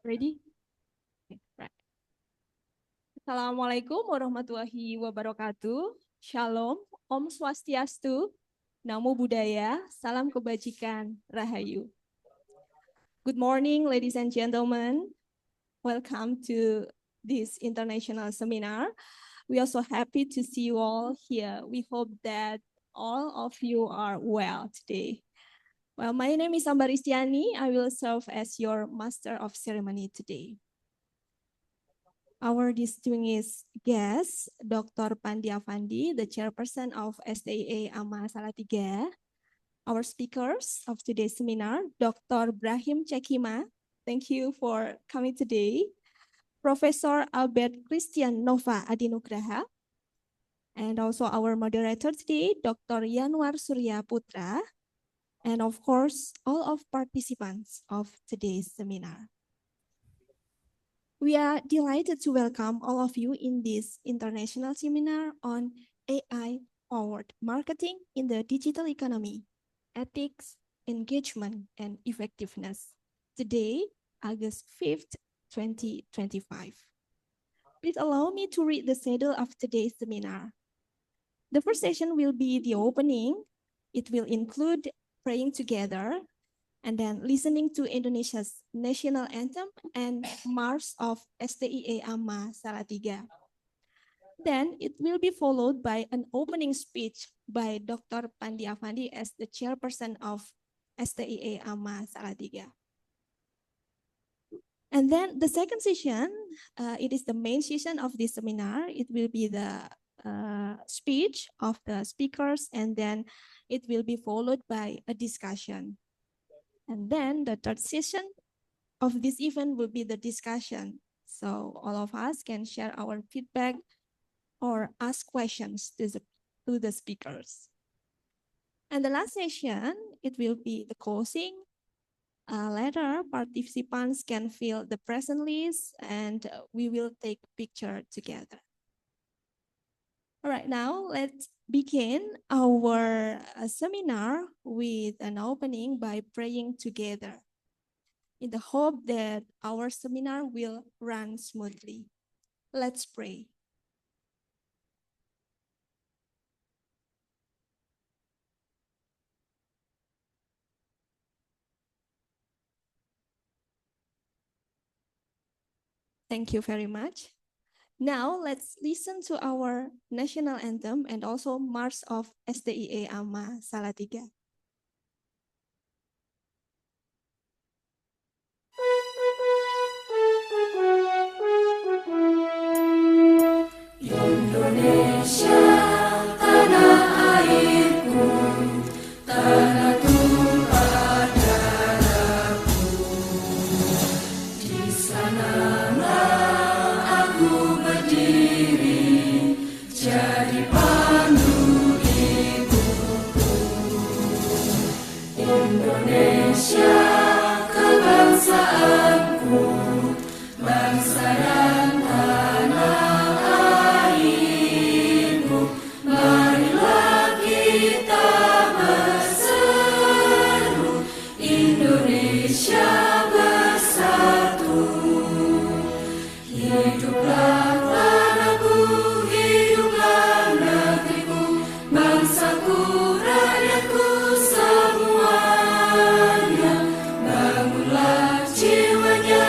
Ready? Okay, right. Assalamualaikum warahmatullahi wabarakatuh. Shalom, Om Swastiastu, Namo Buddhaya, Salam Kebajikan, Rahayu. Good morning, ladies and gentlemen. Welcome to this international seminar. We are so happy to see you all here. We hope that all of you are well today. Well, my name is Kriestiani. I will serve as your master of ceremony today. Our distinguished guest, Dr. Pandi Afandi, the chairperson of STIA AMA Salatiga. Our speakers of today's seminar, Dr. Brahim Chekima. Thank you for coming today. Professor Albert Kriestian Nova Adhi Nugraha. And also our moderator today, Dr. Yanuar Surya Putra. And of course, all of participants of today's seminar. We are delighted to welcome all of you in this international seminar on AI-powered marketing in the digital economy, ethics, engagement, and effectiveness. Today, August 5th, 2025. Please allow me to read the schedule of today's seminar. The first session will be the opening. It will include praying together, and then listening to Indonesia's national anthem and March of STIA AMA Salatiga. Then it will be followed by an opening speech by Dr. Pandi Afandi as the chairperson of STIA AMA Salatiga. And then the second session, it is the main session of this seminar. It will be the speech of the speakers, and then it will be followed by a discussion. And then the third session of this event will be the discussion. So all of us can share our feedback or ask questions to the speakers. And the last session, it will be the closing. Later, participants can fill the present list and we will take a picture together. All right, now let's begin our seminar with an opening by praying together in the hope that our seminar will run smoothly. Let's pray. Thank you very much. Now, let's listen to our national anthem and also March of STIA AMA Salatiga. Indonesia, tanah airku, tanah tumpah darahku. Di sanalah aku berdiri, jadi pandu hidupku. Indonesia, kebangsaanku, bangsa dan tanah airku. Marilah kita berseru, Indonesia bersatu. Hiduplah tanahku, hiduplah negeriku, bangsaku, rakyatku semuanya. Bangunlah jiwanya,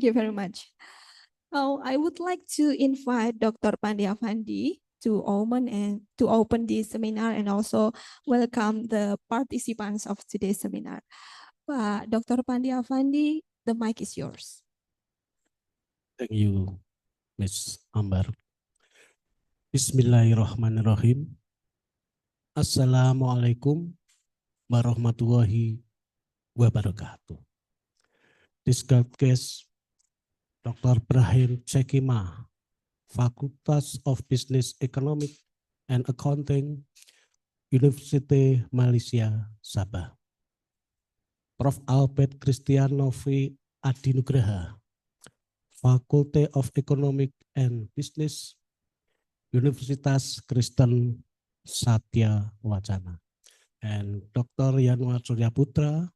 Thank you very much. Oh, I would like to invite Dr. Pandi Afandi to open this seminar and also welcome the participants of today's seminar. Dr. Pandi Afandi, the mic is yours. Thank you, Ms. Ambar. Bismillahirrahmanirrahim. Assalamualaikum warahmatullahi wabarakatuh. Discussed guest, Dr. Brahim Chekima, Faculty of Business Economic and Accounting, Universiti Malaysia, Sabah. Prof. Kriestian Novi, Adhi Nugraha, Faculty of Economic and Business, Universitas Kristen, Satya, Wacana. And Dr. Yanuar Surya Putra,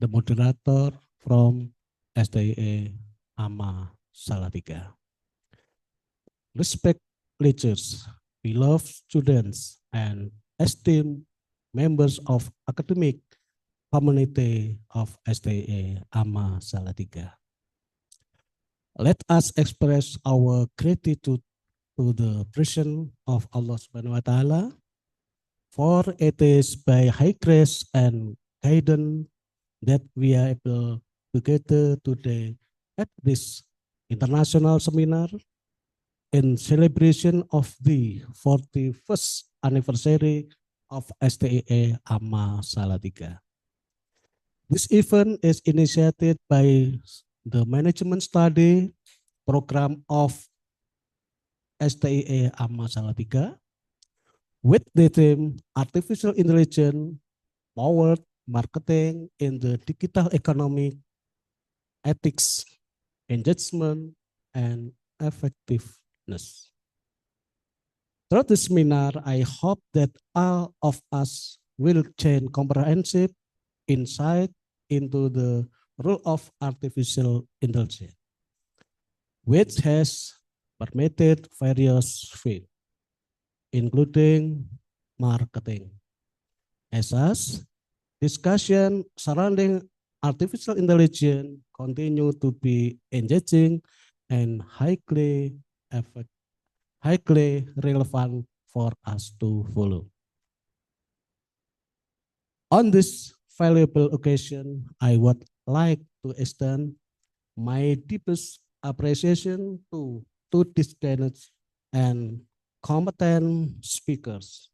the moderator from SDA AMA Salatiga. Respect lecturers, beloved students, and esteemed members of academic community of SDA AMA Salatiga. Let us express our gratitude to the presence of Allah Subhanahu wa Ta'ala, for it is by high grace and guidance that we are able to gather today at this international seminar in celebration of the 41st anniversary of SDA AMA Salatiga. This event is initiated by the Management Study Program of SDA AMA Salatiga with the theme Artificial Intelligence Powered Marketing in the Digital Economy, Ethics, Engagement, and Effectiveness. Throughout the seminar, I hope that all of us will gain comprehensive insight into the role of artificial intelligence, which has permitted various fields, including marketing. As such, discussion surrounding artificial intelligence continue to be engaging and highly relevant for us to follow. On this valuable occasion, I would like to extend my deepest appreciation to distinguished and competent speakers,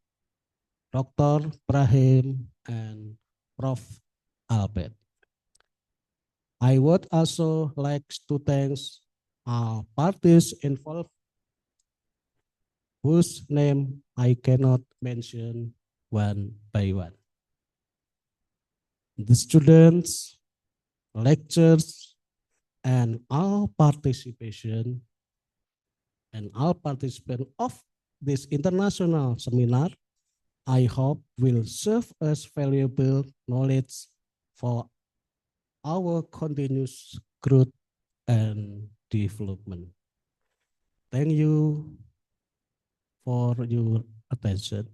Dr. Brahim and Prof. Albert. I would also like to thank parties involved whose name I cannot mention one by one. The students, lecturers, and all participants of this international seminar, I hope will serve as valuable knowledge for our continuous growth and development. Thank you for your attention.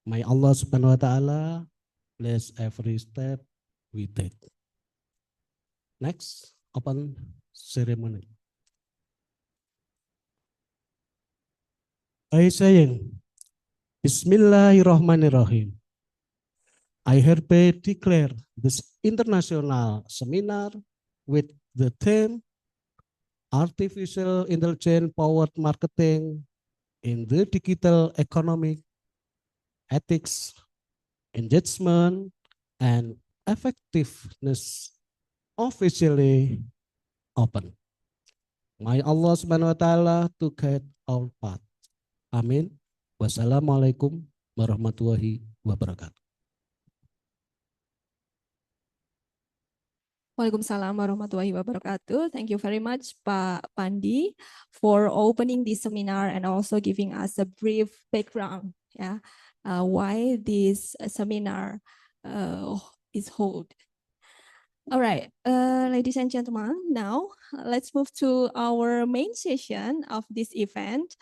May Allah Subhanahu wa Ta'ala bless every step we take. Next, open ceremony. I saying, Bismillahirrahmanirrahim. I hereby declare this international seminar with the theme Artificial Intelligence Powered Marketing in the Digital Economy, Ethics, Engagement, and Effectiveness officially open. May Allah Subhanahu wa Ta'ala to guide our path. Amin. Wassalamualaikum warahmatullahi wabarakatuh. Waalaikumsalam warahmatullahi wabarakatuh. Thank you very much, Pak Pandi, for opening this seminar and also giving us a brief background, why this seminar is held. All right, ladies and gentlemen, now let's move to our main session of this event.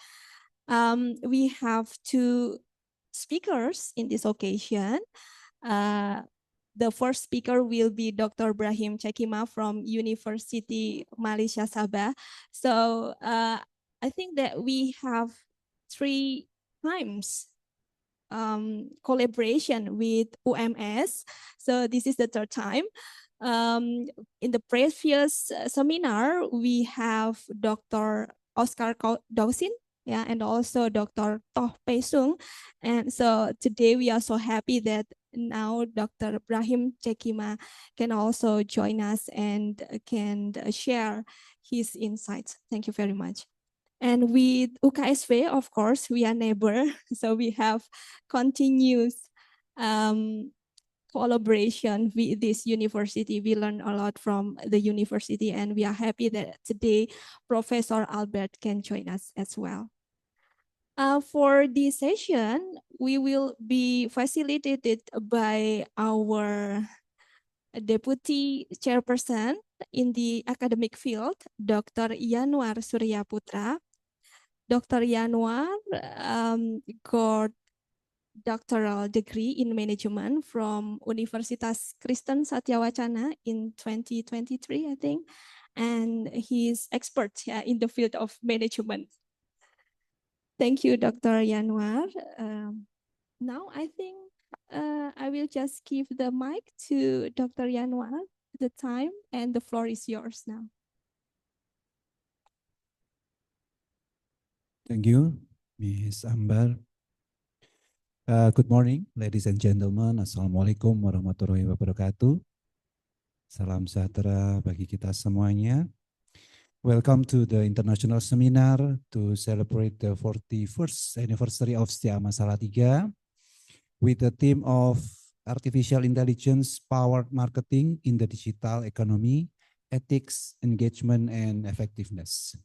We have two speakers in this occasion. the first speaker will be Dr. Brahim Chekima from Universiti Malaysia Sabah. So I think that we have 3 times collaboration with UMS. So this is the 3rd time. In the previous seminar, we have Dr. Oscar Dawson, yeah, and also Dr. Toh Pesung. And so today we are so happy that now Dr. Brahim Chekima can also join us and can share his insights. Thank you very much. And with UKSV, of course, we are neighbor. So we have continuous collaboration with this university. We learn a lot from the university, and we are happy that today Professor Albert can join us as well. For this session, we will be facilitated by our Deputy Chairperson in the academic field, Dr. Yanuar Surya Putra. Dr. Yanuar got doctoral degree in management from Universitas Kristen Satya Wacana in 2023, I think. And he's expert in the field of management. Thank you, Dr. Yanuar. Now I think I will just give the mic to Dr. Yanuar at the time, and the floor is yours now. Thank you, Ms. Ambar. Good morning, ladies and gentlemen. Assalamualaikum warahmatullahi wabarakatuh. Salam sejahtera bagi kita semuanya. Welcome to the international seminar to celebrate the 41st anniversary of Salatiga with the theme of Artificial Intelligence Powered Marketing in the Digital Economy, Ethics, Engagement, and Effectiveness.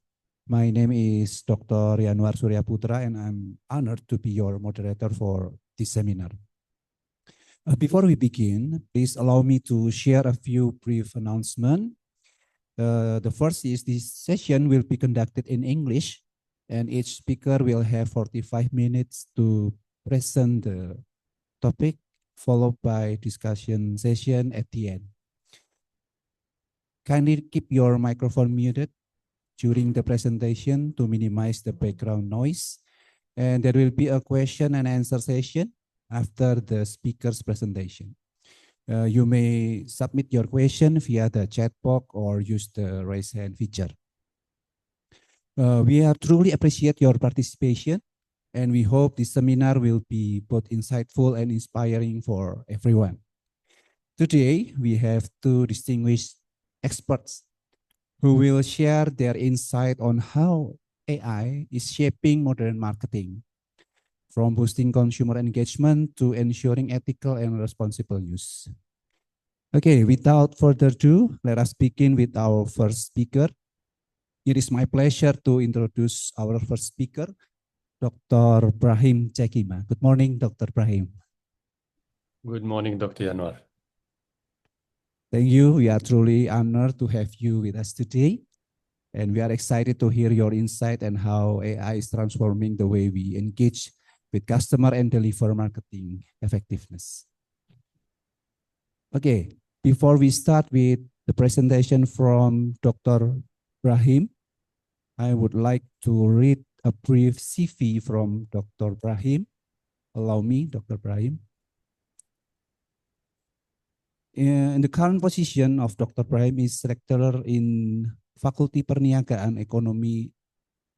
My name is Dr. Yanuar Surya Putra, and I'm honored to be your moderator for this seminar. Before we begin, please allow me to share a few brief announcements. The first is this session will be conducted in English, and each speaker will have 45 minutes to present the topic, followed by discussion session at the end. Kindly keep your microphone muted during the presentation to minimize the background noise. And there will be a question and answer session after the speaker's presentation. You may submit your question via the chat box or use the raise hand feature. We truly appreciate your participation, and we hope this seminar will be both insightful and inspiring for everyone. Today, we have 2 distinguished experts who will share their insight on how AI is shaping modern marketing, from boosting consumer engagement to ensuring ethical and responsible use. Okay, without further ado, let us begin with our first speaker. It is my pleasure to introduce our first speaker, Dr. Brahim Chekima. Good morning, Dr. Brahim. Good morning, Dr. Yanuar. Thank you. We are truly honored to have you with us today. And we are excited to hear your insight and how AI is transforming the way we engage with customer and deliver marketing effectiveness. Okay, before we start with the presentation from Dr. Brahim, I would like to read a brief CV from Dr. Brahim. Allow me, Dr. Brahim. In the current position of Dr. Brahim is lecturer in Fakulti Perniagaan, Ekonomi,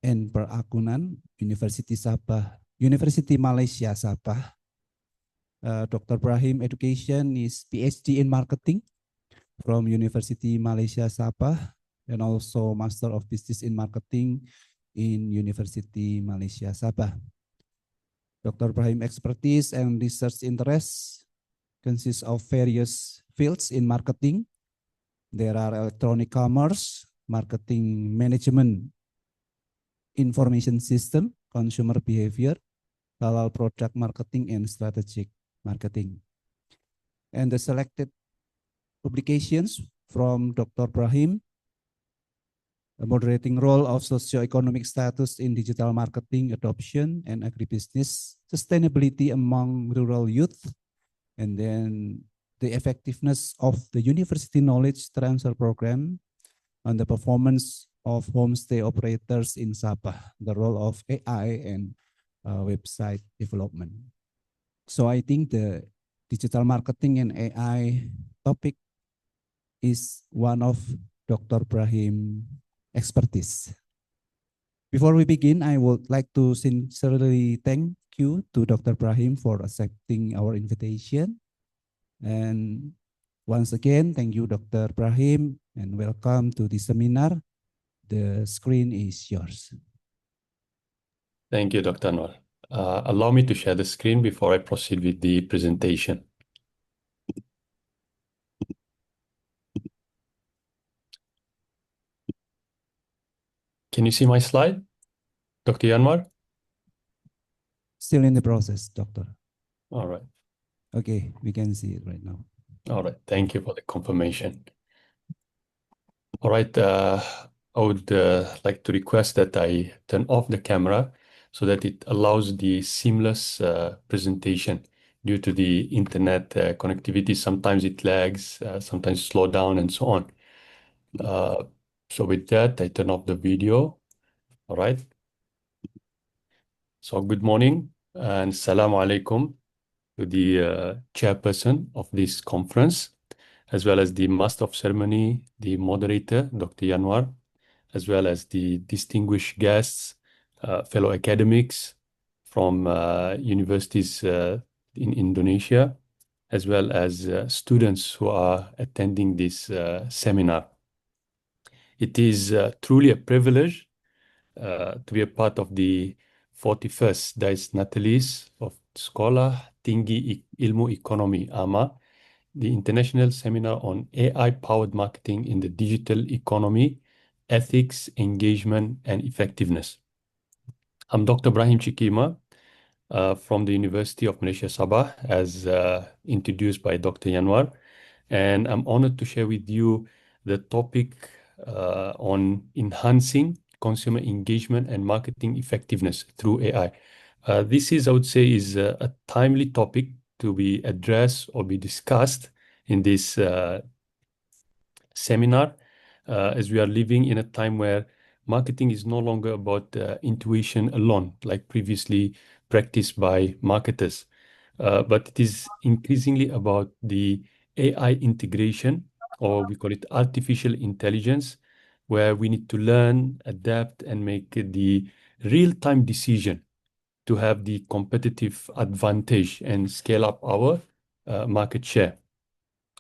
and Perakunan, Universiti Sabah, Universiti Malaysia Sabah. Dr. Brahim education is PhD in Marketing from Universiti Malaysia Sabah, and also Master of Business in Marketing in Universiti Malaysia Sabah. Dr. Brahim expertise and research interests consists of various fields in marketing. There are electronic commerce, marketing management, information system, consumer behavior, halal product marketing, and strategic marketing. And the selected publications from Dr. Brahim: a moderating role of socioeconomic status in digital marketing adoption and agribusiness, sustainability among rural youth, and then the effectiveness of the university knowledge transfer program on the performance of homestay operators in Sabah, the role of AI and website development. So I think the digital marketing and AI topic is one of Dr. Brahim expertise. Before we begin, I would like to sincerely thank you to Dr. Brahim for accepting our invitation. And once again, thank you, Dr. Brahim, and welcome to the seminar. The screen is yours. Thank you, Dr. Yanuar. Allow me to share the screen before I proceed with the presentation. Can you see my slide, Dr. Yanuar? Still in the process, Doctor. All right. Okay, we can see it right now. All right. Thank you for the confirmation. All right. I would like to request that I turn off the camera so that it allows the seamless presentation. Due to the internet connectivity, sometimes it lags, sometimes slow down, and so on. So with that, I turn off the video. All right. So good morning and Assalamu alaikum to the chairperson of this conference, as well as the master of ceremony, the moderator, Dr. Yanuar, as well as the distinguished guests, fellow academics from universities in Indonesia, as well as students who are attending this seminar. It is truly a privilege to be a part of the 41st, that is Natalis of Sekolah, Tinggi, Ilmu, Ekonomi, AMA, the International Seminar on AI-powered marketing in the digital economy, ethics, engagement, and effectiveness. I'm Dr. Brahim Chekima from the University of Malaysia, Sabah, as introduced by Dr. Yanuar. And I'm honored to share with you the topic on enhancing consumer engagement and marketing effectiveness through AI. This is, I would say, is a timely topic to be addressed or be discussed in this seminar, as we are living in a time where marketing is no longer about intuition alone, like previously practiced by marketers, but it is increasingly about the AI integration, or we call it artificial intelligence, where we need to learn, adapt, and make the real-time decision to have the competitive advantage and scale up our market share.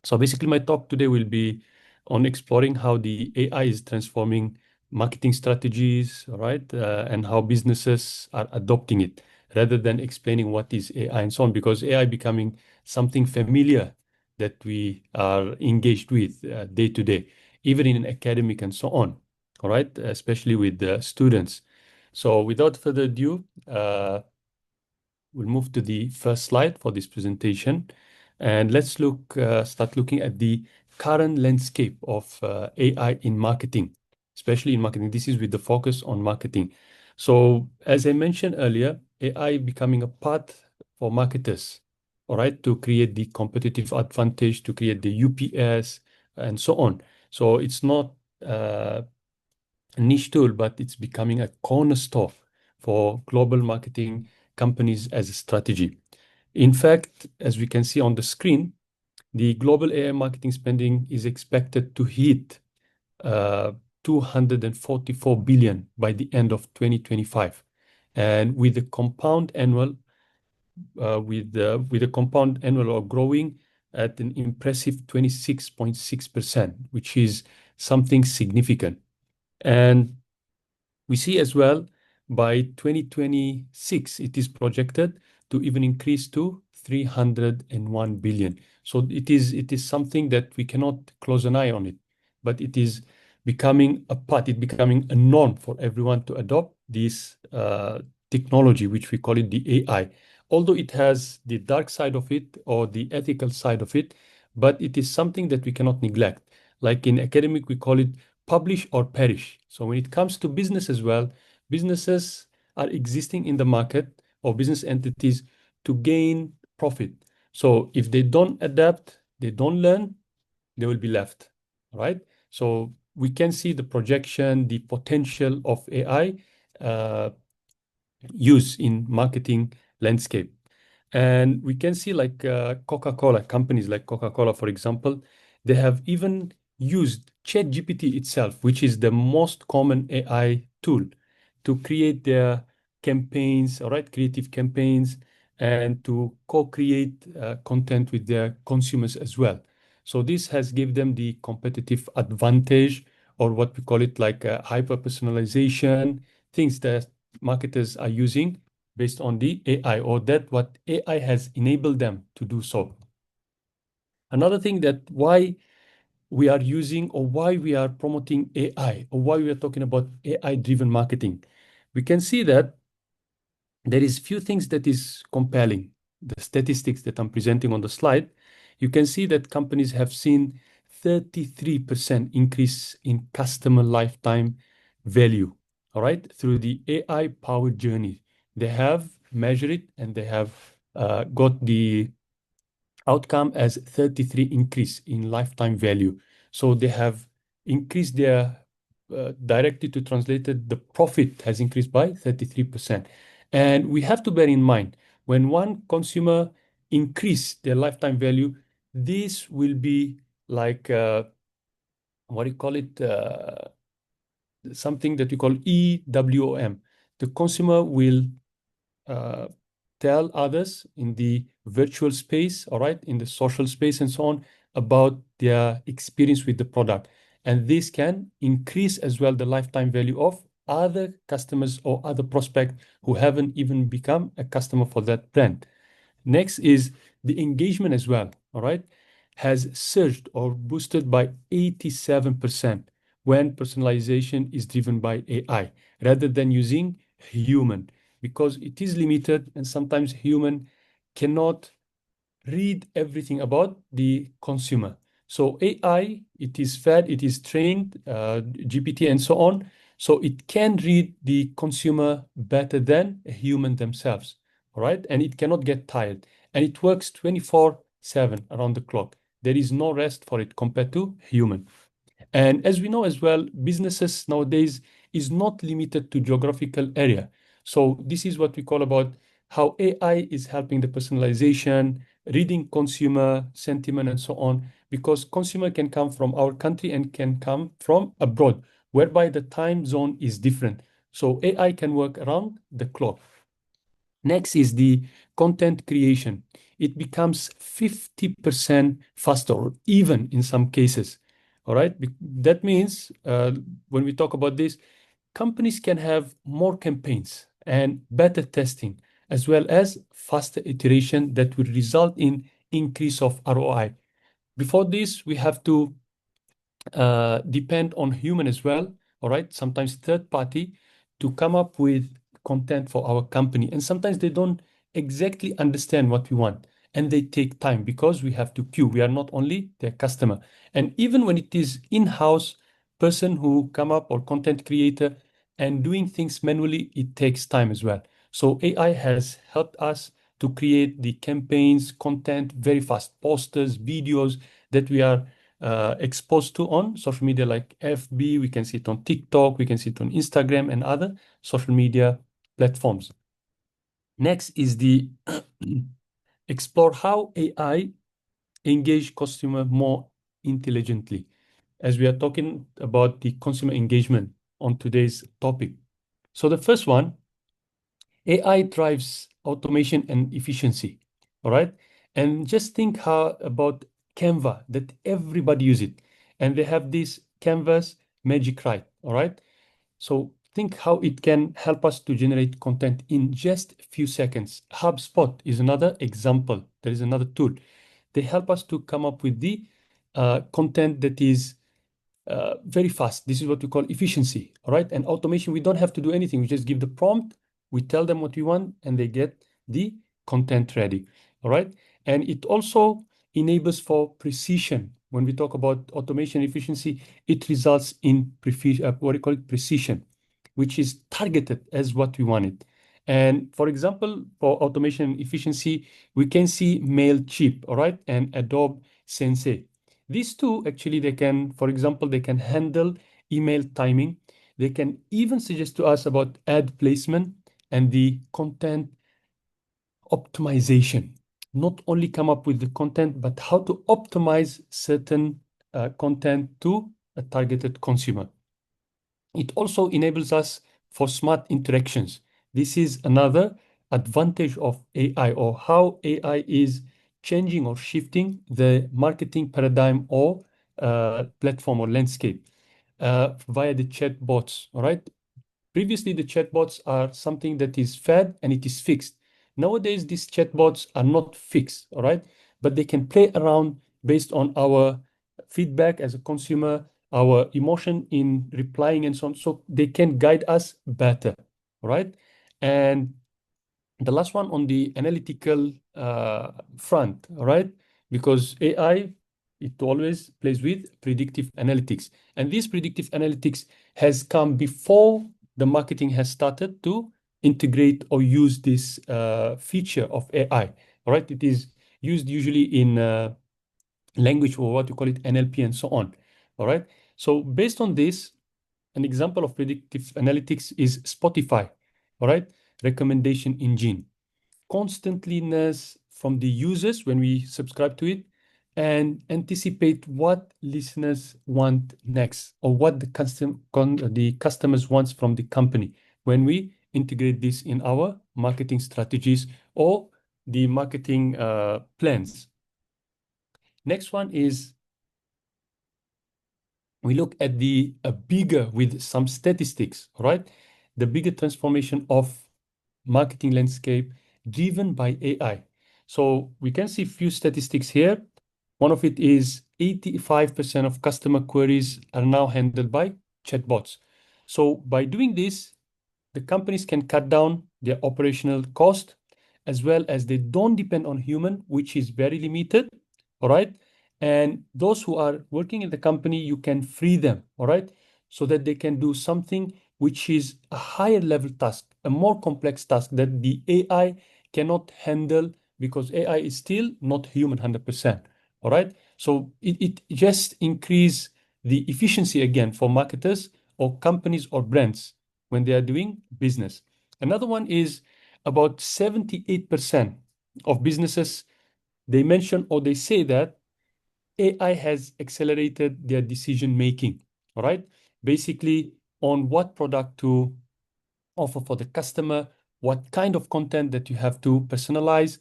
So basically, my talk today will be on exploring how the AI is transforming marketing strategies, all right, and how businesses are adopting it, rather than explaining what is AI and so on, because AI becoming something familiar that we are engaged with day to day, even in academic and so on, all right, especially with the students. So without further ado, we'll move to the first slide for this presentation. And let's start looking at the current landscape of AI in marketing, especially in marketing. This is with the focus on marketing. So as I mentioned earlier, AI becoming a part for marketers, all right, to create the competitive advantage, to create the UPS and so on. So it's not a niche tool, but it's becoming a cornerstone for global marketing companies as a strategy. In fact, as we can see on the screen, the global AI marketing spending is expected to hit 244 billion by the end of 2025, and with the compound annual or growing at an impressive 26.6%, which is something significant. And we see as well by 2026, it is projected to even increase to 301 billion. So it is something that we cannot close an eye on it, but it is becoming a part, it's becoming a norm for everyone to adopt this technology, which we call it the AI. Although it has the dark side of it or the ethical side of it, but it is something that we cannot neglect. Like in academic, we call it publish or perish. So when it comes to business as well, businesses are existing in the market, or business entities, to gain profit. So if they don't adapt, they don't learn, they will be left, right? So we can see the projection, the potential of AI use in marketing landscape. And we can see like Coca-Cola, companies like Coca-Cola, for example, they have even used ChatGPT itself, which is the most common AI tool, to create their campaigns, all right, creative campaigns, and to co-create content with their consumers as well. So this has given them the competitive advantage, or what we call it like hyper-personalization, things that marketers are using based on the AI, or that what AI has enabled them to do so. Another thing that why we are using, or why we are promoting AI, or why we are talking about AI-driven marketing, we can see that there is few things that is compelling. The statistics that I'm presenting on the slide, you can see that companies have seen 33% increase in customer lifetime value, all right, through the AI-powered journey. They have measured it, and they have got the outcome as 33 increase in lifetime value. So they have increased their directly to translated, the profit has increased by 33%. And we have to bear in mind, when one consumer increase their lifetime value, this will be like what do you call it? Something that we call EWOM. The consumer will uh, tell others in the virtual space, all right, in the social space and so on, about their experience with the product. And this can increase as well the lifetime value of other customers or other prospects who haven't even become a customer for that brand. Next is the engagement as well, all right, has surged or boosted by 87% when personalization is driven by AI rather than using human, because it is limited and sometimes human cannot read everything about the consumer. So AI, it is fed, it is trained, GPT and so on. So it can read the consumer better than a human themselves, all right? And it cannot get tired. And it works 24/7 around the clock. There is no rest for it compared to human. And as we know as well, businesses nowadays is not limited to geographical area. So this is what we call about how AI is helping the personalization, reading consumer sentiment and so on, because consumer can come from our country and can come from abroad, whereby the time zone is different. So AI can work around the clock. Next is the content creation. It becomes 50% faster, or even in some cases. All right. That means when we talk about this, companies can have more campaigns and better testing, as well as faster iteration that will result in increase of ROI. Before this, we have to depend on human as well, all right, sometimes third party, to come up with content for our company. And sometimes they don't exactly understand what we want, and they take time because we have to queue. We are not only their customer. And even when it is in-house person who come up, or content creator, and doing things manually, it takes time as well. So AI has helped us to create the campaigns, content very fast, posters, videos that we are exposed to on social media like FB. We can see it on TikTok, we can see it on Instagram and other social media platforms. Next is the explore how AI engage consumer more intelligently, as we are talking about the consumer engagement on today's topic. So the first one, AI drives automation and efficiency, all right? And just think how about Canva, that everybody use it. And they have this Canvas magic right, all right? So think how it can help us to generate content in just a few seconds. HubSpot is another example. There is another tool. They help us to come up with the content that is very fast. This is what we call efficiency, all right? And automation, we don't have to do anything. We just give the prompt, we tell them what we want, and they get the content ready, all right? And it also enables for precision. When we talk about automation efficiency, it results in what we call it precision, which is targeted as what we want it. And for example, for automation efficiency, we can see Mailchimp, all right, and Adobe Sensei. These two actually, they can, for example, they can handle email timing. They can even suggest to us about ad placement and the content optimization. Not only come up with the content, but how to optimize certain content to a targeted consumer. It also enables us for smart interactions. This is another advantage of AI, or how AI is changing or shifting the marketing paradigm or platform or landscape via the chatbots. All right. Previously, the chatbots are something that is fed and it is fixed. Nowadays, these chatbots are not fixed, all right? But they can play around based on our feedback as a consumer, our emotion in replying and so on. So they can guide us better, all right? And the last one on the analytical front, all right? Because AI, it always plays with predictive analytics. And this predictive analytics has come before the marketing has started to integrate or use this feature of AI, all right? It is used usually in language, or what you call it, NLP and so on, all right? So based on this, an example of predictive analytics is Spotify, all right? Recommendation engine. Constantliness from the users when we subscribe to it, and anticipate what listeners want next, or what the customers wants from the company when we integrate this in our marketing strategies or the marketing plans. Next one is we look at the bigger with some statistics, right? The bigger transformation of marketing landscape driven by AI. So we can see few statistics here. One of it is 85% of customer queries are now handled by chatbots. So by doing this, the companies can cut down their operational cost, as well as they don't depend on human, which is very limited. All right. And those who are working in the company, you can free them, all right, so that they can do something which is a higher level task, a more complex task that the AI cannot handle, because AI is still not human 100%. All right. So it just increase the efficiency again for marketers or companies or brands when they are doing business. Another one is about 78% of businesses, they mention or they say that AI has accelerated their decision making, all right? Basically, on what product to offer for the customer, what kind of content that you have to personalize,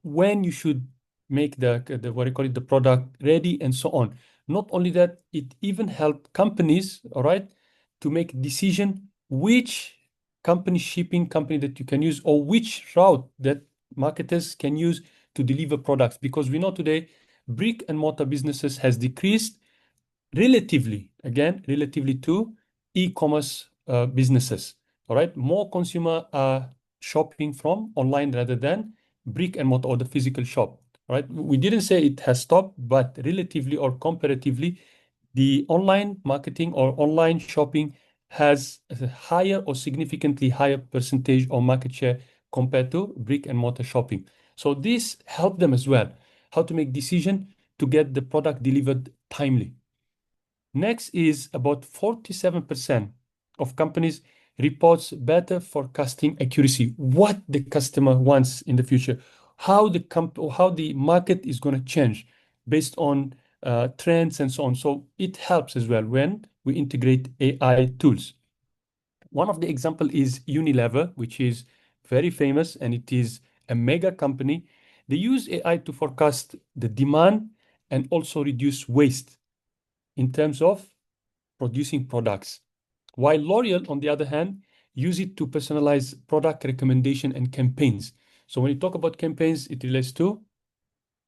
when you should make the what do you call it, the product ready, and so on. Not only that, it even help companies, all right, to make decision which company, shipping company that you can use, or which route that marketers can use to deliver products. Because we know today brick and mortar businesses has decreased relatively, again, relatively to e-commerce businesses. All right, more consumer are shopping from online rather than brick and mortar or the physical shop. All right, we didn't say it has stopped, but relatively or comparatively, the online marketing or online shopping has a higher or significantly higher percentage or market share compared to brick and mortar shopping. So this helped them as well, how to make decision to get the product delivered timely. Next is about 47% of companies reports better forecasting accuracy, what the customer wants in the future, how the market is going to change based on trends and so on. So it helps as well when we integrate AI tools. One of the example is Unilever, which is very famous, and it is a mega company. They use AI to forecast the demand and also reduce waste in terms of producing products. While L'Oreal, on the other hand, use it to personalize product recommendation and campaigns. So when you talk about campaigns, it relates to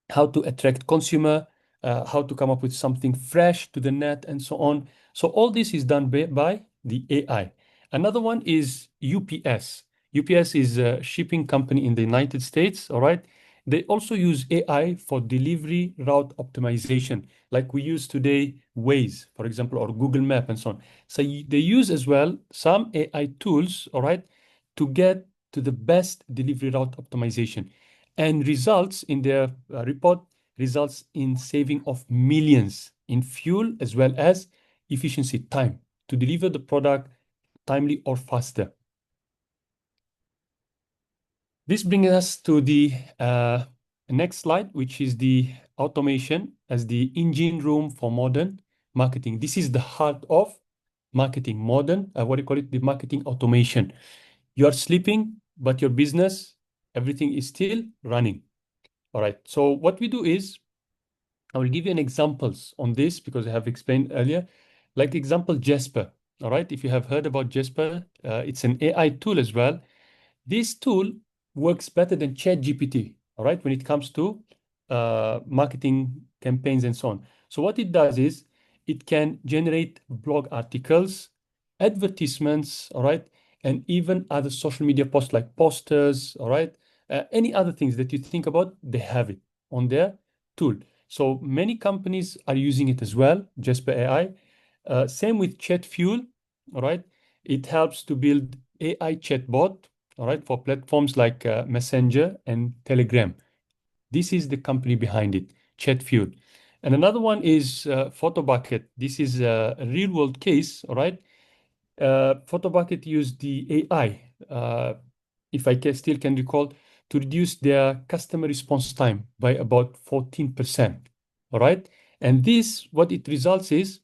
how to attract consumer, how to come up with something fresh to the net, and so on. So all this is done by the AI. Another one is UPS. UPS is a shipping company in the United States, all right? They also use AI for delivery route optimization, like we use today Waze, for example, or Google Map and so on. So they use as well some AI tools, all right, to get to the best delivery route optimization. And results in their report results in saving of millions in fuel as well as efficiency time to deliver the product timely or faster. This brings us to the next slide, which is the automation as the engine room for modern marketing. This is the heart of marketing, modern, what do you call it, the marketing automation. You are sleeping, but your business, everything is still running. All right, so what we do is, I will give you an examples on this because I have explained earlier. Like example, Jasper. All right, if you have heard about Jasper, it's an AI tool as well. This tool works better than ChatGPT, all right, when it comes to marketing campaigns and so on. So what it does is it can generate blog articles, advertisements, all right, and even other social media posts like posters, all right, any other things that you think about, they have it on their tool. So many companies are using it as well, Jasper AI. Same with Chat Fuel, all right. It helps to build AI chatbot, all right, for platforms like Messenger and Telegram. This is the company behind it, ChatFuel. And another one is PhotoBucket. This is a real-world case, all right. PhotoBucket used the AI, if I still can recall, to reduce their customer response time by about 14%, all right. And this, what it results is,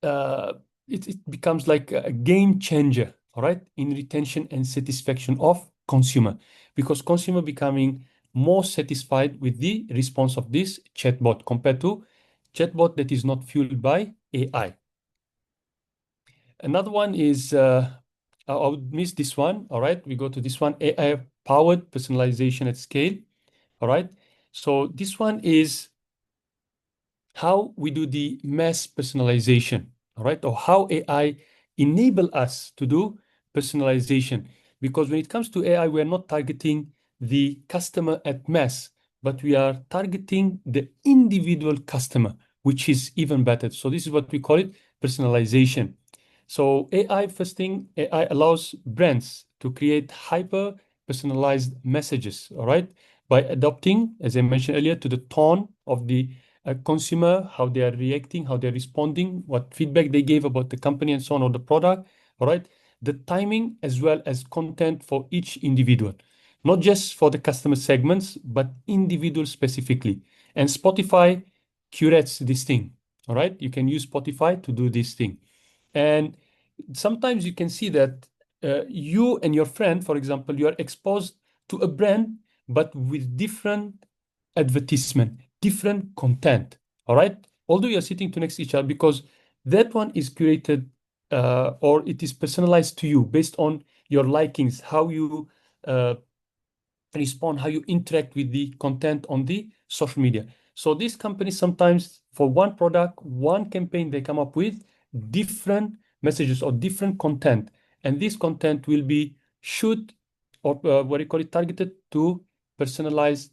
it becomes like a game changer, all right, in retention and satisfaction of consumer, because consumer becoming more satisfied with the response of this chatbot compared to chatbot that is not fueled by AI. Another one is, I would miss this one, all right, we go to this one, AI-powered personalization at scale, all right. So this one is how we do the mass personalization, all right, or how AI enable us to do personalization. Because when it comes to AI, we're not targeting the customer at mass, but we are targeting the individual customer, which is even better. So this is what we call it personalization. So AI, first thing, AI allows brands to create hyper personalized messages, all right, by adopting, as I mentioned earlier, to the tone of the consumer, how they are reacting, how they're responding, what feedback they gave about the company and so on, or the product, all right? The timing as well as content for each individual, not just for the customer segments, but individual specifically. And Spotify curates this thing, all right? You can use Spotify to do this thing. And sometimes you can see that you and your friend, for example, you are exposed to a brand, but with different advertisement, different content. All right. Although you're sitting to next to each other, because that one is curated or it is personalized to you based on your likings, how you respond, how you interact with the content on the social media. So these companies sometimes for one product, one campaign, they come up with different messages or different content. And this content will be shoot or what do you call it, targeted to personalized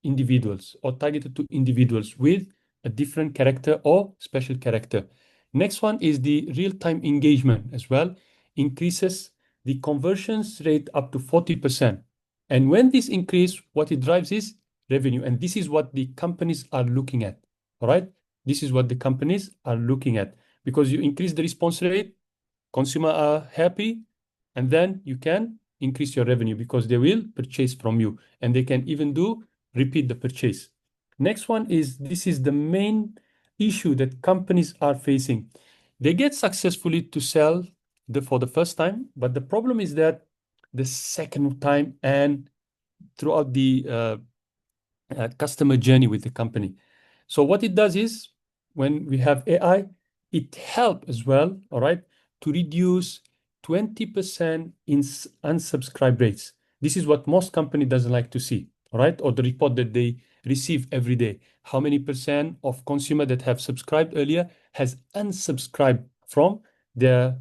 individuals or targeted to individuals with a different character or special character. Next one is the real-time engagement as well, increases the conversions rate up to 40%. And when this increase, what it drives is revenue. And this is what the companies are looking at. All right. This is what the companies are looking at, because you increase the response rate, consumer are happy, and then you can increase your revenue because they will purchase from you and they can even do repeat the purchase. Next one is, this is the main issue that companies are facing. They get successfully to sell for the first time, but the problem is that the second time and throughout the customer journey with the company. So what it does is, when we have AI, it helps as well, all right, to reduce 20% in unsubscribe rates. This is what most company doesn't like to see, all right, or the report that they receive every day. How many percent of consumer that have subscribed earlier has unsubscribed from their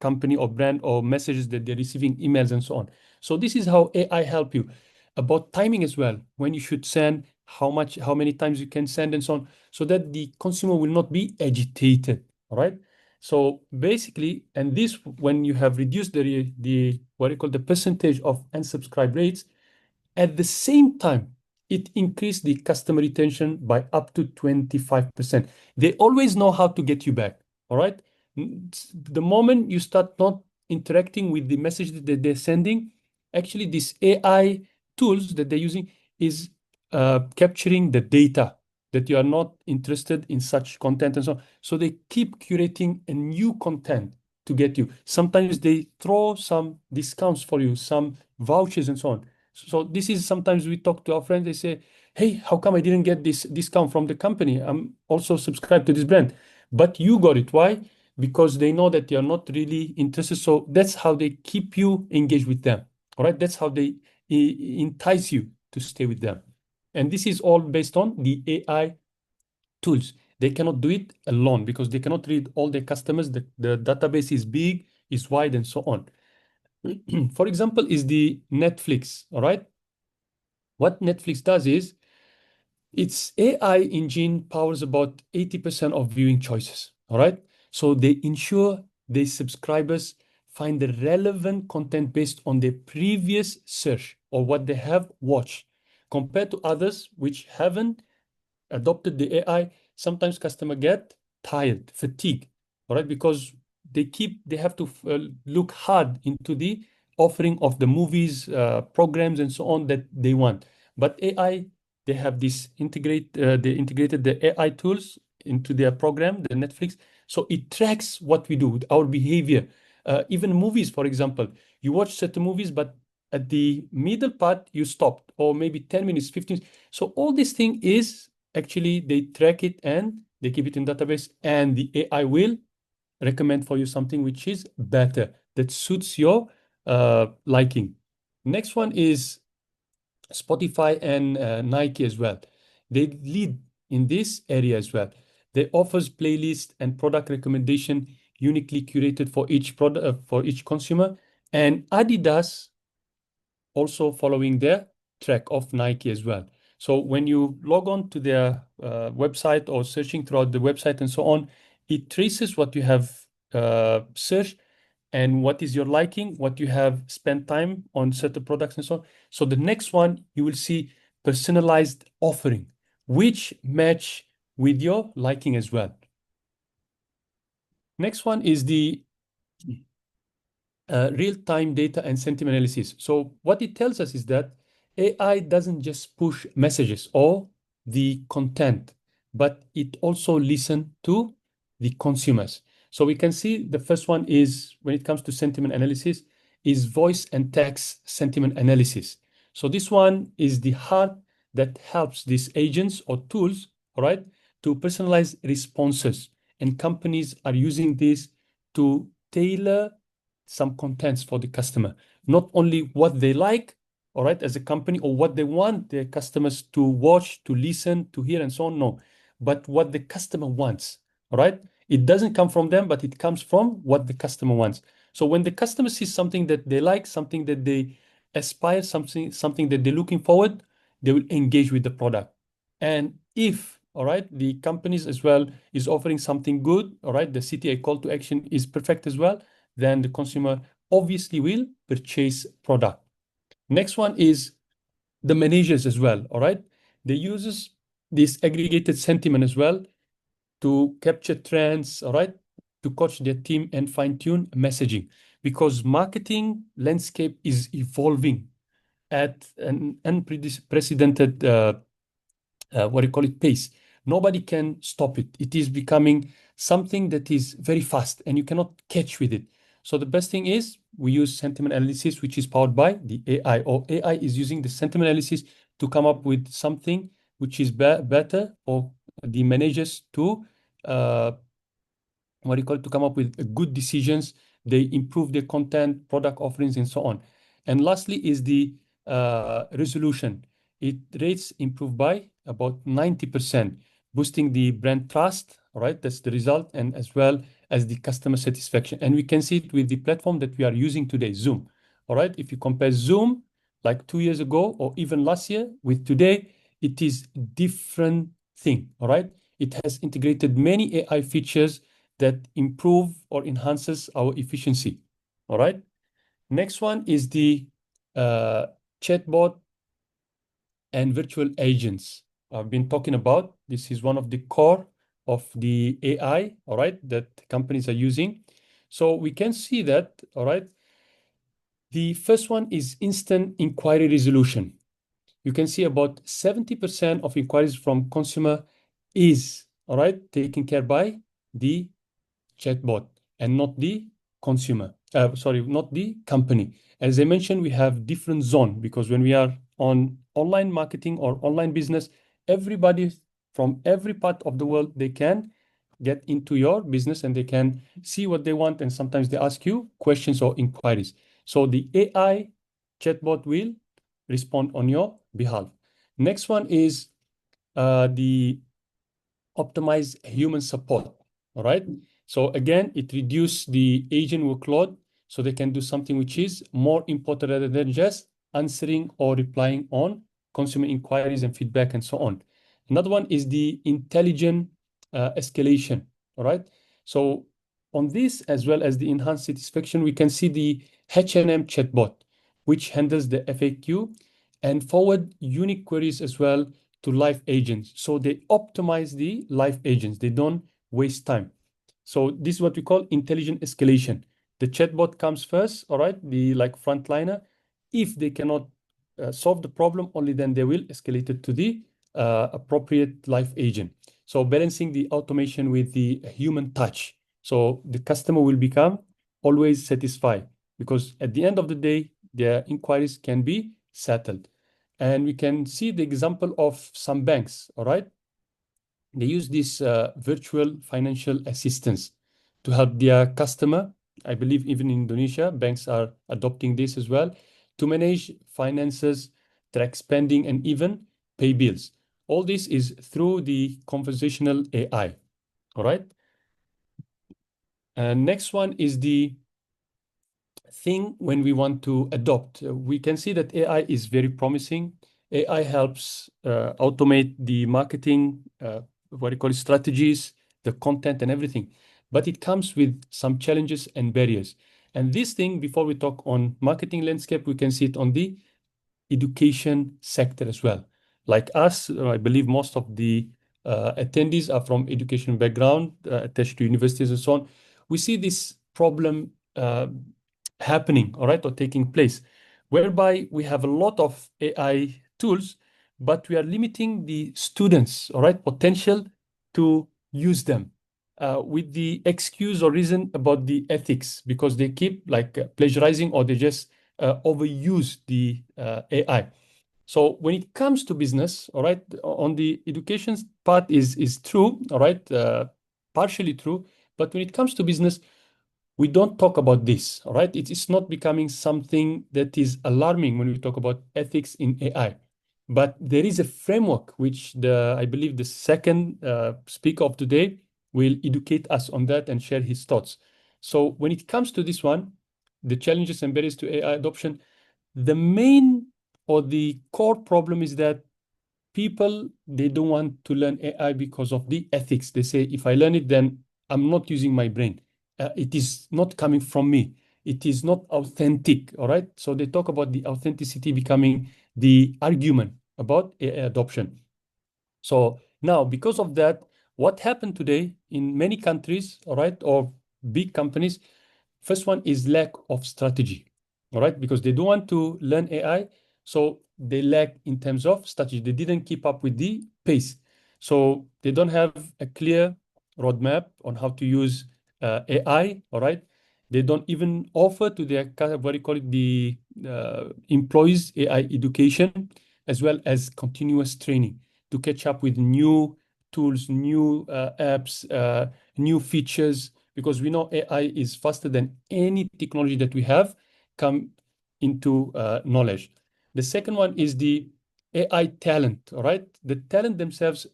company or brand, or messages that they're receiving, emails and so on. So this is how AI help you. About timing as well, when you should send, how many times you can send and so on, so that the consumer will not be agitated, all right? So basically, and this, when you have reduced the what you call the percentage of unsubscribe rates, at the same time, it increased the customer retention by up to 25%. They always know how to get you back. All right. The moment you start not interacting with the message that they're sending, actually, these AI tools that they're using is capturing the data that you are not interested in such content and so on. So they keep curating a new content to get you. Sometimes they throw some discounts for you, some vouchers and so on. So this is sometimes we talk to our friends, they say, hey, how come I didn't get this discount from the company? I'm also subscribed to this brand. But you got it. Why? Because they know that you're not really interested. So that's how they keep you engaged with them. All right. That's how they entice you to stay with them. And this is all based on the AI tools. They cannot do it alone because they cannot read all their customers. The database is big, is wide, and so on. For example, is the Netflix. All right. What Netflix does is its AI engine powers about 80% of viewing choices. All right. So they ensure their subscribers find the relevant content based on their previous search or what they have watched, compared to others which haven't adopted the AI. Sometimes customer get tired, fatigued, all right, because they have to look hard into the offering of the movies, programs, and so on that they want. But AI, they have this they integrated the AI tools into their program, the Netflix, so it tracks what we do, our behavior. Even movies, for example, you watch certain movies, but at the middle part you stopped, or maybe 10 minutes, 15 minutes. So all this thing is actually they track it and they keep it in database, and the AI will recommend for you something which is better, that suits your liking. Next one is Spotify and Nike as well. They lead in this area as well. They offers playlist and product recommendation uniquely curated for each product for each consumer. And Adidas also following their track of Nike as well. So when you log on to their website or searching throughout the website and so on, it traces what you have searched and what is your liking, what you have spent time on certain products and so on. So the next one, you will see personalized offering, which match with your liking as well. Next one is the real-time data and sentiment analysis. So what it tells us is that AI doesn't just push messages or the content, but it also listens to the consumers. So we can see the first one is, when it comes to sentiment analysis, is voice and text sentiment analysis. So this one is the heart that helps these agents or tools, all right, to personalize responses. And companies are using this to tailor some contents for the customer, not only what they like, all right, as a company, or what they want their customers to watch, to listen, to hear, and so on. No, but what the customer wants, all right? It doesn't come from them, but it comes from what the customer wants. So when the customer sees something that they like, something that they aspire, something that they're looking forward, they will engage with the product. And if, all right, the companies as well is offering something good, all right, the CTA call to action is perfect as well, then the consumer obviously will purchase product. Next one is the managers as well, all right? They use this aggregated sentiment as well to capture trends, all right, to coach their team and fine-tune messaging, because marketing landscape is evolving at an unprecedented what do you call it, pace. Nobody can stop it. It is becoming something that is very fast and you cannot catch with it. So the best thing is we use sentiment analysis, which is powered by the AI, or AI is using the sentiment analysis to come up with something which is better for the managers to what do you call it, to come up with good decisions. They improve their content, product offerings, and so on. And lastly is the resolution. It rates improved by about 90%, boosting the brand trust. All right, that's the result, and as well as the customer satisfaction. And we can see it with the platform that we are using today, Zoom. All right, if you compare Zoom like 2 years ago or even last year with today, it is different thing. All right, it has integrated many AI features that improve or enhances our efficiency. All right. Next one is the chatbot and virtual agents. I've been talking about. This is one of the core of the AI, all right, that companies are using. So we can see that, all right. The first one is instant inquiry resolution. You can see about 70% of inquiries from consumer is, all right, taken care by the chatbot and not the consumer. Sorry, not the company. As I mentioned, we have different zone because when we are on online marketing or online business, everybody from every part of the world, they can get into your business and they can see what they want. And sometimes they ask you questions or inquiries. So the AI chatbot will respond on your behalf. Next one is the optimized human support. All right. So again, it reduces the agent workload so they can do something which is more important rather than just answering or replying on consumer inquiries and feedback and so on. Another one is the intelligent escalation. All right. So on this, as well as the enhanced satisfaction, we can see the H&M chatbot, which handles the FAQ and forward unique queries as well to live agents. So they optimize the live agents. They don't waste time. So this is what we call intelligent escalation. The chatbot comes first, all right, the like frontliner. If they cannot solve the problem, only then they will escalate it to the appropriate live agent. So balancing the automation with the human touch. So the customer will become always satisfied because at the end of the day, their inquiries can be settled. And we can see the example of some banks, all right? They use this virtual financial assistance to help their customer. I believe even in Indonesia, banks are adopting this as well to manage finances, track spending, and even pay bills. All this is through the conversational AI, all right? And next one is the thing when we want to adopt. We can see that AI is very promising. AI helps automate the marketing, what you call it, strategies, the content and everything. But it comes with some challenges and barriers. And this thing, before we talk on marketing landscape, we can see it on the education sector as well. Like us, I believe most of the attendees are from education background, attached to universities and so on. We see this problem happening, all right, or taking place, whereby we have a lot of AI tools, but we are limiting the students, all right, potential to use them with the excuse or reason about the ethics, because they keep like plagiarizing or they just overuse the AI. So when it comes to business, all right, on the education part is true, all right, partially true, but when it comes to business, we don't talk about this, all right? It's not becoming something that is alarming when we talk about ethics in AI. But there is a framework which I believe the second speaker of today will educate us on that and share his thoughts. So when it comes to this one, the challenges and barriers to AI adoption, the main or the core problem is that people, they don't want to learn AI because of the ethics. They say, if I learn it, then I'm not using my brain. It is not coming from me. It is not authentic, all right? So they talk about the authenticity becoming the argument about AI adoption. So now, because of that, what happened today in many countries, all right, or big companies, first one is lack of strategy, all right, because they don't want to learn AI, so they lack in terms of strategy. They didn't keep up with the pace. So they don't have a clear roadmap on how to use AI, all right. They don't even offer to their, what do you call it, the employees AI education, as well as continuous training to catch up with new tools, new apps, new features, because we know AI is faster than any technology that we have come into knowledge. The second one is the AI talent, all right? The talent themselves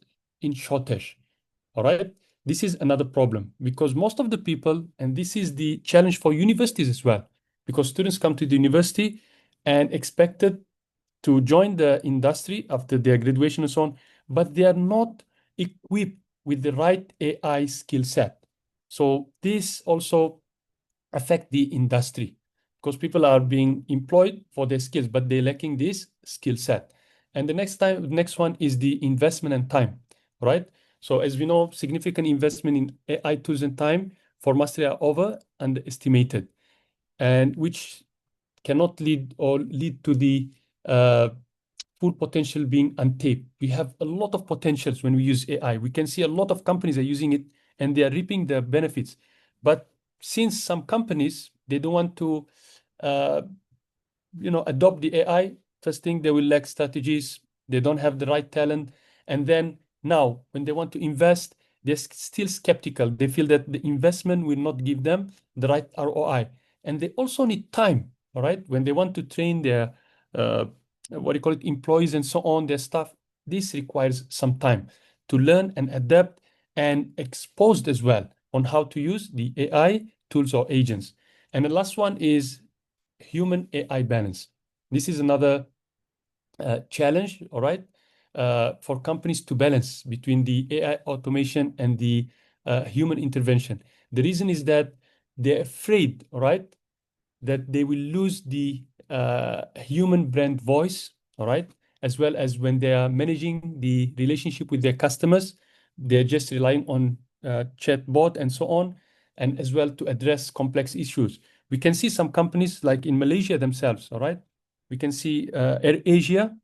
in shortage, all right? This is another problem because most of the people, and this is the challenge for universities as well, because students come to the university and expected to join the industry after their graduation and so on, but they are not equipped with the right AI skill set. So this also affect the industry because people are being employed for their skills, but they're lacking this skill set. And the next one is the investment and time, right? So as we know, significant investment in AI tools and time for mastery are underestimated, and which cannot lead to the full potential being untapped. We have a lot of potentials when we use AI. We can see a lot of companies are using it and they are reaping the benefits. But since some companies, they don't want to adopt the AI, first thing, they will lack strategies, they don't have the right talent. And then now, when they want to invest, they're still skeptical. They feel that the investment will not give them the right ROI. And they also need time, all right? When they want to train their, employees and so on, their staff, this requires some time to learn and adapt and exposed as well on how to use the AI tools or agents. And the last one is human AI balance. This is another challenge, all right, for companies to balance between the AI automation and the human intervention. The reason is that they're afraid, all right, that they will lose the human brand voice, all right, as well as when they are managing the relationship with their customers, they're just relying on chatbot and so on, and as well to address complex issues. We can see some companies like in Malaysia themselves, all right? We can see AirAsia.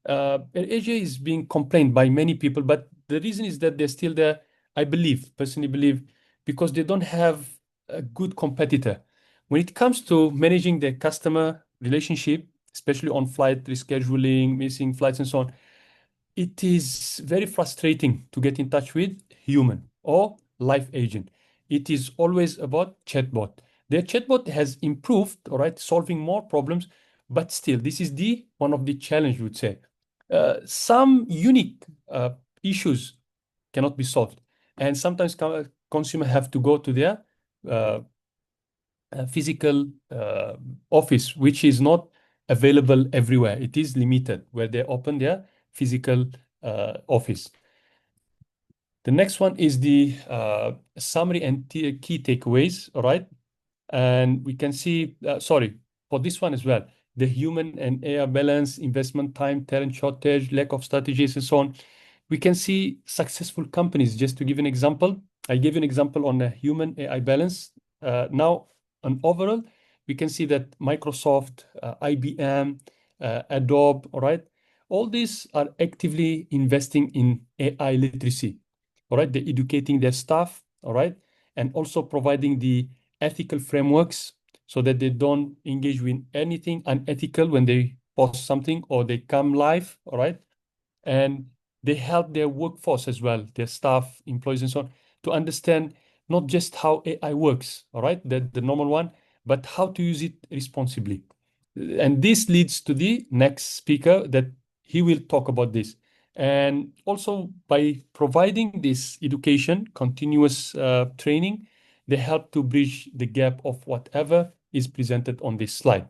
AirAsia is being complained by many people, but the reason is that they're still there, I personally believe, because they don't have a good competitor. When it comes to managing their customer relationship, especially on flight rescheduling, missing flights and so on, it is very frustrating to get in touch with human or live agent. It is always about chatbot. Their chatbot has improved, all right, solving more problems, but still, this is the one of the challenge, we would say. Some unique issues cannot be solved, and sometimes consumer have to go to their physical office, which is not available everywhere. It is limited where they open their physical office. The next one is the summary and key takeaways, all right? And we can see, for this one as well, the human and AI balance, investment time, talent shortage, lack of strategies, and so on. We can see successful companies. Just to give an example, I gave an example on the human AI balance. Now, on overall, we can see that Microsoft, IBM, Adobe, all right, all these are actively investing in AI literacy, all right? They're educating their staff, all right, and also providing the ethical frameworks so that they don't engage with anything unethical when they post something or they come live, all right? And they help their workforce as well, their staff, employees, and so on, to understand not just how AI works, all right, the normal one, but how to use it responsibly. And this leads to the next speaker that he will talk about this. And also by providing this education, continuous training, they help to bridge the gap of whatever is presented on this slide.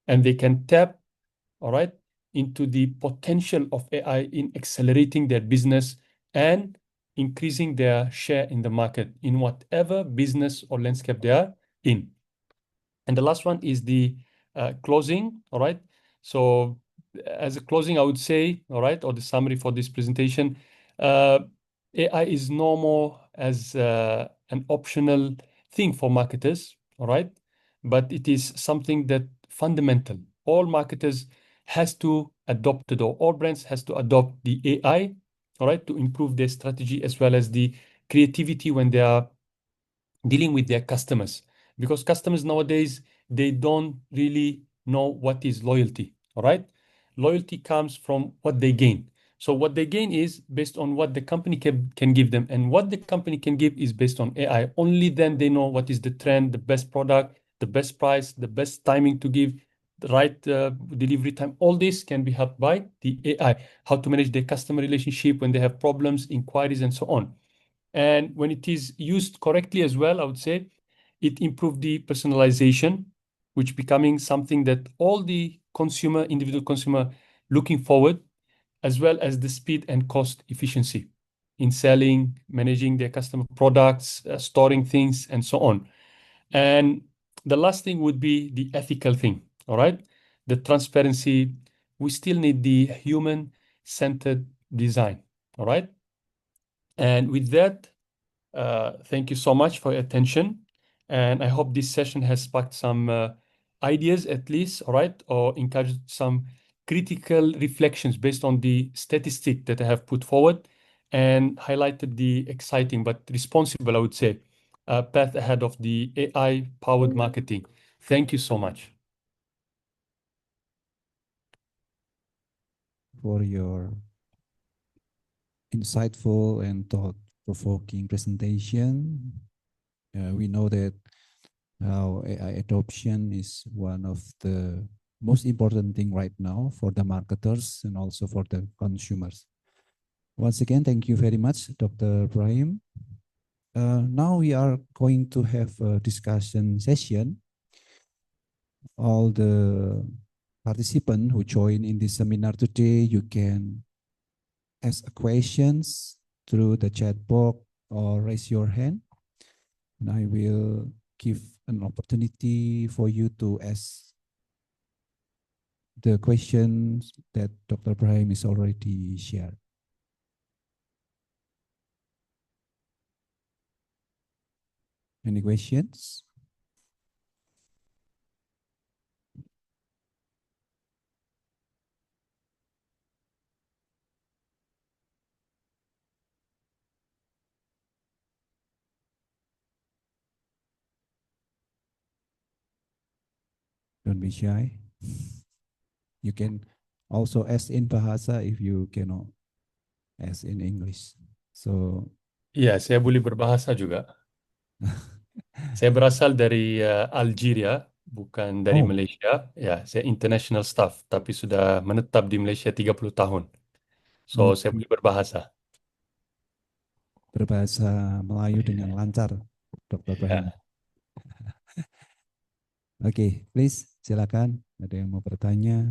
And they can tap, all right, into the potential of AI in accelerating their business and increasing their share in the market in whatever business or landscape they are in. And the last one is the closing, all right? So as a closing, I would say, all right, or the summary for this presentation, AI is no more as an optional thing for marketers, all right? But it is something that fundamental. All marketers has to adopt it, or all brands has to adopt the AI, all right, to improve their strategy as well as the creativity when they are dealing with their customers. Because customers nowadays, they don't really know what is loyalty, all right? Loyalty comes from what they gain. So what they gain is based on what the company can give them. And what the company can give is based on AI. Only then they know what is the trend, the best product, the best price, the best timing to give, the right delivery time. All this can be helped by the AI, how to manage their customer relationship when they have problems, inquiries, and so on. And when it is used correctly as well, I would say it improved the personalization, which becoming something that all the individual consumer looking forward, as well as the speed and cost efficiency in selling, managing their customer products, storing things, and so on. And the last thing would be the ethical thing, all right? The transparency, we still need the human-centered design. All right. And with that, thank you so much for your attention. And I hope this session has sparked some ideas at least, all right, or encouraged some critical reflections based on the statistic that I have put forward and highlighted the exciting but responsible, I would say, path ahead of the AI-powered marketing. Thank you so much. For your insightful and thought-provoking presentation. We know that how AI adoption is one of the most important thing right now for the marketers and also for the consumers. Once again, thank you very much, Dr. Brahim. Now we are going to have a discussion session. All the participants who join in this seminar today, you can ask questions through the chat box or raise your hand. And I will give an opportunity for you to ask the questions that Dr. Brahim is already shared. Any questions? Don't be shy. You can also ask in Bahasa if you cannot ask in English. So, Ya, saya boleh berbahasa juga. Saya berasal dari Algeria, bukan dari oh, Malaysia. Ya, saya international staff, tapi sudah menetap di Malaysia 30 tahun. So, saya boleh berbahasa. berbahasa Melayu dengan lancar, Dr. Brahim. Ya. Oke, please silakan. Ada yang mau bertanya?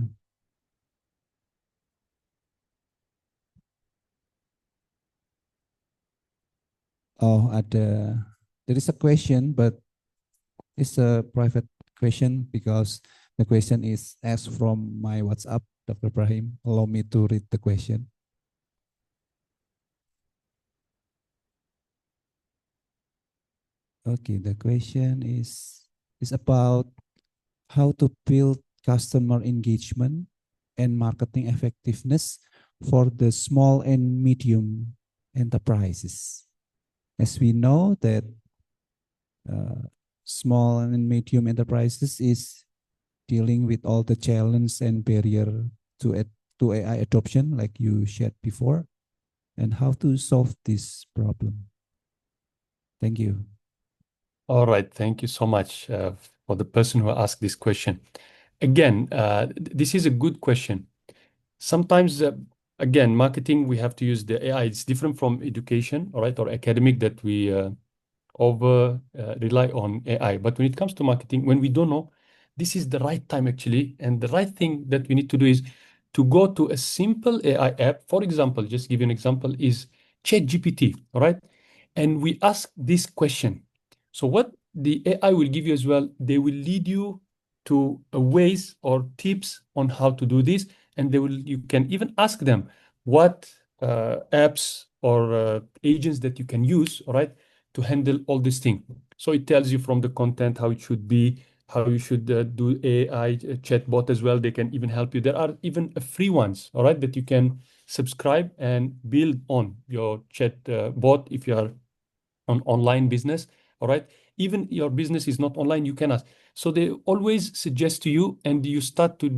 Oh, there is a question, but it's a private question because the question is asked from my WhatsApp, Dr. Brahim. Allow me to read the question. Okay, the question is about how to build customer engagement and marketing effectiveness for the small and medium enterprises. As we know that small and medium enterprises is dealing with all the challenge and barrier to AI adoption, like you shared before, and how to solve this problem. Thank you. All right, thank you so much for the person who asked this question. Again, this is a good question. Sometimes, again, marketing, we have to use the AI. It's different from education, all right, or academic that we rely on AI. But when it comes to marketing, when we don't know, this is the right time actually. And the right thing that we need to do is to go to a simple AI app. For example, just give you an example is ChatGPT, all right? And we ask this question. So what the AI will give you as well, they will lead you to ways or tips on how to do this. And you can even ask them what apps or agents that you can use, all right, to handle all these things. So it tells you from the content how it should be, how you should do AI chatbot as well. They can even help you. There are even free ones, all right, that you can subscribe and build on your chat bot if you are on online business, all right. Even your business is not online, you can ask. So they always suggest to you, and you start to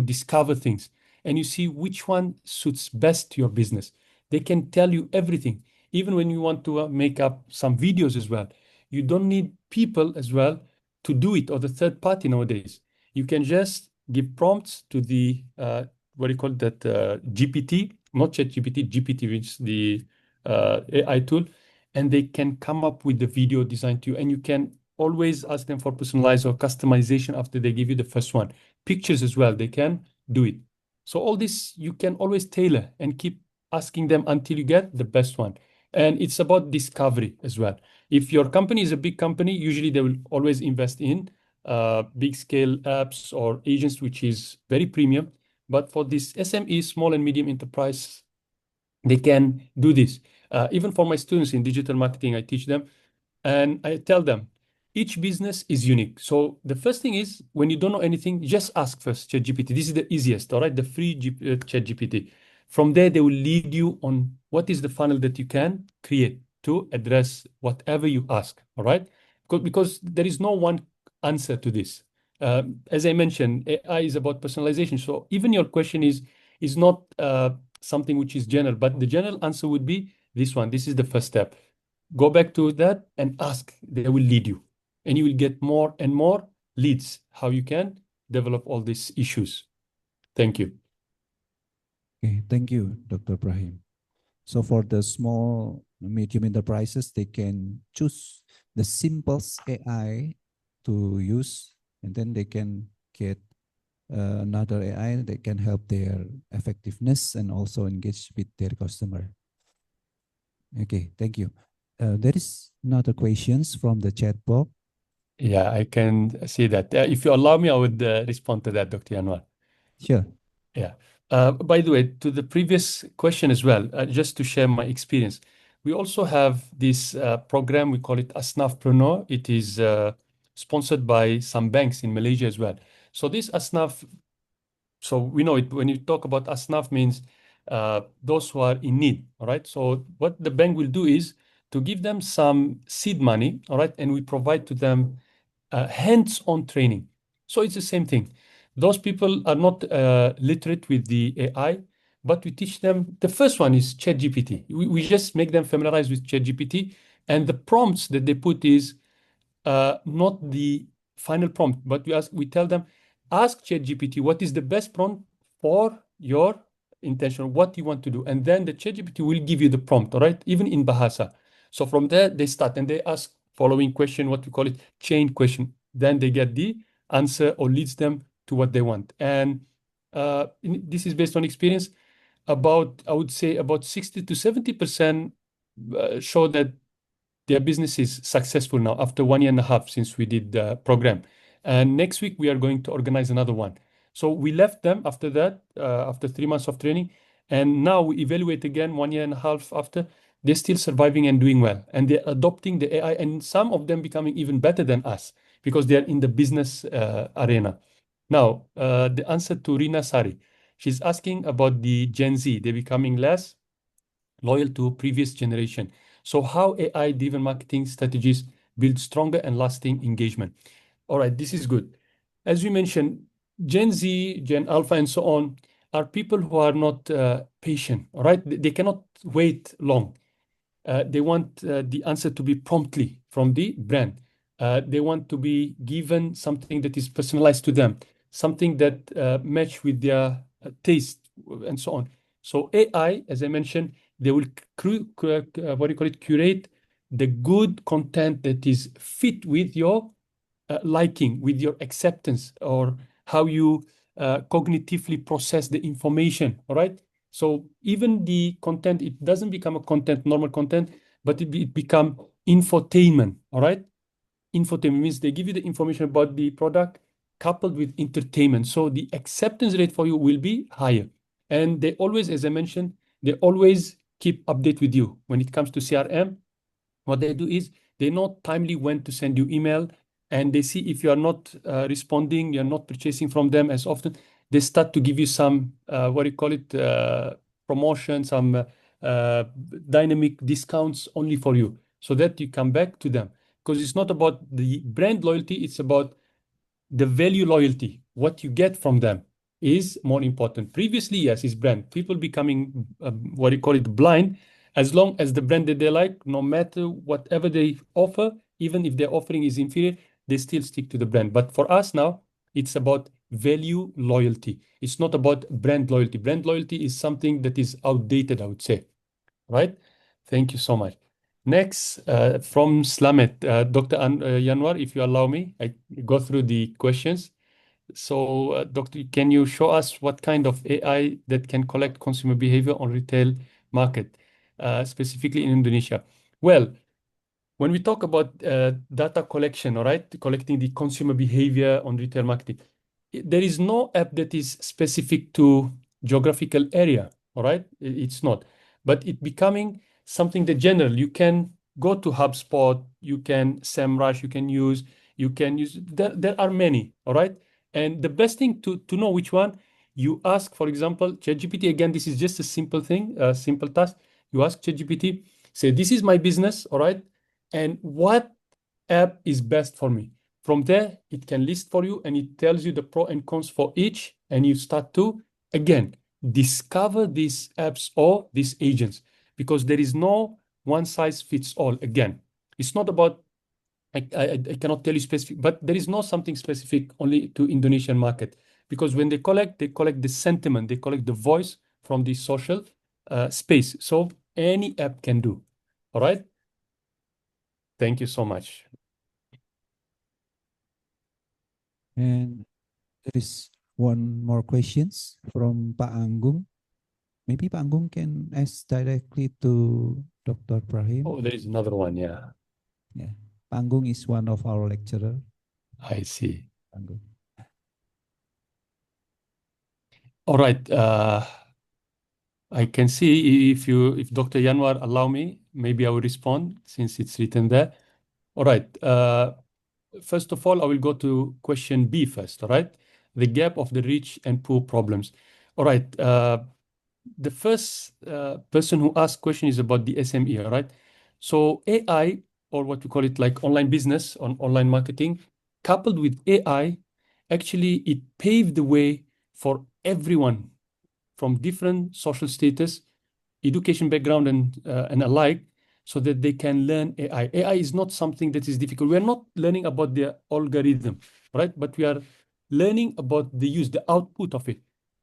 discover things, and you see which one suits best your business. They can tell you everything. Even when you want to make up some videos as well, you don't need people as well to do it, or the third party nowadays. You can just give prompts to the what do you call that, GPT, not ChatGPT, GPT, which is the AI tool, and they can come up with the video design to you. And you can always ask them for personalized or customization after they give you the first one. Pictures as well, they can do it. So all this you can always tailor and keep asking them until you get the best one. And it's about discovery as well. If your company is a big company, usually they will always invest in big scale apps or agents, which is very premium. But for this SME, small and medium enterprise, they can do this. Even for my students in digital marketing, I teach them and I tell them each business is unique. So the first thing is when you don't know anything, just ask first ChatGPT. This is the easiest, all right? The free ChatGPT. From there, they will lead you on what is the funnel that you can create to address whatever you ask, all right? Because there is no one answer to this. As I mentioned, AI is about personalization. So even your question is not something which is general, but the general answer would be this one. This is the first step. Go back to that and ask. They will lead you, and you will get more and more leads how you can develop all these issues. Thank you. Okay, thank you, Dr. Brahim. So for the small, medium enterprises, they can choose the simplest AI to use, and then they can get another AI that can help their effectiveness and also engage with their customer. Okay, thank you. There is another questions from the chat box. Yeah, I can see that. If you allow me, I would respond to that, Dr. Yanuar. Sure. Yeah. By the way, to the previous question as well, just to share my experience, we also have this program, we call it Asnafpreneur. It is sponsored by some banks in Malaysia as well. So this Asnaf, so we know it when you talk about Asnaf means those who are in need, all right? So what the bank will do is to give them some seed money, all right? And we provide to them hands-on training. So it's the same thing. Those people are not literate with the AI, but we teach them. The first one is ChatGPT. We just make them familiarized with ChatGPT, and the prompts that they put is not the final prompt, but we tell them, ask ChatGPT what is the best prompt for your intention, what you want to do, and then the ChatGPT will give you the prompt, all right, even in Bahasa. So from there they start and they ask following question, what we call it chain question. Then they get the answer or leads them to what they want. And this is based on experience. About, I would say, about 60 to 70% show that their business is successful now after 1.5 years since we did the program. And next week, we are going to organize another one. So we left them after that, after 3 months of training. And now we evaluate again 1.5 years after. They're still surviving and doing well. And they're adopting the AI, and some of them becoming even better than us because they're in the business arena. Now, the answer to Rina Sari. She's asking about the Gen Z. They're becoming less loyal to previous generation. So how AI-driven marketing strategies build stronger and lasting engagement? All right, this is good. As we mentioned, Gen Z, Gen Alpha, and so on are people who are not patient, all right? They cannot wait long. They want the answer to be promptly from the brand. They want to be given something that is personalized to them, something that match with their taste and so on. So AI, as I mentioned, they will curate the good content that is fit with your liking, with your acceptance, or how you cognitively process the information, all right? So even the content, it doesn't become a content, normal content, but it become infotainment, all right? Infotainment means they give you the information about the product coupled with entertainment. So the acceptance rate for you will be higher. And they always, as I mentioned, they always keep update with you. When it comes to CRM, what they do is they know timely when to send you email, and they see if you are not responding, you're not purchasing from them as often, they start to give you some, promotion, some dynamic discounts only for you so that you come back to them. Because it's not about the brand loyalty, it's about the value loyalty. What you get from them is more important. Previously, yes, it's brand. People becoming, blind, as long as the brand that they like, no matter whatever they offer, even if their offering is inferior, they still stick to the brand. But for us now, it's about value loyalty. It's not about brand loyalty. Brand loyalty is something that is outdated, I would say. Right? Thank you so much. Next, from Slamet, Dr. Yanuar, if you allow me, I go through the questions. So, Doctor, can you show us what kind of AI that can collect consumer behavior on retail market, specifically in Indonesia? Well, when we talk about data collection, all right, collecting the consumer behavior on retail marketing, there is no app that is specific to geographical area, all right? It's not, but it becoming something that general. You can go to HubSpot, you can SEMrush, you can use, there are many, all right? And the best thing to know which one, you ask, for example, ChatGPT, again, this is just a simple thing, a simple task. You ask ChatGPT, say, this is my business, all right? And what app is best for me? From there, it can list for you and it tells you the pro and cons for each. And you start to, again, discover these apps or these agents, because there is no one size fits all. Again, it's not about, I cannot tell you specific, but there is no something specific only to Indonesian market, because when they collect the sentiment, they collect the voice from the social space. So any app can do. All right. Thank you so much. And there is one more questions from Pak Anggung. Maybe Pak Anggung can ask directly to Dr. Brahim. Oh, there is another one. Yeah. Yeah. Pak Anggung is one of our lecturer. I see. Anggung. All right. I can see if Dr. Yanuar allow me, maybe I will respond since it's written there. All right. First of all, I will go to question B first. All right. The gap of the rich and poor problems. All right. The first person who asked question is about the SME. All right. So AI, or what we call it like online business, on online marketing, coupled with AI, actually it paved the way for everyone from different social status, education background, and alike, so that they can learn AI. AI is not something that is difficult. We are not learning about the algorithm, right? But we are learning about the use, the output of it.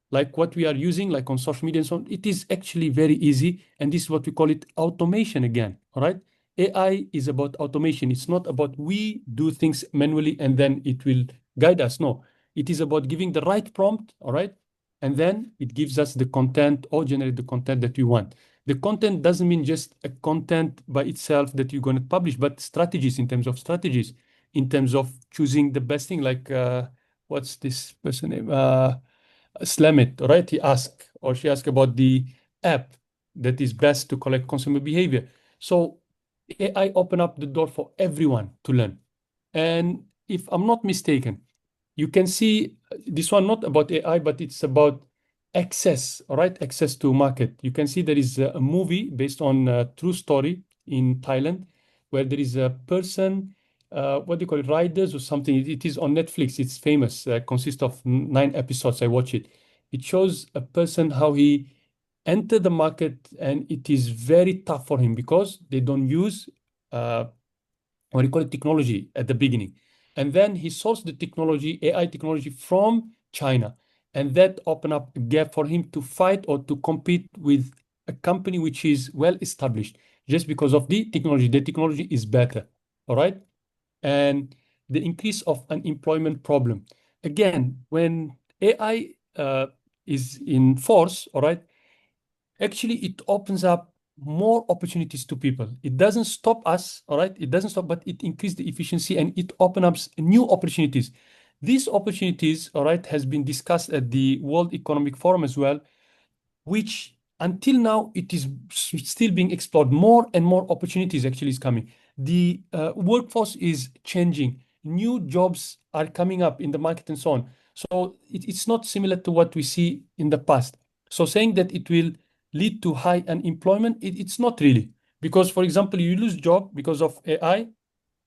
Like what we are using, like on social media and so on, it is actually very easy. And this is what we call it automation again, all right? AI is about automation. It's not about we do things manually and then it will guide us. No, it is about giving the right prompt, all right? And then it gives us the content or generate the content that we want. The content doesn't mean just a content by itself that you're going to publish, but strategies, in terms of strategies, in terms of choosing the best thing, like what's this person name? Slamit, right? He asked, or she asked about the app that is best to collect consumer behavior. So AI open up the door for everyone to learn. And if I'm not mistaken, you can see this one not about AI, but it's about access, all right? Access to market. You can see there is a movie based on a true story in Thailand, where there is a person, what do you call it, Riders or something. It is on Netflix. It's famous. Consists of 9 episodes. I watch it. It shows a person how he entered the market, and it is very tough for him because they don't use what do you call it, technology at the beginning. And then he sourced the technology, AI technology from China. And that opened up a gap for him to fight or to compete with a company which is well established just because of the technology. The technology is better. All right. And the increase of unemployment problem. Again, when AI is in force, all right, actually it opens up more opportunities to people. It doesn't stop us, all right? It doesn't stop, but it increases the efficiency and it opens up new opportunities. These opportunities, all right, has been discussed at the World Economic Forum as well, which until now it is still being explored. More and more opportunities actually is coming. The workforce is changing. New jobs are coming up in the market and so on. So it's not similar to what we see in the past. So saying that it will lead to high unemployment, it's not really. Because, for example, you lose job because of AI,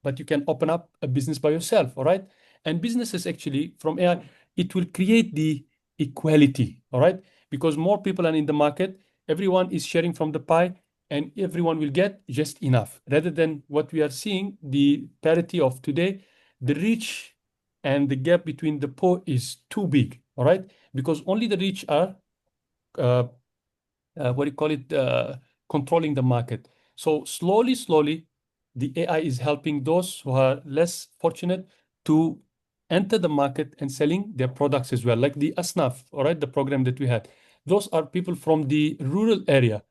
but you can open up a business by yourself, all right? And businesses actually from AI, it will create the equality, all right? Because more people are in the market, everyone is sharing from the pie, and everyone will get just enough. Rather than what we are seeing, the parity of today, the rich and the gap between the poor is too big, all right? Because only the rich are what do you call it, controlling the market. So slowly, the AI is helping those who are less fortunate to enter the market and selling their products as well, like the ASNAF, all right, the program that we had. Those are people from the rural area,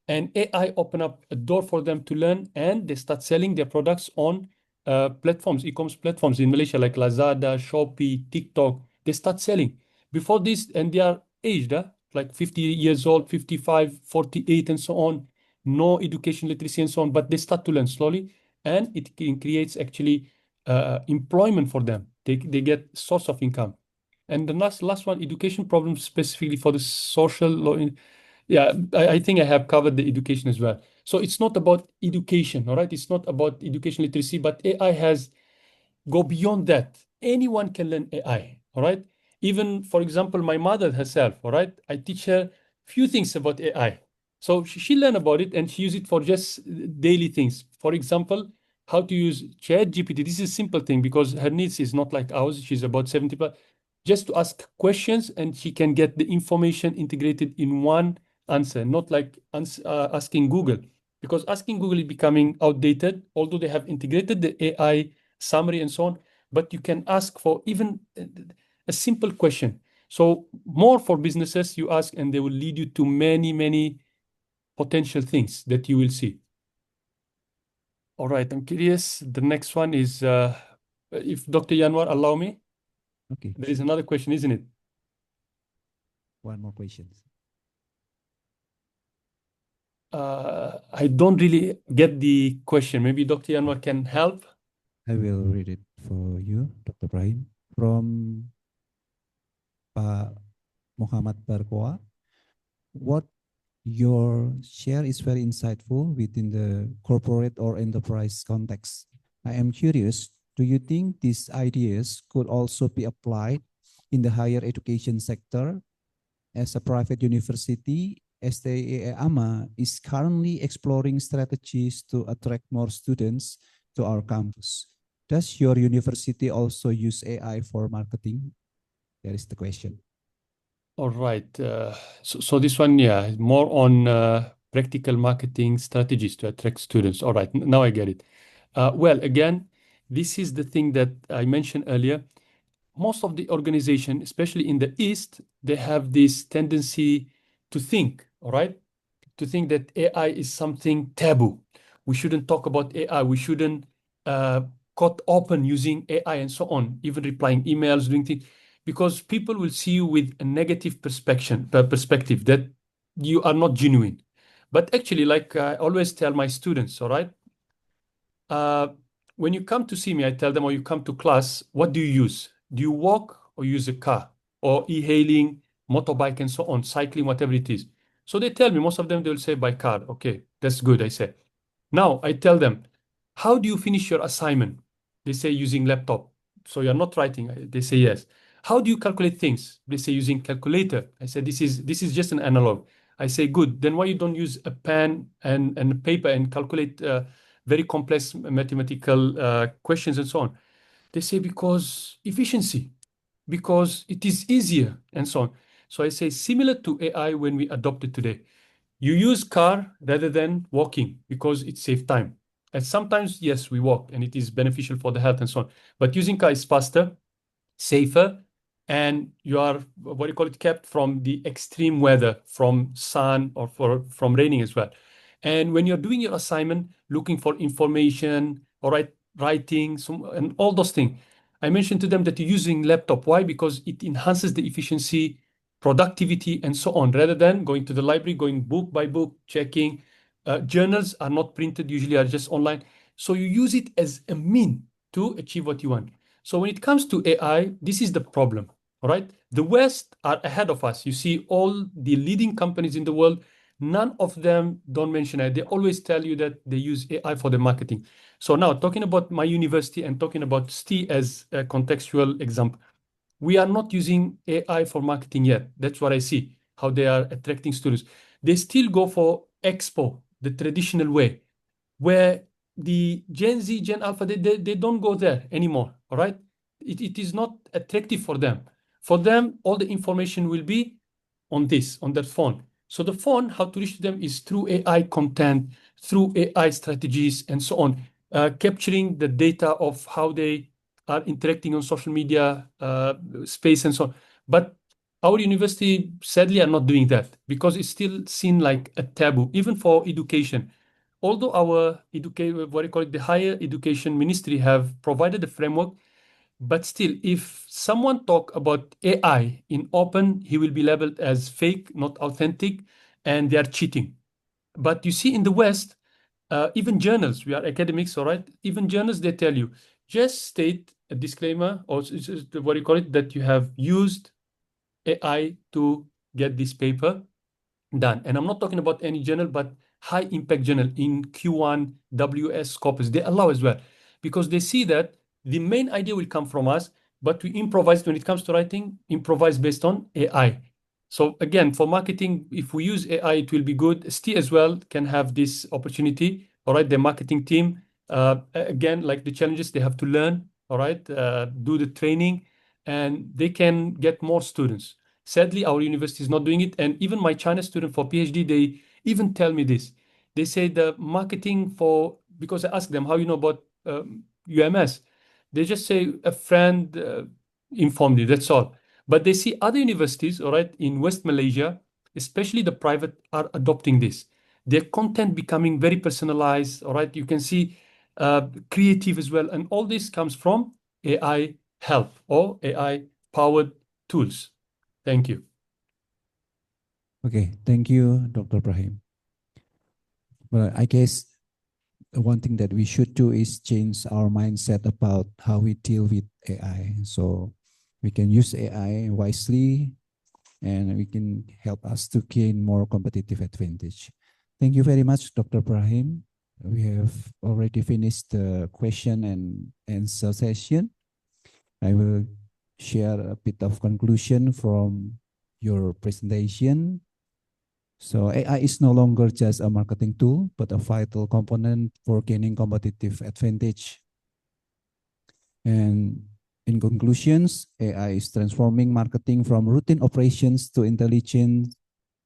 and AI open up a door for them to learn, and they start selling their products on platforms, e-commerce platforms in Malaysia, like Lazada, Shopee, TikTok, they start selling. Before this, and they are aged, like 50 years old, 55, 48, and so on. No education literacy and so on, but they start to learn slowly, and it creates actually employment for them. They get source of income. And the last one, education problems specifically for the social law. Yeah, I think I have covered the education as well. So it's not about education, all right? It's not about education literacy, but AI has go beyond that. Anyone can learn AI, all right? Even, for example, my mother herself, all right? I teach her few things about AI. So she learned about it and she use it for just daily things. For example, how to use ChatGPT. This is a simple thing because her needs is not like ours. She's about 70, but just to ask questions and she can get the information integrated in one answer, not like asking Google. Because asking Google is becoming outdated, although they have integrated the AI summary and so on, but you can ask for even a simple question. So more for businesses you ask and they will lead you to many, many potential things that you will see. All right, I'm curious. The next one is, if Dr. Yanuar allow me, Okay, there is another question, isn't it? one more question. I don't really get the question. Maybe Dr. Yanuar can help. I will read it for you, Dr. Brahim. From Pak Muhammad Barkoa. What your share is very insightful within the corporate or enterprise context. I am curious, do you think these ideas could also be applied in the higher education sector? As a private university, STAE AMA is currently exploring strategies to attract more students to our campus. Does your university also use AI for marketing? That is the question. All right. So this one, yeah, more on practical marketing strategies to attract students. All right, now I get it. Well, again, this is the thing that I mentioned earlier. Most of the organization, especially in the East, they have this tendency to think, all right, to think that AI is something taboo. We shouldn't talk about AI. We shouldn't cut open using AI and so on, even replying emails, doing things, because people will see you with a negative perspective that you are not genuine. But actually, like I always tell my students, all right, when you come to see me, I tell them, or you come to class, what do you use? Do you walk or use a car or e-hailing, motorbike, and so on, cycling, whatever it is? So they tell me, most of them, they'll say by car. Okay, that's good, I say. Now I tell them, how do you finish your assignment? They say using laptop. So you're not writing. They say yes. How do you calculate things? They say using calculator. I said, this is just an analog. I say, good. Then why you don't use a pen and a paper and calculate very complex mathematical questions and so on? They say because efficiency, because it is easier and so on. So I say similar to AI when we adopt it today. You use car rather than walking because it saves time. And sometimes, yes, we walk and it is beneficial for the health and so on. But using car is faster, safer, and you are, what do you call it, kept from the extreme weather, from sun or from raining as well. And when you're doing your assignment, looking for information, all right, writing, and all those things, I mentioned to them that you're using laptop. Why? Because it enhances the efficiency, productivity, and so on, rather than going to the library, going book by book, checking. Journals are not printed, usually are just online. So you use it as a mean to achieve what you want. So when it comes to AI, this is the problem, all right? The West are ahead of us. You see all the leading companies in the world, none of them don't mention it. They always tell you that they use AI for the marketing. So now talking about my university and talking about STI as a contextual example, we are not using AI for marketing yet. That's what I see, how they are attracting students. They still go for expo, the traditional way, where the Gen Z, Gen Alpha, they don't go there anymore, all right? It is not attractive for them. For them, all the information will be on that phone. So the phone, how to reach them is through AI content, through AI strategies, and so on, capturing the data of how they are interacting on social media space and so on. But our university, sadly, are not doing that because it's still seen like a taboo, even for education. Although our the higher education ministry have provided a framework, But still, if someone talk about AI in open, he will be labeled as fake, not authentic, and they are cheating. But you see in the West, even journals, we are academics, all right? Even journals, they tell you, just state a disclaimer, or what do you call it, that you have used AI to get this paper done. And I'm not talking about any journal, but high impact journal in Q1, WS, Scopus, they allow as well, because they see that the main idea will come from us, but we improvise when it comes to writing, improvise based on AI. So again, for marketing, if we use AI, it will be good. ST as well can have this opportunity. All right, the marketing team, again, like the challenges, they have to learn, all right, do the training, and they can get more students. Sadly, our university is not doing it. And even my China student for PhD, they even tell me this. They say the marketing for, because I ask them, how you know about UMS? They just say a friend informed you, that's all. But they see other universities, all right, in West Malaysia, especially the private, are adopting this. Their content becoming very personalized, all right? You can see creative as well. And all this comes from AI help or AI powered tools. Thank you. Okay, thank you, Dr. Brahim. Well, I guess one thing that we should do is change our mindset about how we deal with AI. So we can use AI wisely and we can help us to gain more competitive advantage. Thank you very much, Dr. Brahim. We have already finished the question and answer session. I will share a bit of conclusion from your presentation. So AI is no longer just a marketing tool, but a vital component for gaining competitive advantage. And in conclusions, AI is transforming marketing from routine operations to intelligent,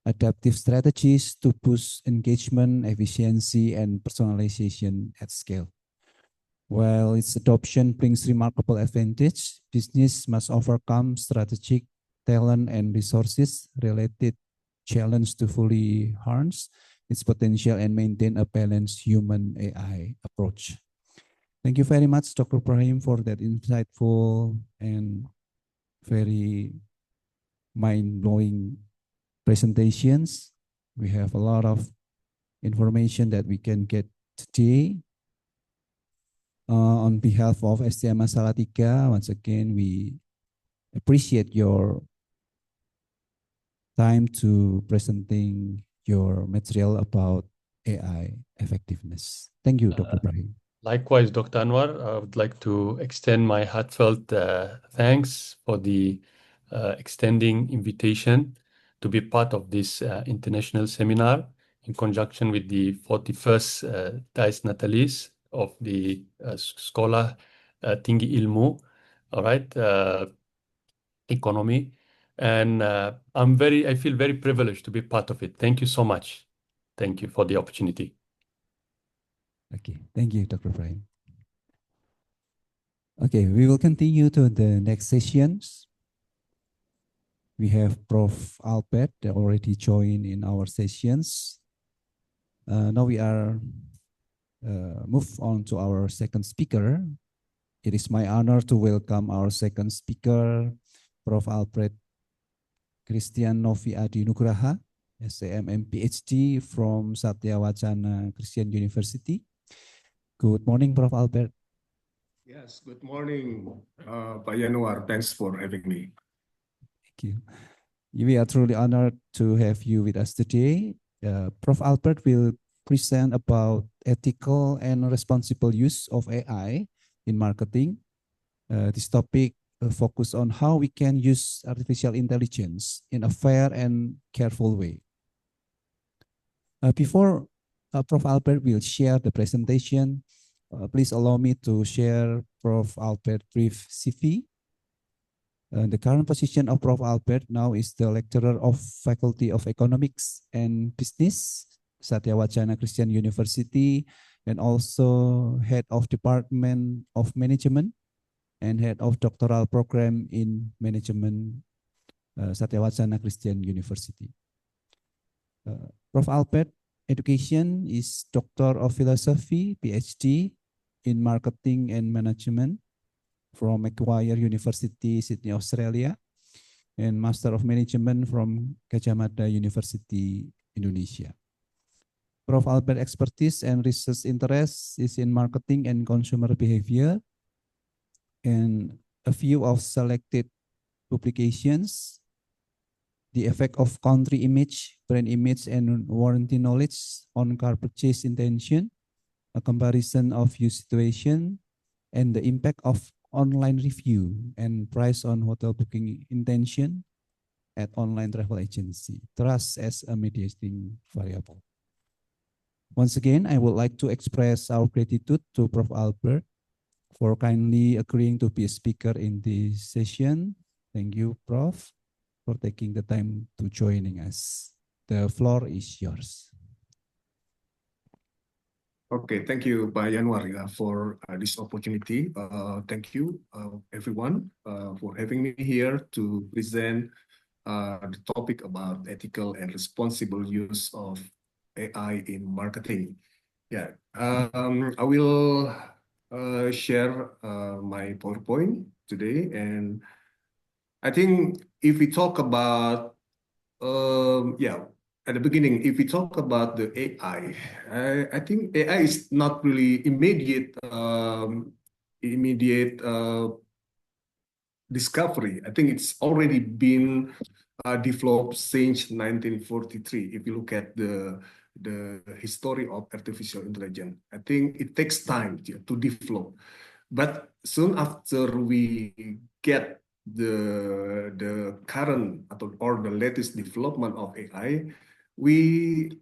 adaptive strategies to boost engagement, efficiency, and personalization at scale. While its adoption brings remarkable advantage, business must overcome strategic, talent, and resources related challenge to fully harness its potential and maintain a balanced human AI approach. Thank you very much, Dr. Brahim, for that insightful and very mind-blowing presentations. We have a lot of information that we can get today. On behalf of STM Salatiga, once again, we appreciate your time to presenting your material about AI effectiveness. Thank you, Dr. Brahim. Likewise, Dr. Anwar, I would like to extend my heartfelt thanks for the extending invitation to be part of this international seminar in conjunction with the 41st Dice Natalis of the Sekolah Tinggi Ilmu, all right, Ekonomi. And I feel very privileged to be part of it. Thank you so much. Thank you for the opportunity. Okay, thank you, Dr. Brahim. Okay, we will continue to the next sessions. We have Prof. Albert that already joined in our sessions. Now we are move on to our second speaker. It is my honor to welcome our second speaker, Prof. Albert Kriestian Novi Adhi Nugraha, SAM and PhD from Satya Wacana Kristen University. Good morning, Prof. Albert. Yes, good morning, Pak Yanuar. Thanks for having me. Thank you. We are truly honored to have you with us today. Prof. Albert will present about ethical and responsible use of AI in marketing. This topic focus on how we can use artificial intelligence in a fair and careful way. Before Prof. Albert will share the presentation, please allow me to share Prof. Albert's brief CV. The current position of Prof. Albert now is the lecturer of Faculty of Economics and Business, Satya Wacana Kristen University, and also head of Department of Management and head of doctoral program in Management, Satya Wacana Kristen University. Prof. Albert education is Doctor of Philosophy, PhD in Marketing and Management, from Macquarie University, Sydney, Australia, and Master of Management from Gajah Mada University, Indonesia. Prof. Albert expertise and research interest is in marketing and consumer behavior, and a few of selected publications: The Effect of Country Image, Brand Image, and Warranty Knowledge on Car Purchase Intention, a comparison of use situation, and the impact of online review and price on hotel booking intention at online travel agency, trust as a mediating variable. Once again, I would like to express our gratitude to Prof. Albert for kindly agreeing to be a speaker in this session. Thank you, Prof, for taking the time to joining us. The floor is yours. Okay, thank you, Pak Yanuar, for this opportunity. Thank you, everyone, for having me here to present the topic about ethical and responsible use of AI in marketing. Yeah, I will share my PowerPoint today, and I think if we talk about at the beginning, if we talk about the AI, I think AI is not really immediate discovery. I think it's already been developed since 1943. If you look at the history of artificial intelligence, I think it takes time to develop. But soon after we get the current or the latest development of AI, we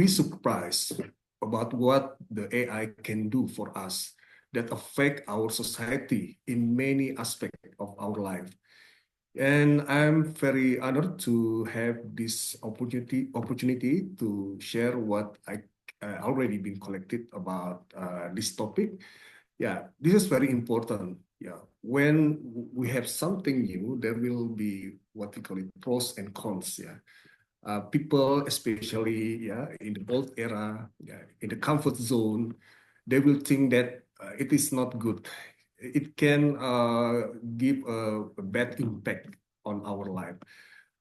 surprised about what the AI can do for us that affect our society in many aspects of our life. And I'm very honored to have this opportunity to share what I already been collected about this topic. Yeah, this is very important. Yeah, when we have something new, there will be what we call it pros and cons. Yeah, people, especially in the old era, in the comfort zone, they will think that it is not good. It can give a bad impact on our life.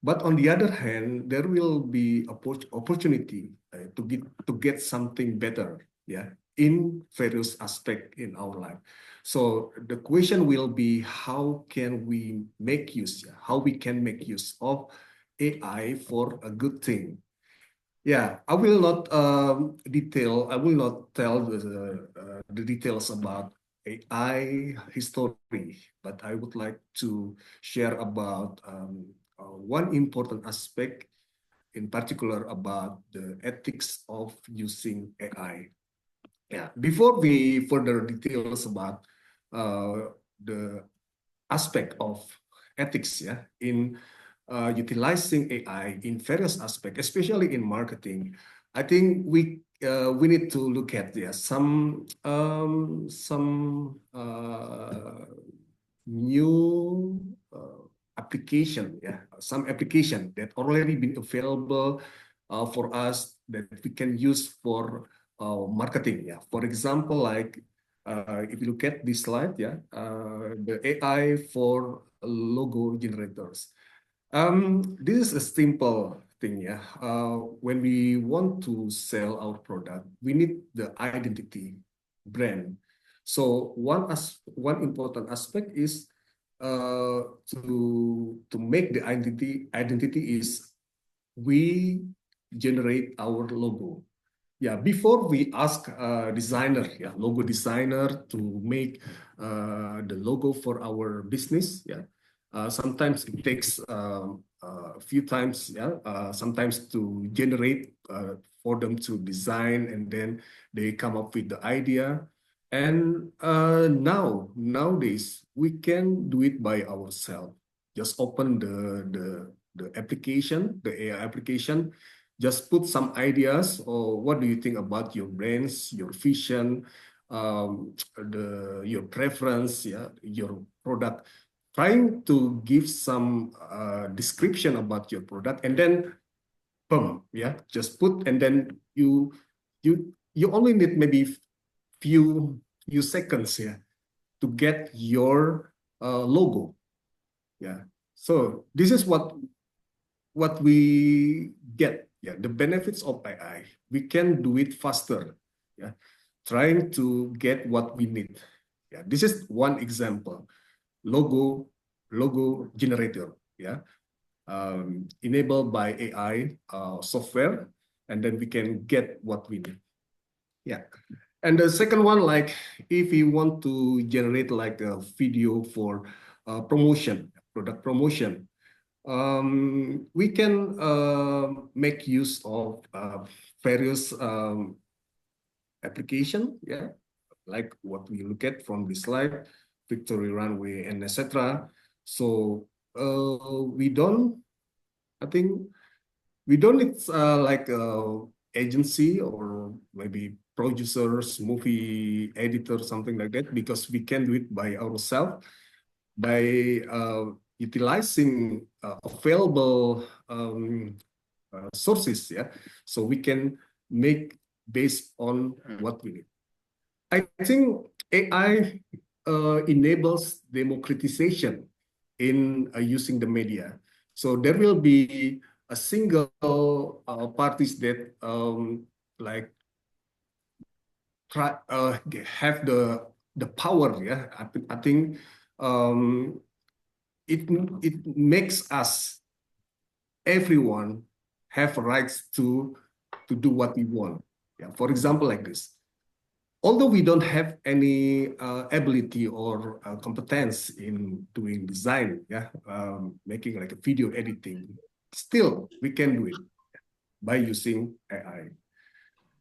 But on the other hand, there will be opportunity to get something better, in various aspects in our life. So the question will be, how can we make use? How we can make use of AI for a good thing? Yeah, I will not I will not tell the details about AI history, but I would like to share about one important aspect, in particular about the ethics of using AI. Yeah, before we further details about the aspect of ethics, in utilizing AI in various aspects, especially in marketing, I think we need to look at some new application, some application that already been available for us that we can use for marketing. Yeah, for example, like if you look at this slide, the AI for logo generators. This is a simple thing, when we want to sell our product, we need the identity brand. So one important aspect is to make the identity is we generate our logo. Yeah, before we ask designer, logo designer to make the logo for our business, sometimes it takes a few times, sometimes to generate for them to design, and then they come up with the idea. And nowadays we can do it by ourselves. Just open the application, the AI application. Just put some ideas, or what do you think about your brands, your vision, your preference, your product. Trying to give some description about your product, and then boom, just put, and then you only need maybe few seconds to get your logo. Yeah. So this is what we get. Yeah, the benefits of AI. We can do it faster. Yeah, trying to get what we need. Yeah, this is one example. Logo generator. Yeah, enabled by AI software, and then we can get what we need. Yeah. And the second one, like if you want to generate like a video for promotion, product promotion, we can make use of various application, yeah, like what we look at from this slide, Victory Runway and etc. So we don't, I think, we don't need like agency or maybe producers, movie editor, something like that, because we can do it by ourselves by utilizing available sources. Yeah, so we can make based on what we need. I think AI enables democratization in using the media. So there will be a single parties that like try have the power. Yeah, I think it makes us everyone have rights to do what we want. Yeah, for example, like this. Although we don't have any ability or competence in doing design, yeah, making like a video editing, still we can do it by using AI.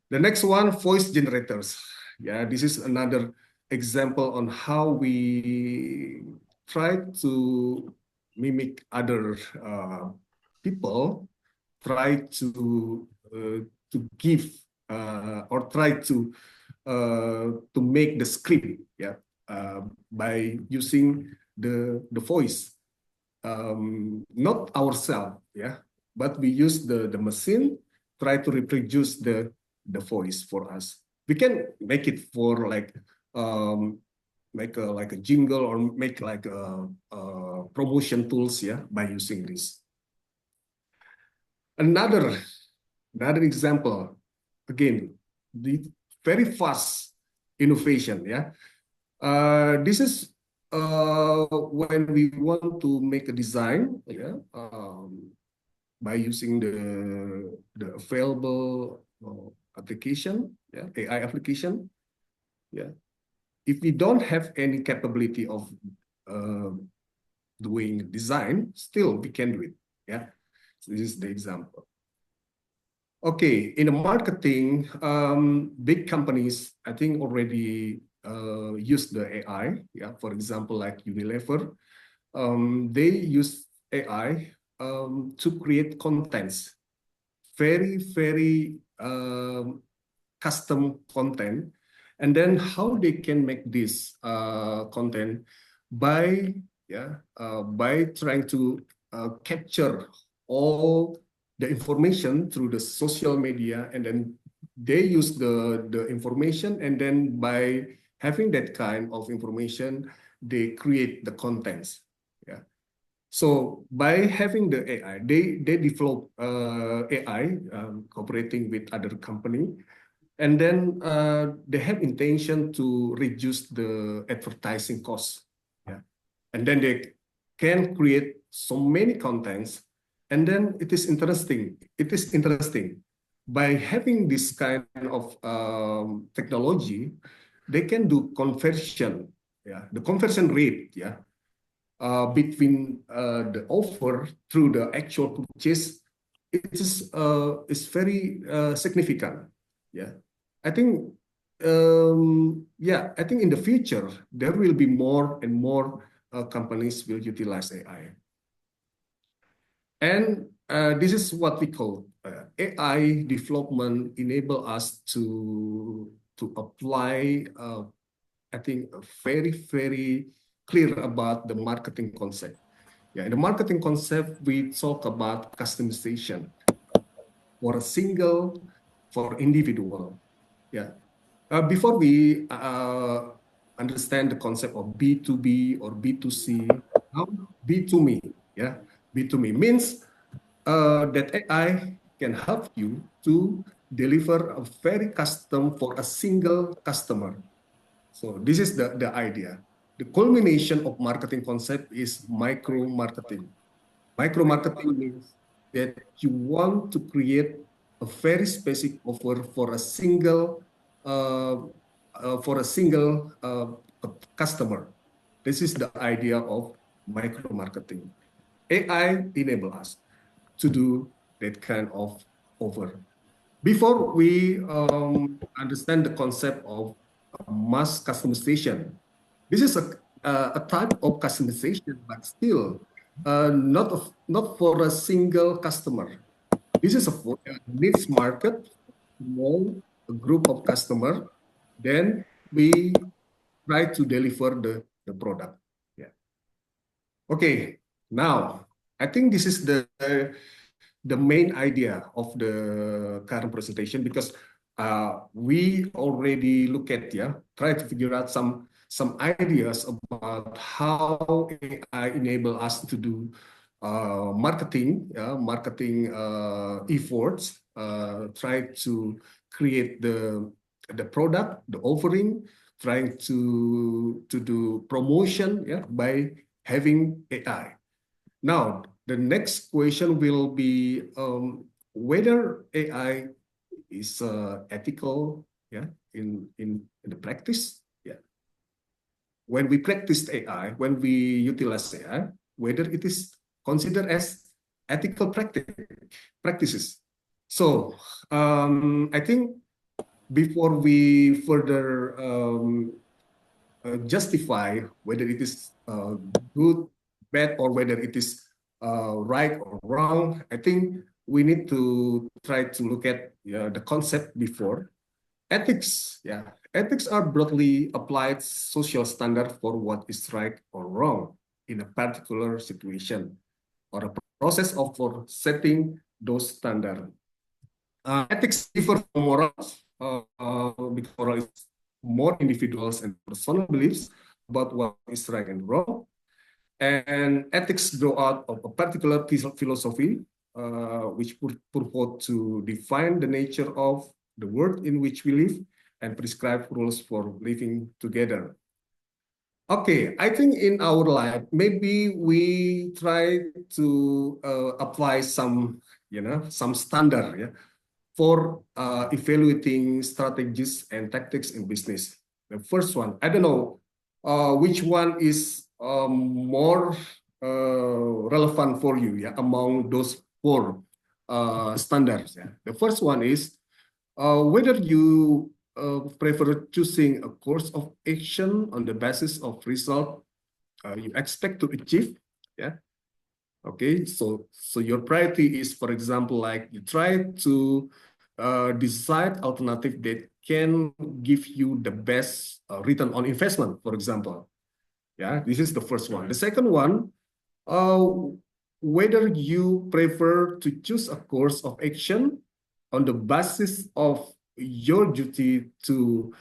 The next one, voice generators. Yeah, this is another example on how we try to mimic other people, try to give or try to make the script, yeah, by using the voice, not ourselves, yeah, but we use the machine, try to reproduce the voice for us. We can make it for like make like a jingle or make like a promotion tools, yeah, by using this. Another example, again, the very fast innovation, yeah. This is when we want to make a design, yeah, by using the available application, yeah, AI application, yeah. If we don't have any capability of doing design, still we can do it, yeah. So this is the example. Okay, in the marketing, big companies, I think, already use the AI. Yeah, for example, like Unilever, they use AI to create contents, very custom content, and then how they can make this content by by trying to capture all the information through the social media, and then they use the information, and then by having that kind of information, they create the contents. Yeah. So by having the AI, they develop AI cooperating with other company, and then they have intention to reduce the advertising costs. Yeah. And then they can create so many contents. And then it is interesting. By having this kind of technology, they can do conversion. Yeah, the conversion rate. Yeah, between the offer through the actual purchase, it is very significant. Yeah, I think. I think in the future there will be more and more companies will utilize AI. And this is what we call AI development enable us to apply, I think, very clear about the marketing concept. Yeah, in the marketing concept, we talk about customization for a single, for individual. Yeah. Before we understand the concept of B2B or B2C. Now B2Me, yeah, B2Me means that AI can help you to deliver a very custom for a single customer. So this is the idea. The culmination of marketing concept is micro marketing. Micro marketing means that you want to create a very specific offer uh, for a single customer. This is the idea of micro marketing. AI enable us to do that kind of offer. Before we understand the concept of mass customization, this is a type of customization, but still not for a single customer. This is a niche market, small a group of customer. Then we try to deliver the product. Yeah. Okay. Now I think this is the main idea of the current presentation, because we already look at, try to figure out some ideas about how AI enable us to do marketing efforts, try to create the product, the offering, trying to do promotion, by having AI. Now, the next question will be whether AI is ethical, in the practice. Yeah. When we practice AI, when we utilize AI, whether it is considered as ethical practices. So I think before we further justify whether it is good, bad, or whether it is right or wrong, I think we need to try to look at the concept before. Ethics, ethics are broadly applied social standard for what is right or wrong in a particular situation, or a process of for setting those standards. Ethics differ from morals, because moral is more individuals and personal beliefs about what is right and wrong. And ethics grow out of a particular philosophy, which purport to define the nature of the world in which we live and prescribe rules for living together. Okay, I think in our life, maybe we try to apply some standard, for evaluating strategies and tactics in business. The first one, I don't know which one is more relevant for you, among those four standards. The first one is whether you prefer choosing a course of action on the basis of result you expect to achieve. Okay, so your priority is, for example, like you try to decide alternative that can give you the best return on investment, for example. This is the first one. The second one, whether you prefer to choose a course of action on the basis of your duty to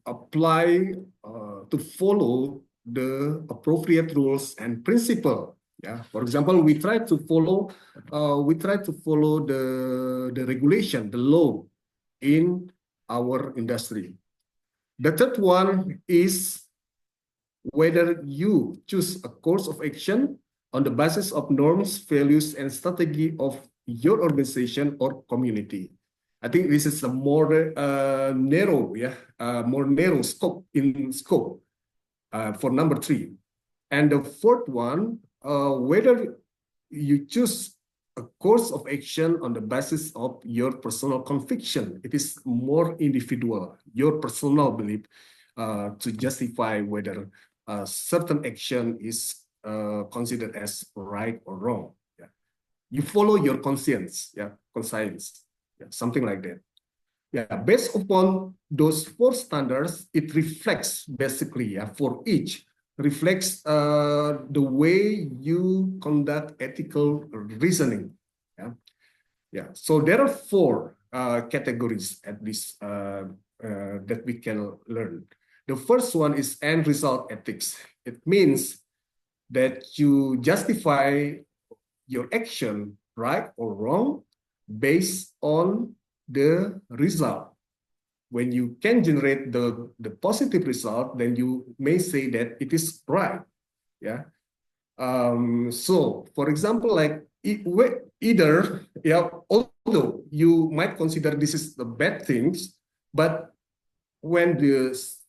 apply, to follow the appropriate rules and principle. For example, we try to follow the regulation, the law in our industry. The third one is whether you choose a course of action on the basis of norms, values, and strategy of your organization or community. I think this is a more narrow, more narrow scope for number three. And the fourth one, whether you choose a course of action on the basis of your personal conviction. It is more individual, your personal belief, to justify whether a certain action is considered as right or wrong. You follow your conscience, conscience, something like that. Based upon those four standards, it reflects basically, for each, reflects the way you conduct ethical reasoning. So there are four categories at least that we can learn. The first one is end result ethics. It means that you justify your action, right or wrong, based on the result. When you can generate the positive result, then you may say that it is right. Yeah. So, for example, like either, yeah, although you might consider this is the bad things, but when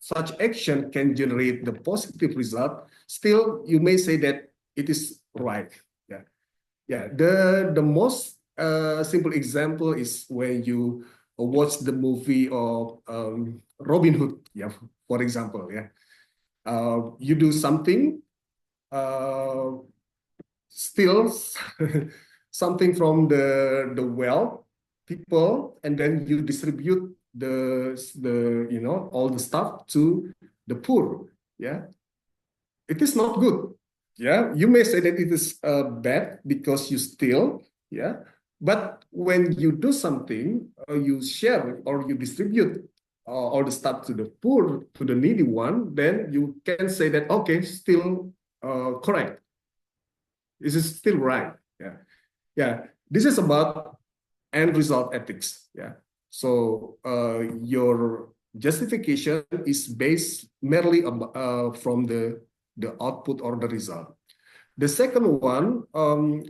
such action can generate the positive result, still you may say that it is right. Yeah, yeah. The most simple example is when you watch the movie of Robin Hood. Yeah, for example. Yeah, you do something, steal something from the wealth people, and then you distribute the all the stuff to the poor. Yeah, it is not good. Yeah, you may say that it is bad because you steal. Yeah, but when you do something, you share or you distribute all the stuff to the poor, to the needy one, then you can say that okay, still correct. This is still right. Yeah, yeah. This is about end result ethics. Yeah. So your justification is based merely from the output or the result. The second one,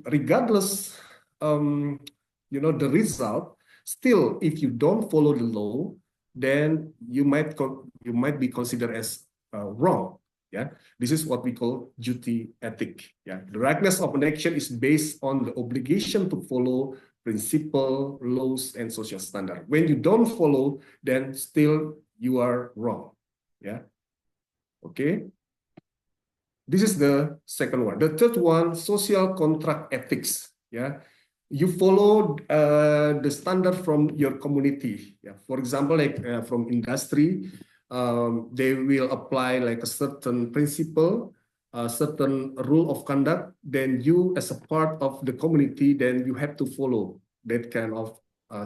regardless, the result, still, if you don't follow the law, then you might be considered as wrong. Yeah, this is what we call duty ethic. Yeah, the rightness of an action is based on the obligation to follow principle, laws, and social standard. When you don't follow, then still you are wrong. Yeah. Okay. This is the second one. The third one, social contract ethics. Yeah, you follow the standard from your community. Yeah, for example, like from industry, they will apply like a certain principle, a certain rule of conduct. Then you, as a part of the community, then you have to follow that kind of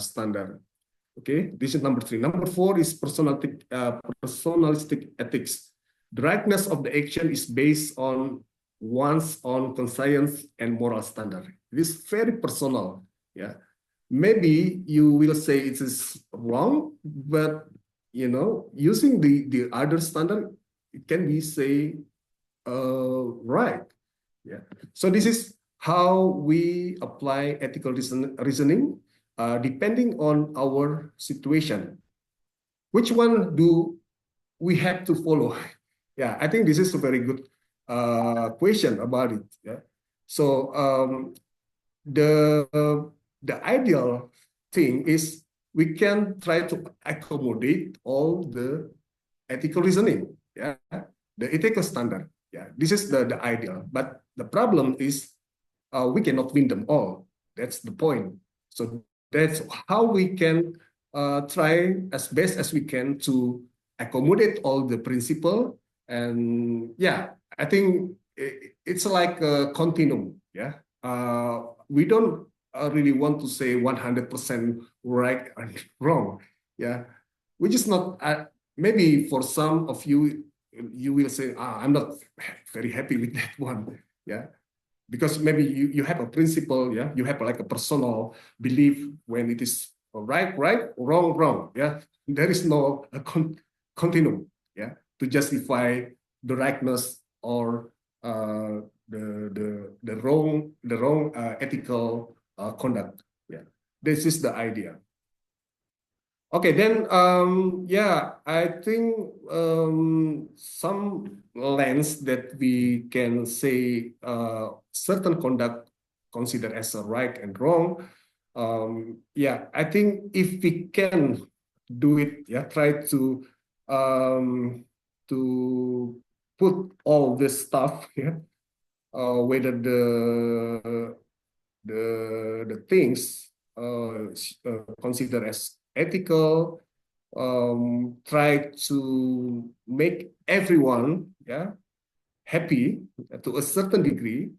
standard. Okay, this is number 3. Number 4 is personalistic ethics. The rightness of the action is based on one's own conscience and moral standard. It is very personal. Yeah, maybe you will say it is wrong, but using the other standard, it can be say right. Yeah. So this is how we apply ethical reasoning, depending on our situation. Which one do we have to follow? Yeah, I think this is a very good question about it. Yeah. So the ideal thing is we can try to accommodate all the ethical reasoning. Yeah, the ethical standard. Yeah, this is the ideal. But the problem is we cannot win them all. That's the point. So that's how we can try as best as we can to accommodate all the principle. And yeah, I think it's like a continuum. Yeah, we don't really want to say 100% right and wrong. Yeah, which is not. Maybe for some of you, you will say, I'm not very happy with that one. Yeah, because maybe you have a principle. Yeah, you have like a personal belief when it is right, wrong. Yeah, there is no continuum. Yeah, to justify the rightness or the wrong ethical conduct. Yeah, this is the idea. Okay, then yeah, I think some lens that we can say certain conduct considered as a right and wrong. Yeah, I think if we can do it, yeah, try to put all this stuff, yeah, whether the things considered as ethical, try to make everyone, yeah, happy to a certain degree,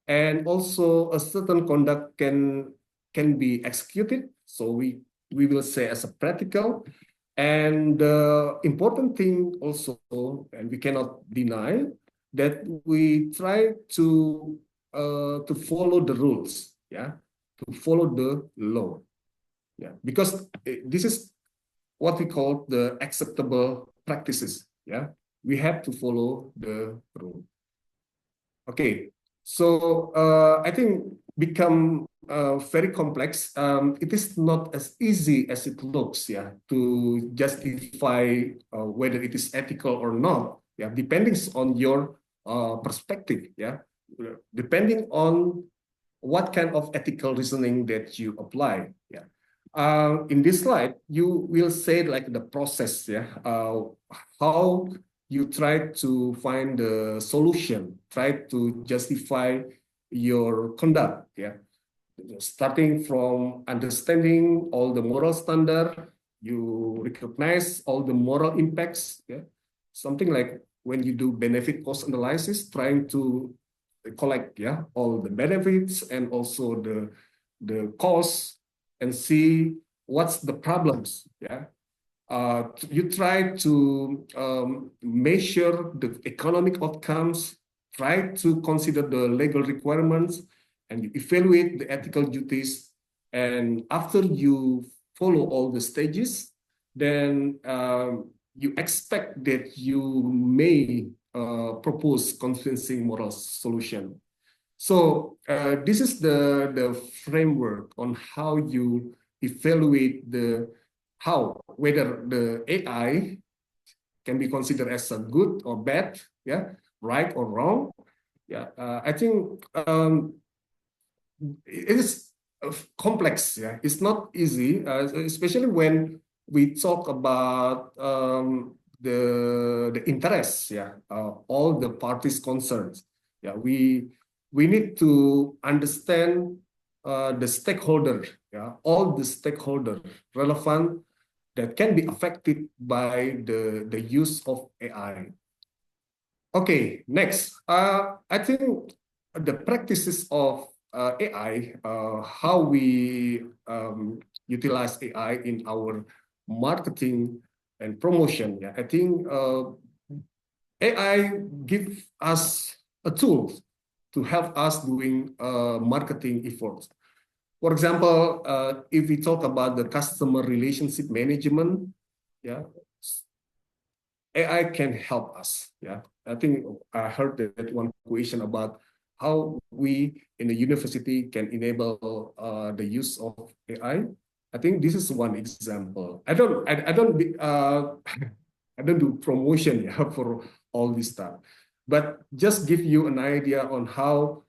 and also a certain conduct can be executed. So we will say as a practical, And the important thing also, and we cannot deny, that we try to follow the rules, yeah, to follow the law, yeah, because this is what we call the acceptable practices, yeah. We have to follow the rule. Okay, so I think become very complex. It is not as easy as it looks, yeah, to justify whether it is ethical or not, yeah, depending on your perspective, yeah, depending on what kind of ethical reasoning that you apply, yeah. In this slide, you will say like the process, yeah, how you try to find the solution, try to justify your conduct, yeah. Starting from understanding all the moral standard, you recognize all the moral impacts, yeah. Something like when you do benefit cost analysis, trying to collect, yeah, all the benefits and also the costs and see what's the problems, yeah. You try to measure the economic outcomes, try to consider the legal requirements, and you evaluate the ethical duties. And after you follow all the stages, then you expect that you may propose convincing moral solution. So this is the framework on how you evaluate whether the AI can be considered as a good or bad, yeah, right or wrong. Yeah, I think it is complex. Yeah, it's not easy, especially when we talk about the interests. Yeah, all the parties concerned. Yeah, we need to understand the stakeholder. Yeah, all the stakeholder relevant that can be affected by the use of AI. Okay, next. I think the practices of AI, how we utilize AI in our marketing and promotion. Yeah, I think AI give us a tool to help us doing marketing efforts. For example, if we talk about the customer relationship management, yeah, AI can help us. Yeah, I think I heard that one question about how we in the university can enable the use of AI. I think this is one example. I don't I don't do promotion, yeah, for all this stuff, but just give you an idea on how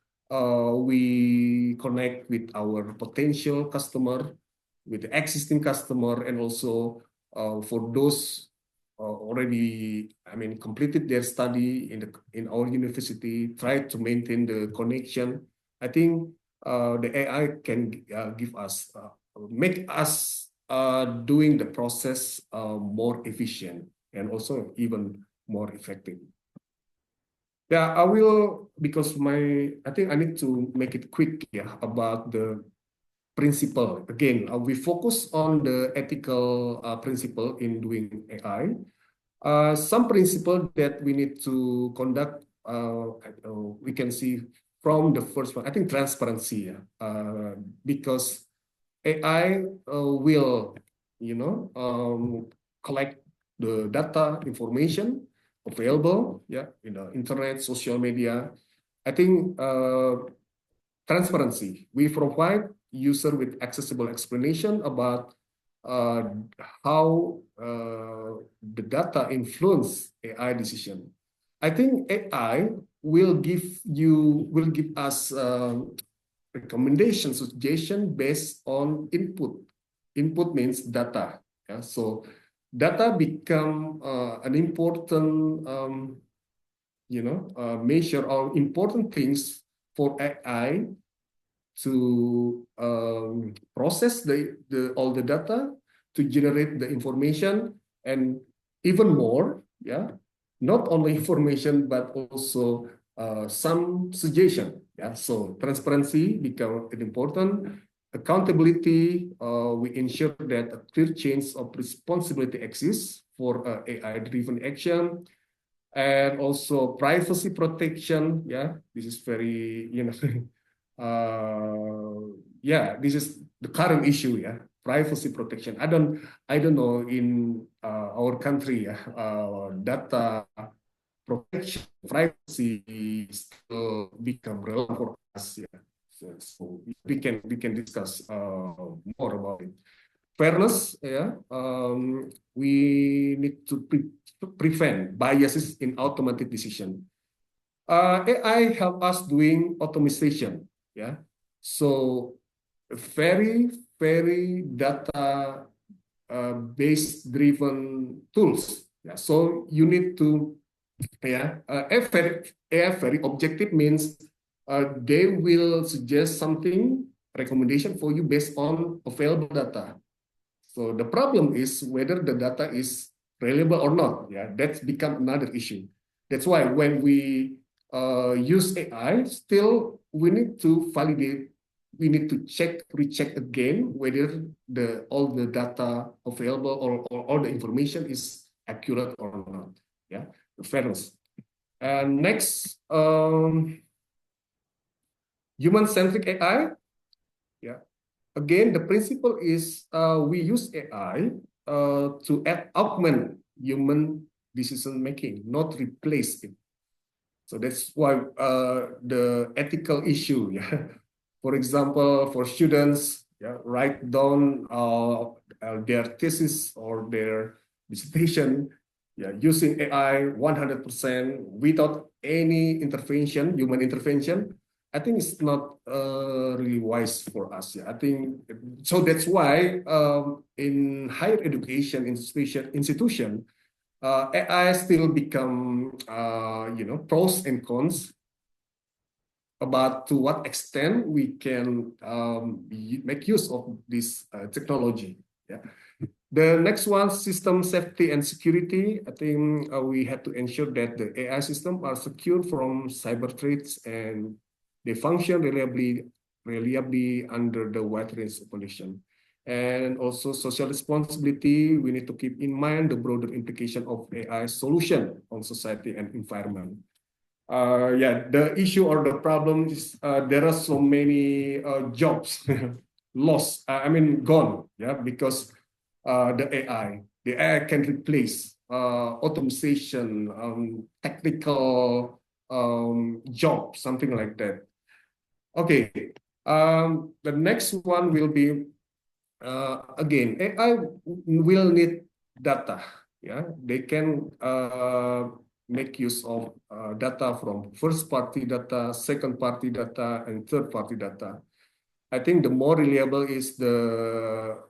we connect with our potential customer, with the existing customer, and also for those already, I mean, completed their study in our university, try to maintain the connection. I think the AI can give us, make us doing the process more efficient and also even more effective. Yeah, I will, because I think I need to make it quick, yeah, about the principle. Again, we focus on the ethical principle in doing AI. Some principle that we need to conduct, we can see from the first one, I think transparency, yeah, because AI will, collect the data information available, yeah, in the internet, social media. I think transparency. We provide user with accessible explanation about how the data influence AI decision. I think AI will give us recommendation, suggestion based on input. Input means data. Yeah? So data become an important measure or important things for AI to process all the data, to generate the information, and even more, yeah, not only information but also some suggestion. Yeah, so transparency become important. Accountability, we ensure that a clear chains of responsibility exists for AI-driven action, and also privacy protection. Yeah, this is very, yeah, this is the current issue. Yeah, privacy protection. I don't know in our country. Yeah, data protection, privacy still become relevant for us. Yeah, so we can discuss more about it. Fairness, yeah, we need to prevent biases in automatic decision. AI help us doing automation, yeah. So very data based driven tools. Yeah. So you need to, yeah, very objective means they will suggest something recommendation for you based on available data. So the problem is whether the data is reliable or not. Yeah, that's become another issue. That's why when we use AI, still we need to validate. We need to recheck again whether all the data available or all the information is accurate or not. Yeah, fairness. And next, human-centric AI. Yeah. Again, the principle is we use AI to augment human decision making, not replace it. So that's why the ethical issue. Yeah. For example, for students, yeah, write down their thesis or their dissertation, yeah, using AI 100% without any intervention, human intervention. I think it's not really wise for us. Yeah, I think so. That's why in higher education institution, AI still become pros and cons about to what extent we can make use of this technology. Yeah. The next one, system safety and security. I think we have to ensure that the AI system are secure from cyber threats and they function reliably under the wide range of conditions. And also social responsibility, we need to keep in mind the broader implication of AI solution on society and environment. Yeah, the issue or the problem is there are so many jobs lost, gone, yeah, because the AI can replace automation, technical job, something like that. Okay, the next one will be, again, AI will need data. Yeah, they can make use of data from first-party data, second-party data, and third-party data. I think the more reliable is the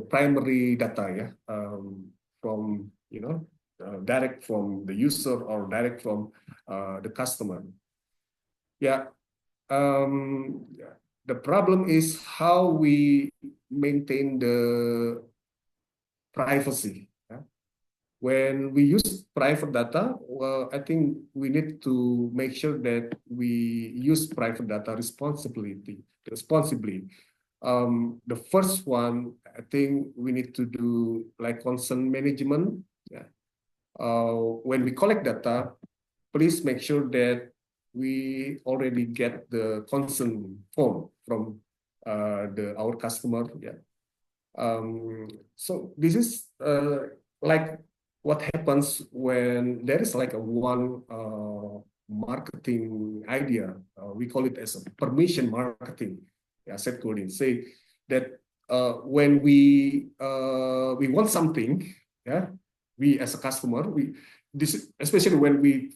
primary data, yeah, from direct from the user or direct from the customer. Yeah. The problem is how we maintain the privacy. Yeah? When we use private data, well, I think we need to make sure that we use private data responsibly. The first one, I think we need to do like consent management. Yeah. When we collect data, please make sure that we already get the consent form from our customer. Yeah. So this is like what happens when there is like a one marketing idea. We call it as a permission marketing. Yeah, Seth Godin say that when we want something, yeah, we as a customer, especially when we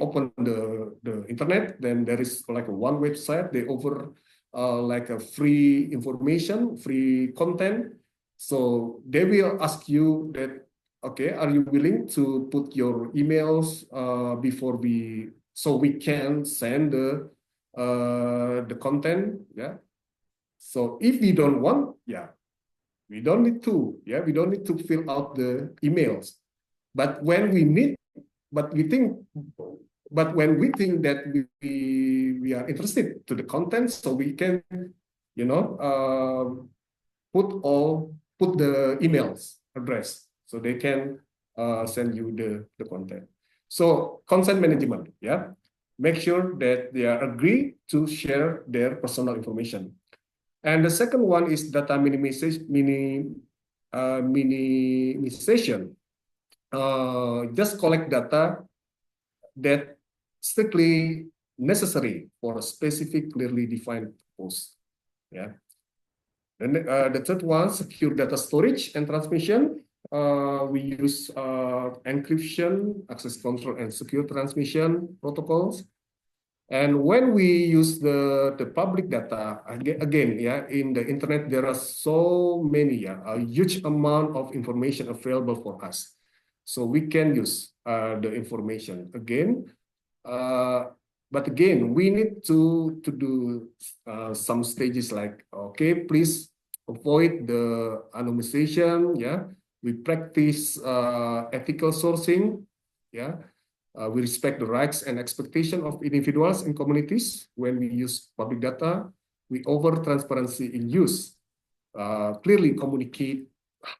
open the internet, then there is like a one website, they offer like a free information, free content. So they will ask you that, okay, are you willing to put your emails before so we can send the content, yeah. So if we don't want, yeah, we don't need to, yeah, we don't need to fill out the emails. But when we need, when we think that we are interested to the content, so we can put the emails address so they can send you the content. So consent management, yeah. Make sure that they are agree to share their personal information. And the second one is data minimization. Just collect data that strictly necessary for a specific, clearly defined purpose. Yeah. And the third one, secure data storage and transmission. We use encryption, access control, and secure transmission protocols. And when we use the public data, again, yeah, in the internet, there are so many, a huge amount of information available for us. So we can use the information again. But again, we need to do some stages like, okay, please avoid the anonymization, yeah. We practice ethical sourcing, yeah. We respect the rights and expectation of individuals and communities when we use public data. We offer transparency in use, clearly communicate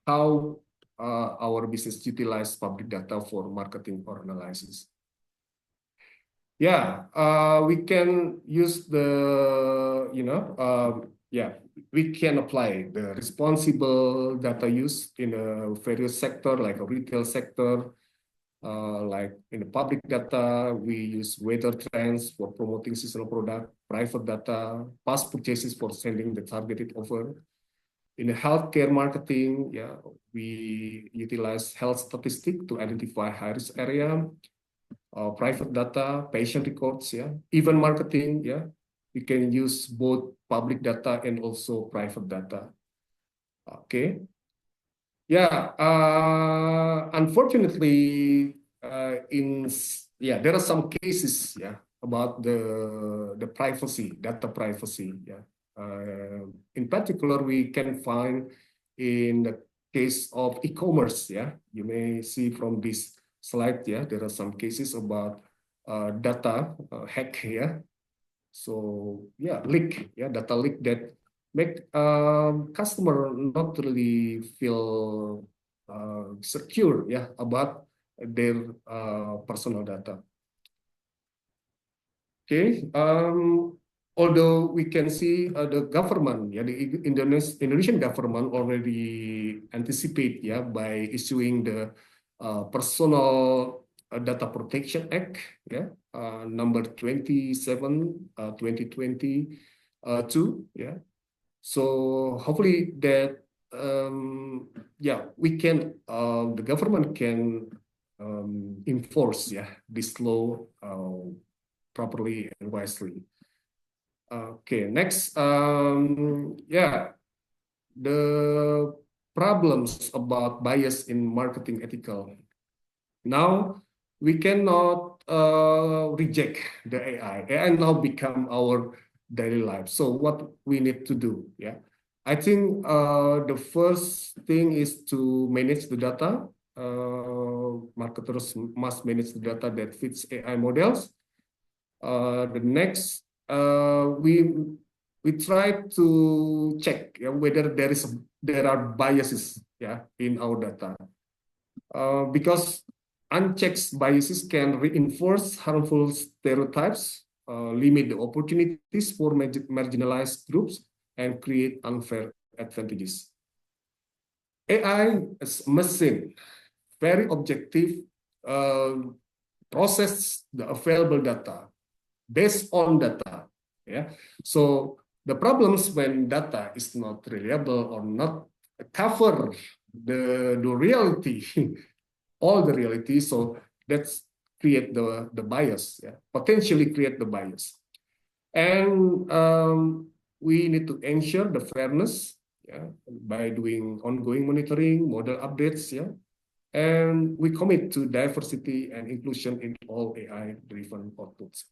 how our business utilize public data for marketing or analysis. Yeah, we can use the, yeah, we can apply the responsible data use in a various sector like a retail sector. Like in the public data, we use weather trends for promoting seasonal product, private data, past purchases for sending the targeted offer. In the healthcare marketing, yeah, we utilize health statistic to identify high-risk area, private data, patient records, yeah, event marketing, yeah. We can use both public data and also private data. Okay. Yeah, unfortunately, there are some cases, yeah, about the privacy, data privacy, yeah. In particular, we can find in the case of e-commerce, yeah. You may see from this slide, yeah, there are some cases about data hack, yeah. So yeah, leak, yeah, data leak that make customer not really feel secure, yeah, about their personal data. Okay, although we can see the government, yeah, the Indonesian government already anticipate, yeah, by issuing the Personal Data Protection Act, yeah, number 27, 2022, yeah. So hopefully that, yeah, we can, the government can enforce, yeah, this law properly and wisely. Okay, next, yeah, the problems about bias in marketing ethical. Now, we cannot reject the AI. AI now become our daily life. So what we need to do, yeah? I think the first thing is to manage the data. Marketers must manage the data that fits AI models. The next, we try to check, yeah, whether there are biases, yeah, in our data, because unchecked biases can reinforce harmful stereotypes, limit the opportunities for marginalized groups, and create unfair advantages. AI is a machine, very objective, process the available data based on data. Yeah. So the problems when data is not reliable or not cover the reality, all the reality. So that's create the bias, yeah, potentially create the bias. And we need to ensure the fairness, yeah, by doing ongoing monitoring, model updates, yeah. And we commit to diversity and inclusion in all AI-driven outputs.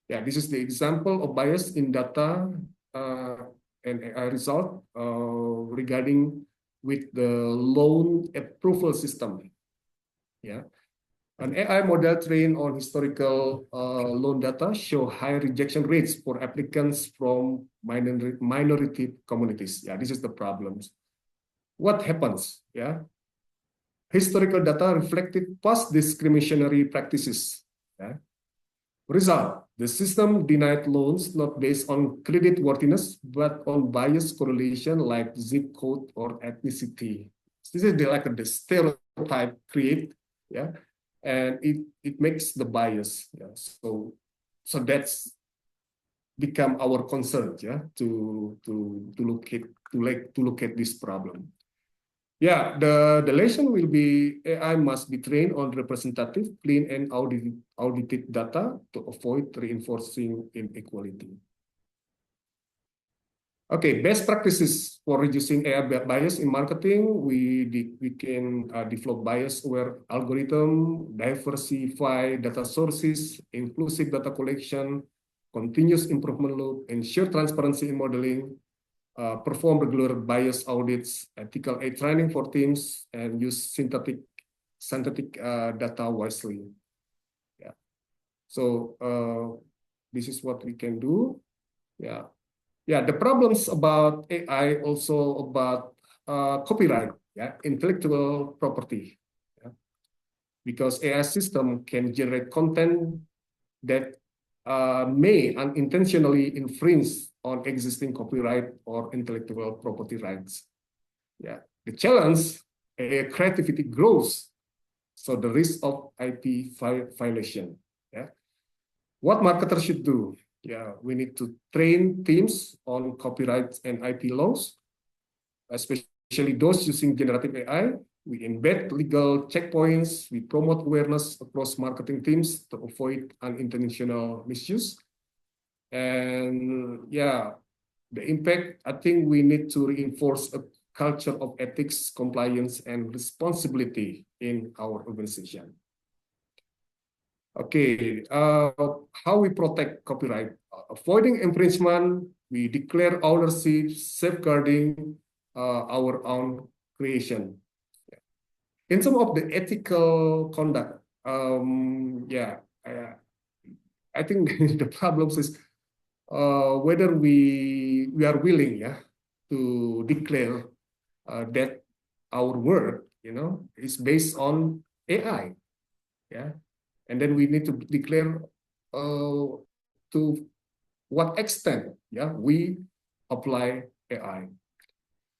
Yeah, this is the example of bias in data and AI result regarding with the loan approval system. Yeah, An AI model trained on historical loan data show high rejection rates for applicants from minority communities. Yeah, this is the problems. What happens? Yeah, historical data reflected past discriminatory practices. Yeah. Result: the system denied loans not based on credit worthiness, but on bias correlation like zip code or ethnicity. This is like the stereotype create, yeah, and it makes the bias. Yeah. So that's become our concern, yeah, to look at this problem. Yeah, the lesson will be AI must be trained on representative, clean, and audited data to avoid reinforcing inequality. Okay, best practices for reducing AI bias in marketing. We can develop bias-aware algorithm, diversify data sources, inclusive data collection, continuous improvement loop, ensure transparency in modeling, perform regular bias audits, ethical AI training for teams, and use synthetic data wisely. Yeah. So this is what we can do. Yeah. Yeah. The problems about AI also about copyright. Yeah. Intellectual property. Yeah. Because AI system can generate content that may unintentionally infringe on existing copyright or intellectual property rights. Yeah, the challenge, creativity grows, so the risk of IP violation. Yeah, what marketers should do? Yeah, we need to train teams on copyright and IP laws, especially those using generative AI. We embed legal checkpoints. We promote awareness across marketing teams to avoid unintentional misuse. And yeah, the impact, I think we need to reinforce a culture of ethics, compliance, and responsibility in our organization. Okay, how we protect copyright? Avoiding infringement, we declare ownership, safeguarding our own creation. In some of the ethical conduct, yeah, I think the problems is whether we are willing, yeah, to declare that our work, is based on AI, yeah, and then we need to declare to what extent, yeah, we apply AI.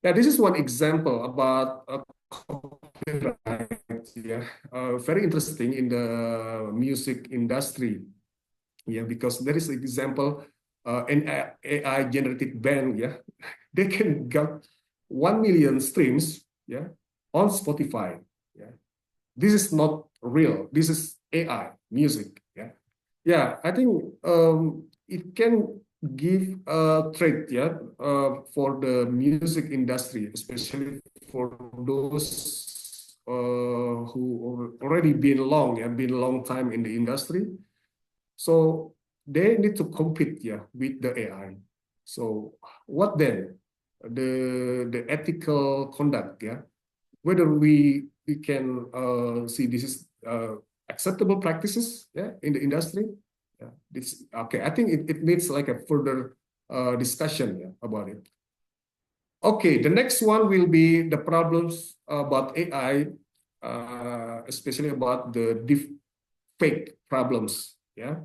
Yeah, this is one example about copyright, yeah, very interesting in the music industry, yeah, because there is an example, an AI generated band, yeah, they can get 1 million streams, yeah, on Spotify, yeah. This is not real. This is AI music, yeah. Yeah, I think it can give a threat, yeah, for the music industry, especially for those who already been long time in the industry. So they need to compete, yeah, with the AI. So what then? The ethical conduct, yeah, whether we can see this is acceptable practices, yeah, in the industry. Yeah, this okay. I think it needs like a further discussion, yeah, about it. Okay, the next one will be the problems about AI, especially about the deep fake problems, yeah.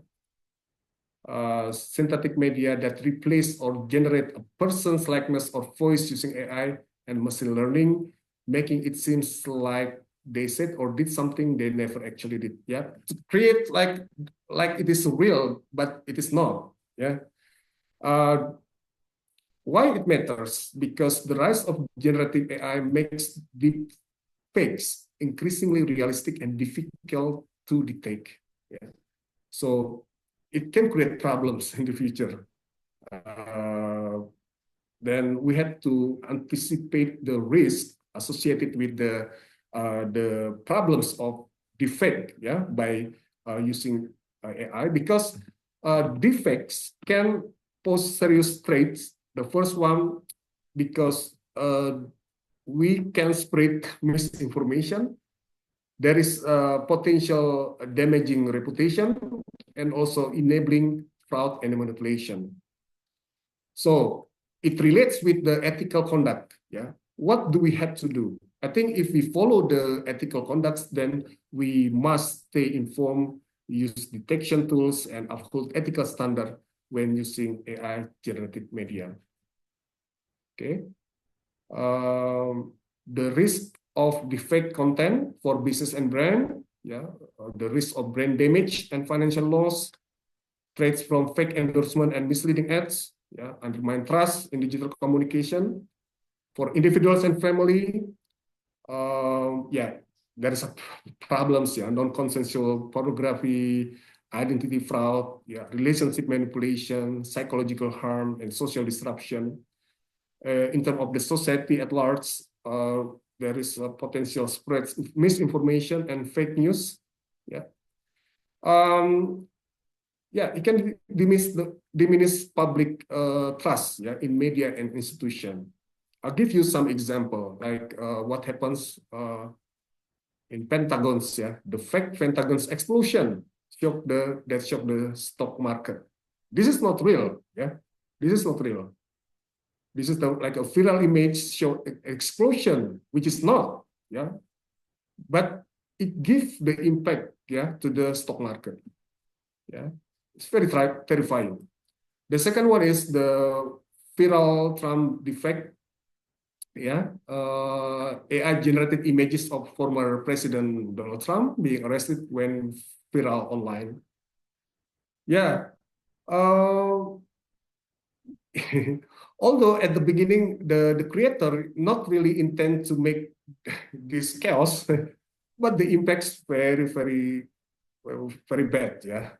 Synthetic media that replace or generate a person's likeness or voice using AI and machine learning, making it seems like they said or did something they never actually did. Yeah, to create like it is real, but it is not. Yeah. Why it matters? Because the rise of generative AI makes deep fakes increasingly realistic and difficult to detect. Yeah. So it can create problems in the future. Then we had to anticipate the risk associated with the problems of defect, yeah, by using AI, because defects can pose serious threats. The first one, because we can spread misinformation. there is potential damaging reputation and also enabling fraud and manipulation. So it relates with the ethical conduct. Yeah, what do we have to do? I think if we follow the ethical conducts, then we must stay informed, use detection tools, and uphold ethical standard when using AI generative media. Okay. The risk of defect content for business and brand, yeah, the risk of brand damage and financial loss, threats from fake endorsement and misleading ads, yeah, undermine trust in digital communication. For individuals and family, yeah, there is a problems, yeah, non-consensual pornography, identity fraud, yeah, relationship manipulation, psychological harm, and social disruption. In terms of the society at large, there is a potential spreads of misinformation and fake news. Yeah, yeah, it can diminish public trust, yeah, in media and institution. I'll give you some example, like what happens in Pentagon's, yeah, the fake Pentagon's explosion shocked the stock market. This is not real, yeah. This is not real. This is like a viral image show explosion, which is not, yeah. But it gives the impact, yeah, to the stock market, yeah. It's very terrifying. The second one is the viral Trump defect, yeah. AI generated images of former President Donald Trump being arrested when viral online. Yeah. Although at the beginning, the creator not really intend to make this chaos, but the impact's very bad, yeah.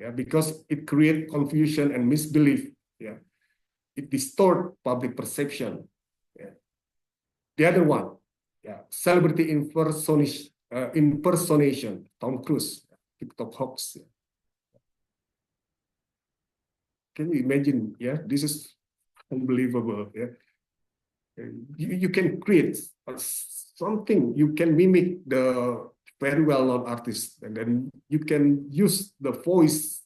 Yeah, because it create confusion and misbelief, yeah. It distort public perception. Yeah. The other one, yeah, celebrity impersonation, Tom Cruise, TikTok hoax. Yeah. Can you imagine? Yeah, this is unbelievable. Yeah, you can create something. You can mimic the very well-known artist, and then you can use the voice,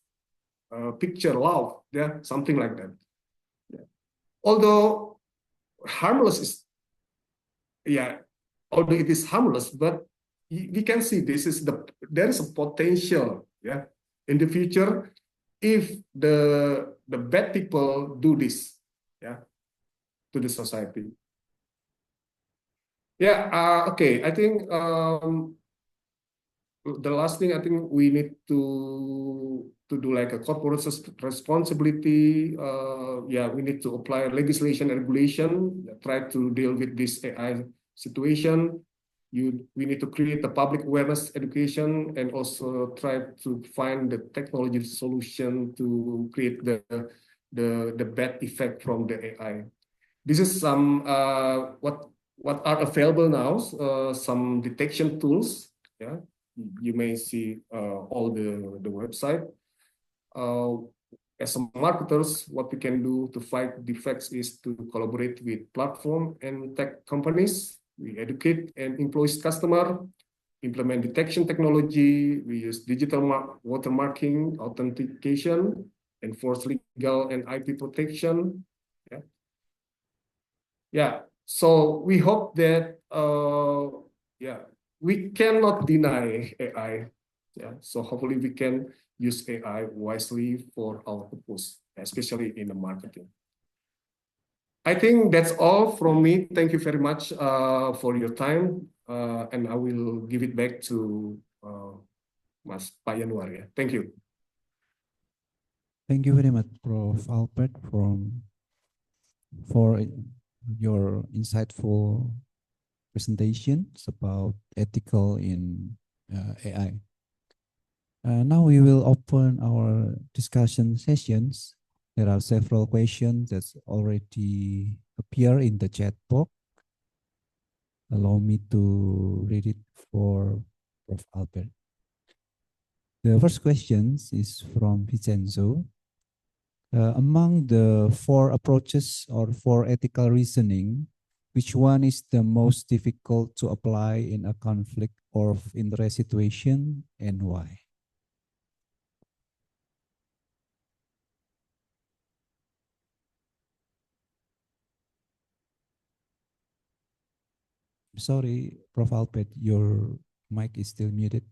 picture, laugh, yeah, something like that. Yeah. Although harmless is, yeah, although it is harmless, but we can see there is a potential, yeah, in the future if the bad people do this, yeah, to the society. Yeah, okay. I think the last thing, I think we need to do like a corporate responsibility. Yeah, we need to apply legislation and regulation, try to deal with this AI situation. We need to create a public awareness education and also try to find the technology solution to create the bad effect from the AI. This is some what are available now, some detection tools. Yeah, you may see all the website. As marketers, what we can do to fight defects is to collaborate with platform and tech companies. We educate and employ customer, implement detection technology. We use digital watermarking, authentication, enforce legal and IP protection. Yeah. Yeah. So we hope that yeah, we cannot deny AI. Yeah. So hopefully we can use AI wisely for our purpose, especially in the marketing. I think that's all from me. Thank you very much for your time, and I will give it back to Mas Yanuar. Yeah. Thank you. Thank you very much, Prof. Albert, for your insightful presentations about ethical in AI. Now we will open our discussion sessions. There are several questions that already appear in the chat box. Allow me to read it for Prof. Albert. The first question is from Vincenzo. Among the 4 approaches or 4 ethical reasoning, which one is the most difficult to apply in a conflict of interest situation and why? Sorry, Prof. Albert, your mic is still muted.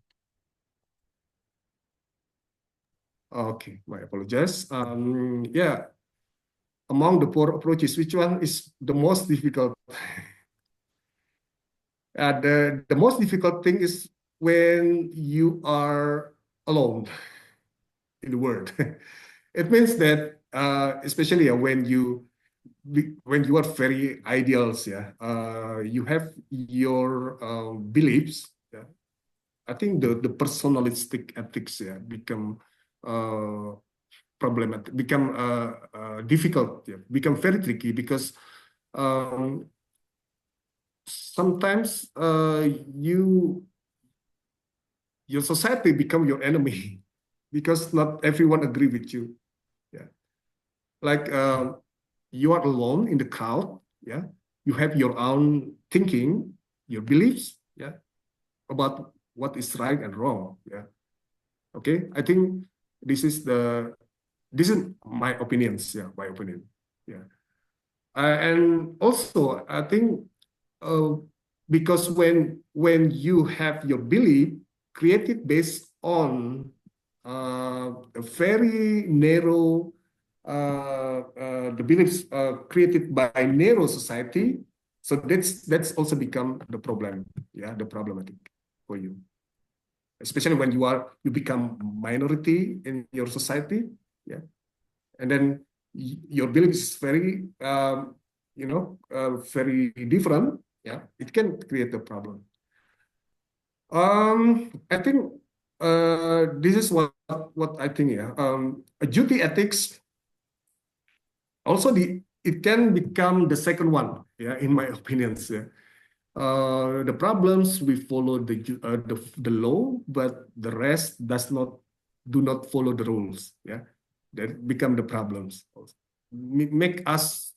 Okay, my apologies. Yeah, among the four approaches, which one is the most difficult? The most difficult thing is when you are alone in the world. It means that, especially when you are very ideals, yeah, you have your beliefs. Yeah. I think the personalistic ethics, yeah, become problematic, become difficult, yeah, become very tricky because um, sometimes your society become your enemy because not everyone agree with you. Yeah, like you are alone in the crowd. Yeah, you have your own thinking, your beliefs. Yeah, about what is right and wrong. Yeah. Okay, I think this is my opinions. Yeah, my opinion. Yeah, and also I think uh, because when you have your belief created based on a very narrow the beliefs created by narrow society, so that's also become the problem, yeah, the problematic for you, especially when you become minority in your society, yeah, and then your belief is very very different, yeah, it can create a problem. I think this is what I think, yeah. A duty ethics also it can become the second one, yeah, in my opinions, yeah. The problems we follow the law, but the rest do not follow the rules. Yeah, that become the problems. Make us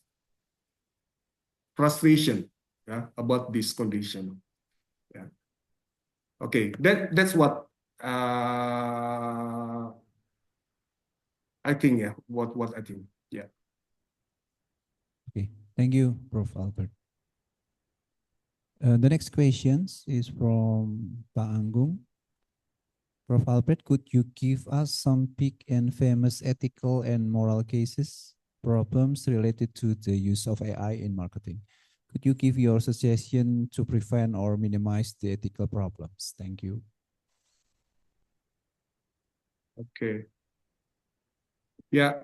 frustration. Yeah, about this condition. Yeah. Okay, that's what I think. Yeah, what I think. Yeah. Okay, thank you, Prof. Albert. The next questions is from Pak Anggung. Prof. Albert, could you give us some big and famous ethical and moral cases, problems related to the use of AI in marketing? Could you give your suggestion to prevent or minimize the ethical problems? Thank you. Okay. Yeah.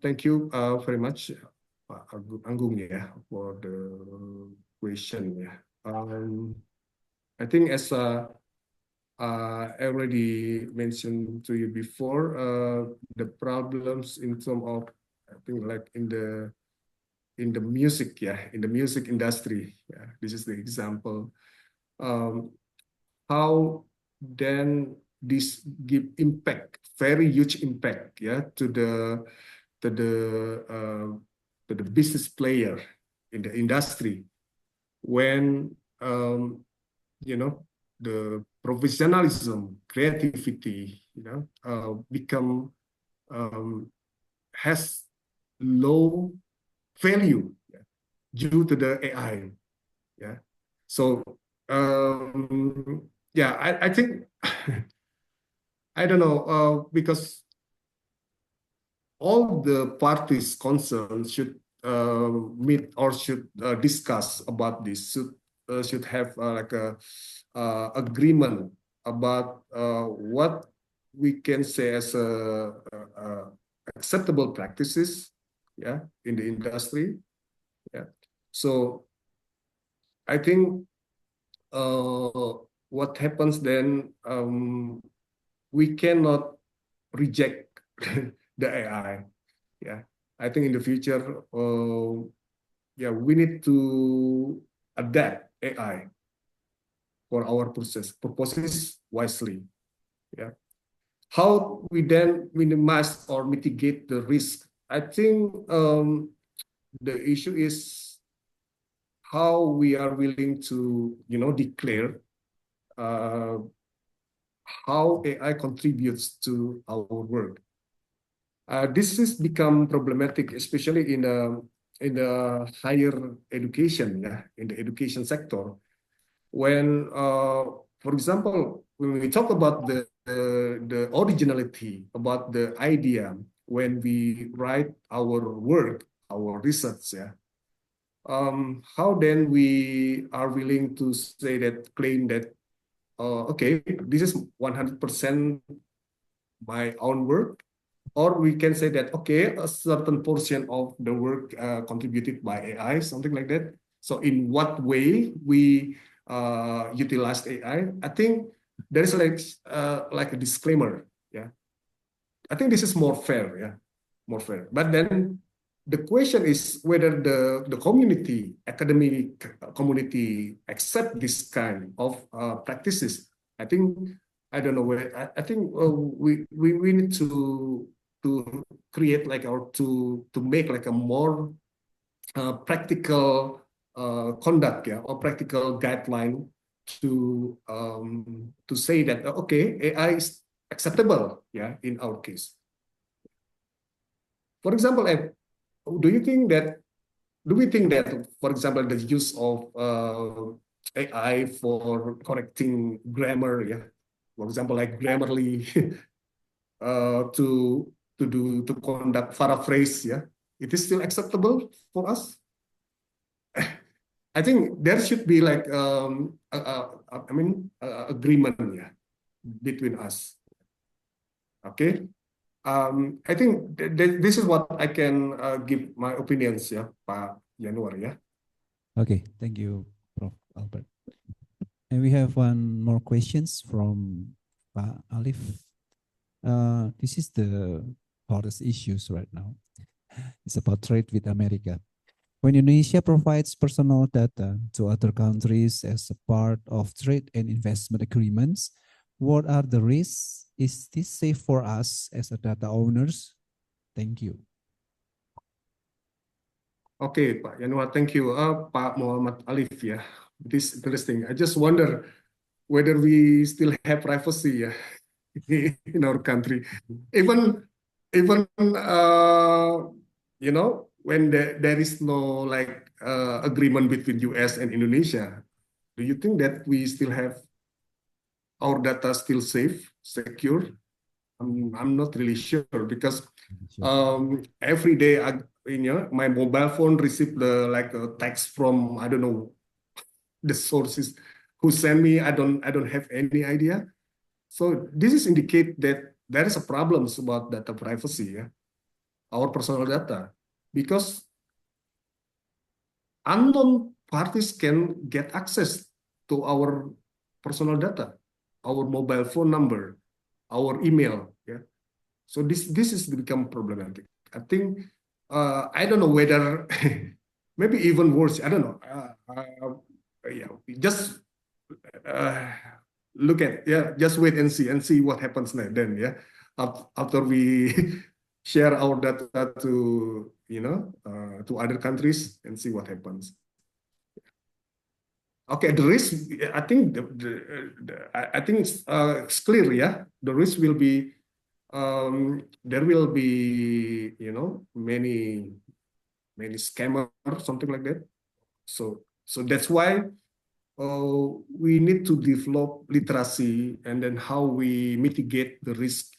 Thank you very much, Pak Anggung, yeah, for the question. Yeah. I think as I already mentioned to you before, the problems in terms of, I think, like in the music, yeah, in the music industry, yeah, this is the example. How then this give impact, very huge impact, yeah, to to the to the business player in the industry when the professionalism, creativity, become has low value, yeah, due to the AI. Yeah. So yeah, I think I don't know because all the parties concerned should meet or should discuss about this. Should have like a agreement about what we can say as acceptable practices, yeah, in the industry. Yeah. So I think what happens then, we cannot reject the AI. Yeah, I think in the future, yeah, we need to adapt AI for our purposes wisely. Yeah, how we then minimize or mitigate the risk? I think the issue is how we are willing to, declare how AI contributes to our work. This has become problematic, especially in the higher education, in the education sector. When, for example, when we talk about the originality, about the idea, when we write our work, our research, how then we are willing to say that, claim that, okay, this is 100% my own work, or we can say that, okay, a certain portion of the work contributed by AI, something like that. So in what way we utilize AI? I think there is like a disclaimer. I think this is more fair. More fair. But then the question is whether the community, academic community, accept this kind of practices. I think, I don't know where. I think we need to create like, or to make like a more practical conduct, or practical guideline to say that, okay, AI is acceptable, in our case. For example, do we think that, for example, the use of AI for correcting grammar, for example, like Grammarly, to conduct paraphrase, it is still acceptable for us? I think there should be like agreement, between us. Okay. I think this is what I can give my opinions, Pak Yanuar, Okay, thank you, Prof. Albert. And we have one more questions from Pak Alif. This is the hottest issues right now. It's about trade with America. When Indonesia provides personal data to other countries as a part of trade and investment agreements, what are the risks? Is this safe for us as a data owners? Thank you. Okay, Pak Yanuar, thank you. Pak Muhammad Alif, this is interesting. I just wonder whether we still have privacy, in our country. Even when there is no like agreement between US and Indonesia, do you think that we still have our data still safe, secure? I'm not really sure, because every day my mobile phone receive a text from, I don't know, the sources who send me. I don't have any idea. So this is indicate that there is a problems about data privacy, our personal data, because unknown parties can get access to our personal data, our mobile phone number, our email. So this is become problematic. I think I don't know whether maybe even worse. I don't know. Just look at just wait and see what happens then. After we share our data to to other countries and see what happens. Okay, the risk, I think I think it's clear, the risk will be there will be many scammers, something like that. So that's why we need to develop literacy, and then how we mitigate the risk.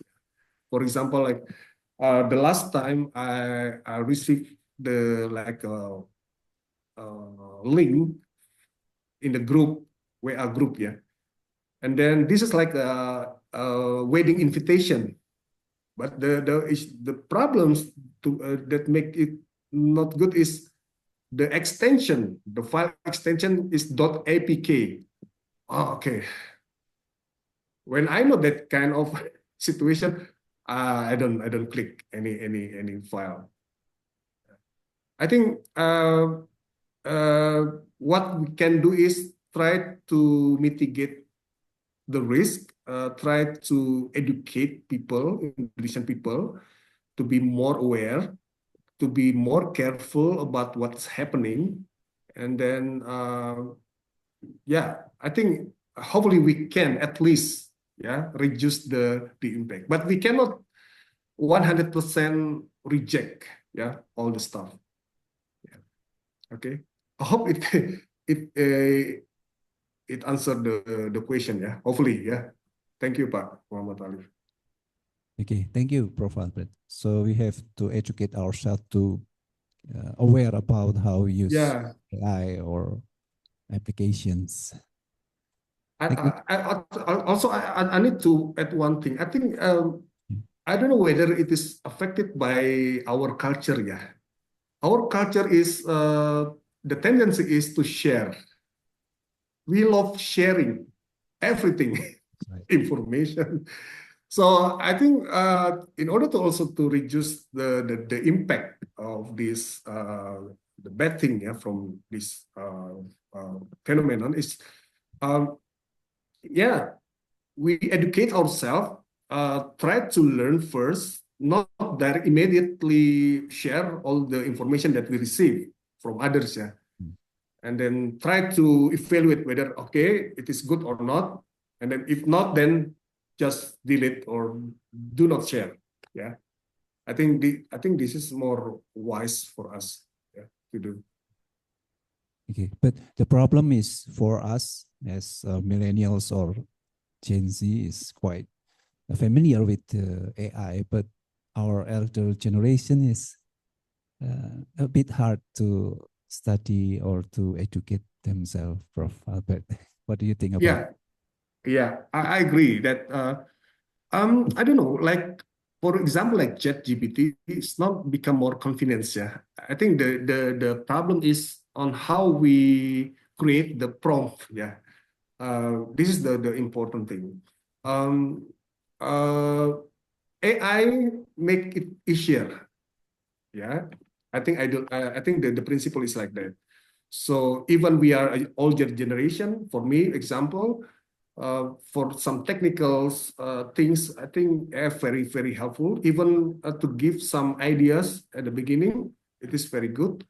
For example, like the last time I received the link in the group, WA group, and then this is like a wedding invitation, but the problems that make it not good is the extension. The file extension is .apk. Oh, okay. When I know that kind of situation, I don't click any file. I think what we can do is try to mitigate the risk, try to educate people, Indonesian people, to be more aware, to be more careful about what's happening. And then, I think hopefully we can at least reduce the impact, but we cannot 100% reject all the stuff. Okay, I hope it answered the question. Hopefully. Thank you, Pak Muhammad Ali. Okay, thank you, Prof. Albert. So we have to educate ourselves to aware about how we use AI or applications. I need to add one thing. I think I don't know whether it is affected by our culture. Our culture is the tendency is to share. We love sharing everything, information. So I think in order to also to reduce the impact of this the bad thing from this phenomenon is we educate ourselves, try to learn first, not that immediately share all the information that we receive from others, and then try to evaluate whether it is good or not, and then if not, then just delete or do not share. I think this is more wise for us to do. Okay, but the problem is for us as millennials or Gen Z is quite familiar with AI, but our elder generation is a bit hard to study or to educate themselves. Prof. Albert, what do you think about? I agree that I don't know, like for example, like ChatGPT, it's not become more convenient. I think the problem is on how we create the prompt. This is the important thing. AI make it easier. I think the principle is like that. So even we are an older generation, for me, example, for some technical things, I think very, very helpful. Even to give some ideas at the beginning, it is very good.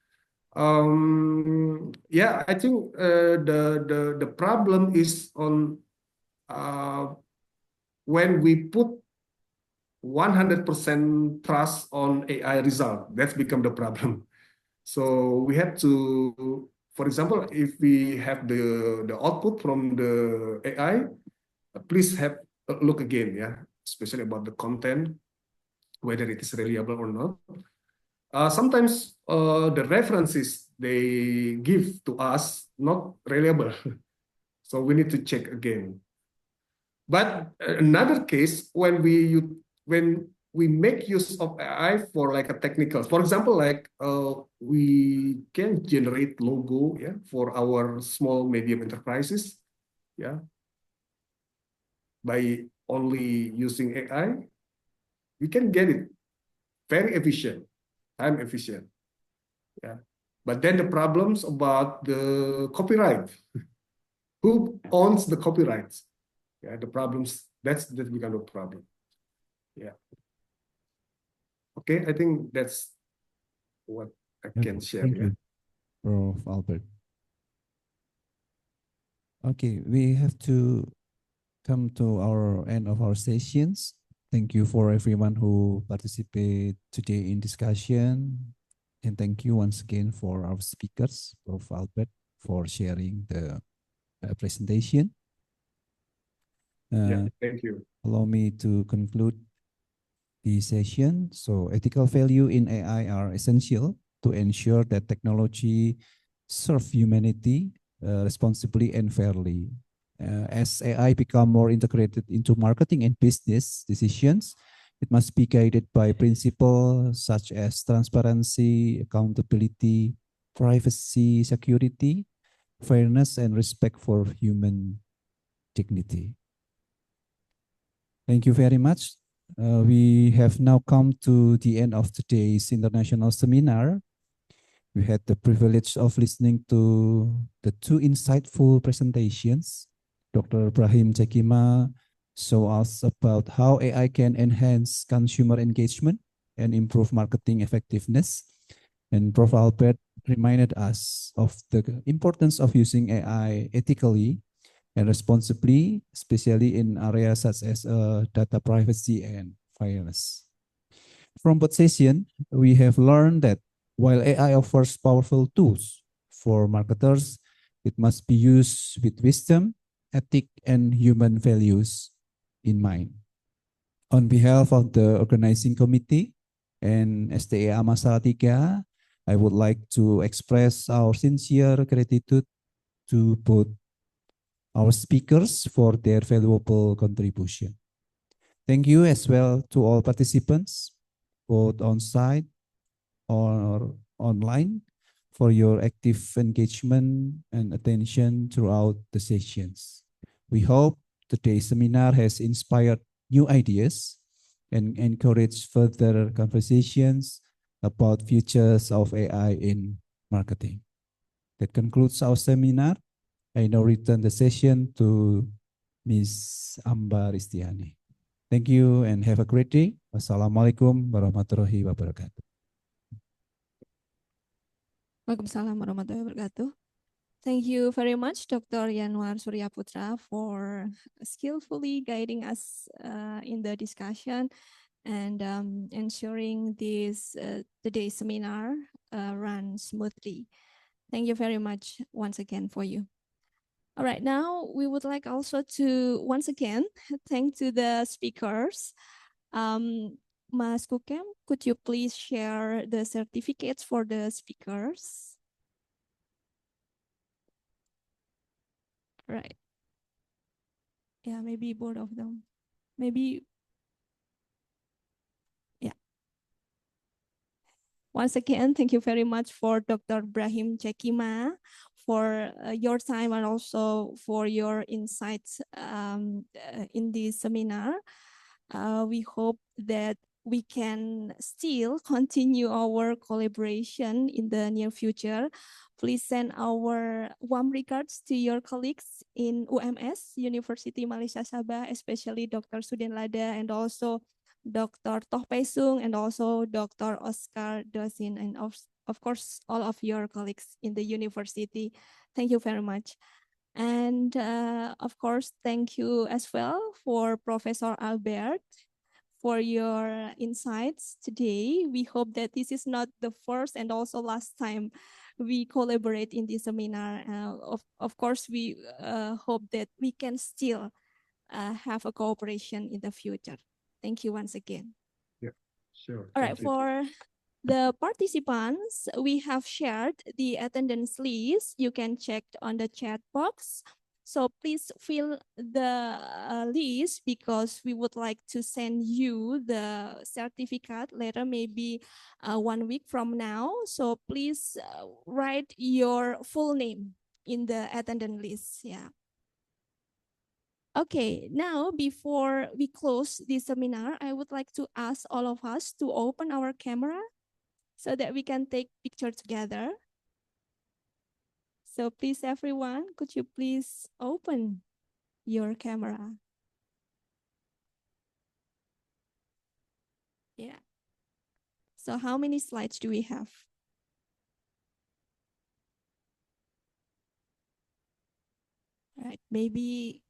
I think the problem is on when we put 100% trust on AI result. That's become the problem. So we have to, for example, if we have the output from the AI, please have a look again, especially about the content, whether it is reliable or not. Sometimes the references they give to us not reliable, so we need to check again. But another case when we make use of AI for like a technical, for example, like we can generate logo for our small medium enterprises, by only using AI, we can get it very efficient, time efficient. But then the problems about the copyright, who owns the copyrights? The problems that's become a problem. Okay, I think that's what I can share. Thank you, Prof. Albert. Okay, we have to come to our end of our sessions. Thank you for everyone who participated today in discussion. And thank you once again for our speakers, Prof. Albert, for sharing the presentation. Thank you. Allow me to conclude the session. So ethical value in AI are essential to ensure that technology serves humanity responsibly and fairly. As AI become more integrated into marketing and business decisions, it must be guided by principles such as transparency, accountability, privacy, security, fairness, and respect for human dignity. Thank you very much. We have now come to the end of today's international seminar. We had the privilege of listening to the two insightful presentations. Dr. Brahim Chekima showed us about how AI can enhance consumer engagement and improve marketing effectiveness. And Prof. Albert reminded us of the importance of using AI ethically and responsibly, especially in areas such as data privacy and fairness. From both sessions, we have learned that while AI offers powerful tools for marketers, it must be used with wisdom, ethic, and human values in mind. On behalf of the organizing committee and STA AMA Salatiga, I would like to express our sincere gratitude to both our speakers for their valuable contribution. Thank you as well to all participants, both on-site or online, for your active engagement and attention throughout the sessions. We hope today's seminar has inspired new ideas and encouraged further conversations about futures of AI in marketing. That concludes our seminar. I now return the session to Ms. Amba Ristiani. Thank you and have a great day. Wassalamualaikum warahmatullahi wabarakatuh. Waalaikumsalam warahmatullahi wabarakatuh. Thank you very much, Dr. Yanuar Surya Putra, for skillfully guiding us in the discussion and ensuring this today's seminar runs smoothly. Thank you very much once again for you. All right, now we would like also to once again thank to the speakers. Mas Kukem, could you please share the certificates for the speakers? Right. Yeah, maybe both of them. Maybe. Yeah. Once again, thank you very much for Dr. Brahim Chekima for your time and also for your insights in this seminar. We hope that we can still continue our collaboration in the near future. Please send our warm regards to your colleagues in UMS, Universiti Malaysia Sabah, especially Dr. Sudin Lada and also Dr. Toh Pesung and also Dr. Oscar Dosin and of course, all of your colleagues in the university. Thank you very much. And of course, thank you as well for Professor Albert for your insights today. We hope that this is not the first and also last time we collaborate in this seminar. Of course, we hope that we can still have a cooperation in the future. Thank you once again. Yeah, sure. All right, for the participants, we have shared the attendance list. You can check on the chat box. So please fill the list because we would like to send you the certificate later, maybe 1 week from now. So please write your full name in the attendance list. Yeah. Okay, now before we close this seminar, I would like to ask all of us to open our camera so that we can take picture together. So please everyone, could you please open your camera? Yeah. So how many slides do we have? Right, maybe,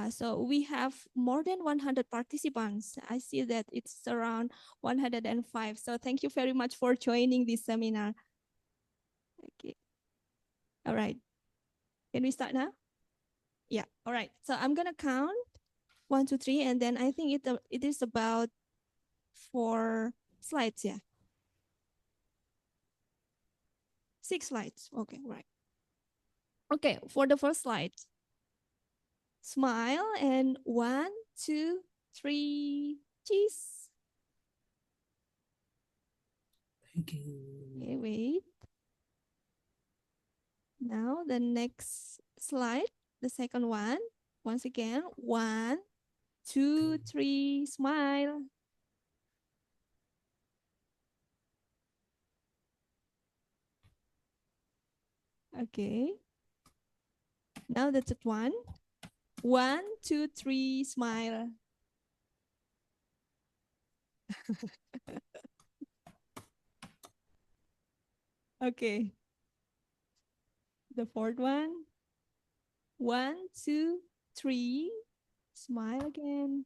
so we have more than 100 participants. I see that it's around 105. So thank you very much for joining this seminar. Okay. All right. Can we start now? Yeah. All right. So I'm gonna count 1, 2, 3, and then I think it is about 4 slides. Yeah. 6 slides. Okay. Right. Okay. For the first slide, smile and 1, 2, 3. Cheese. Thank you. Okay. Wait. Now the next slide, the second one. Once again, 1, 2, 3, smile. Okay. Now the third one. 1, 2, 3, smile. Okay. The fourth one. 1, 2, 3. Smile again.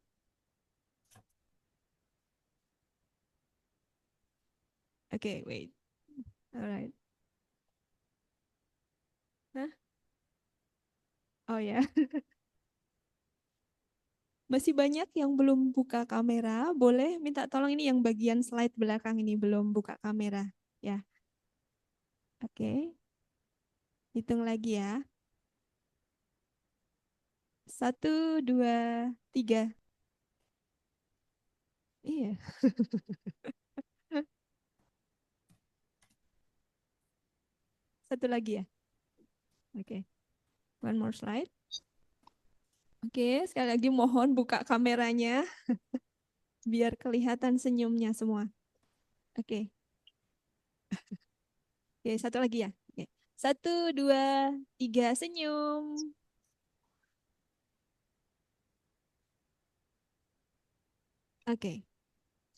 Okay, wait. All right. Hah? Oh ya. Masih banyak yang belum buka kamera. Boleh minta tolong ini yang bagian slide belakang ini belum buka kamera. Ya. Oke. Hitung lagi ya. 1, 2, 3. Iya. Satu lagi ya. Oke. One more slide. Oke, sekali lagi mohon buka kameranya biar kelihatan senyumnya semua. Oke. Oke, satu lagi ya. Oke. 1, 2, 3, senyum. Oke.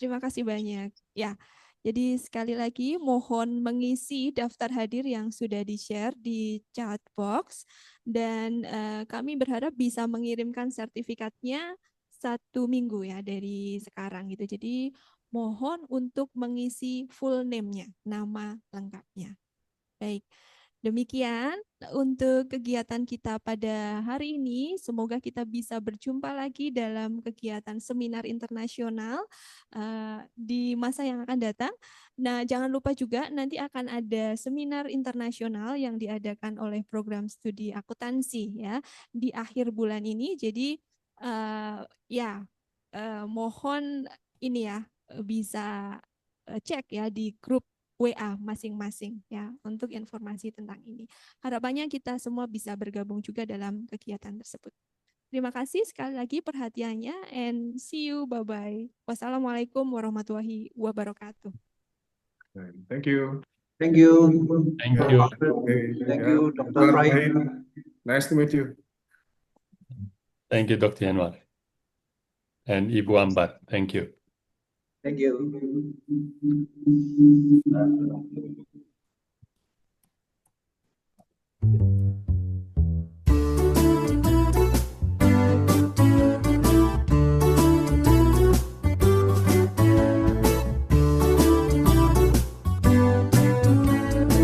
Terima kasih banyak. Ya, jadi sekali lagi mohon mengisi daftar hadir yang sudah di-share di chat box dan kami berharap bisa mengirimkan sertifikatnya 1 minggu ya dari sekarang gitu. Jadi mohon untuk mengisi full name-nya, nama lengkapnya. Baik. Demikian untuk kegiatan kita pada hari ini. Semoga kita bisa berjumpa lagi dalam kegiatan seminar internasional di masa yang akan datang. Nah, jangan lupa juga nanti akan ada seminar internasional yang diadakan oleh program studi akuntansi ya di akhir bulan ini. Jadi mohon ini ya bisa cek ya di grup WA masing-masing ya untuk informasi tentang ini. Harapannya kita semua bisa bergabung juga dalam kegiatan tersebut. Terima kasih sekali lagi perhatiannya and see you, bye-bye. Wassalamualaikum warahmatullahi wabarakatuh. Thank you. Thank you. Thank you. Thank you, Dr. Brahim. Nice to meet you. Thank you, Dr. Yanuar. And Ibu Ambar, thank you. Thank you.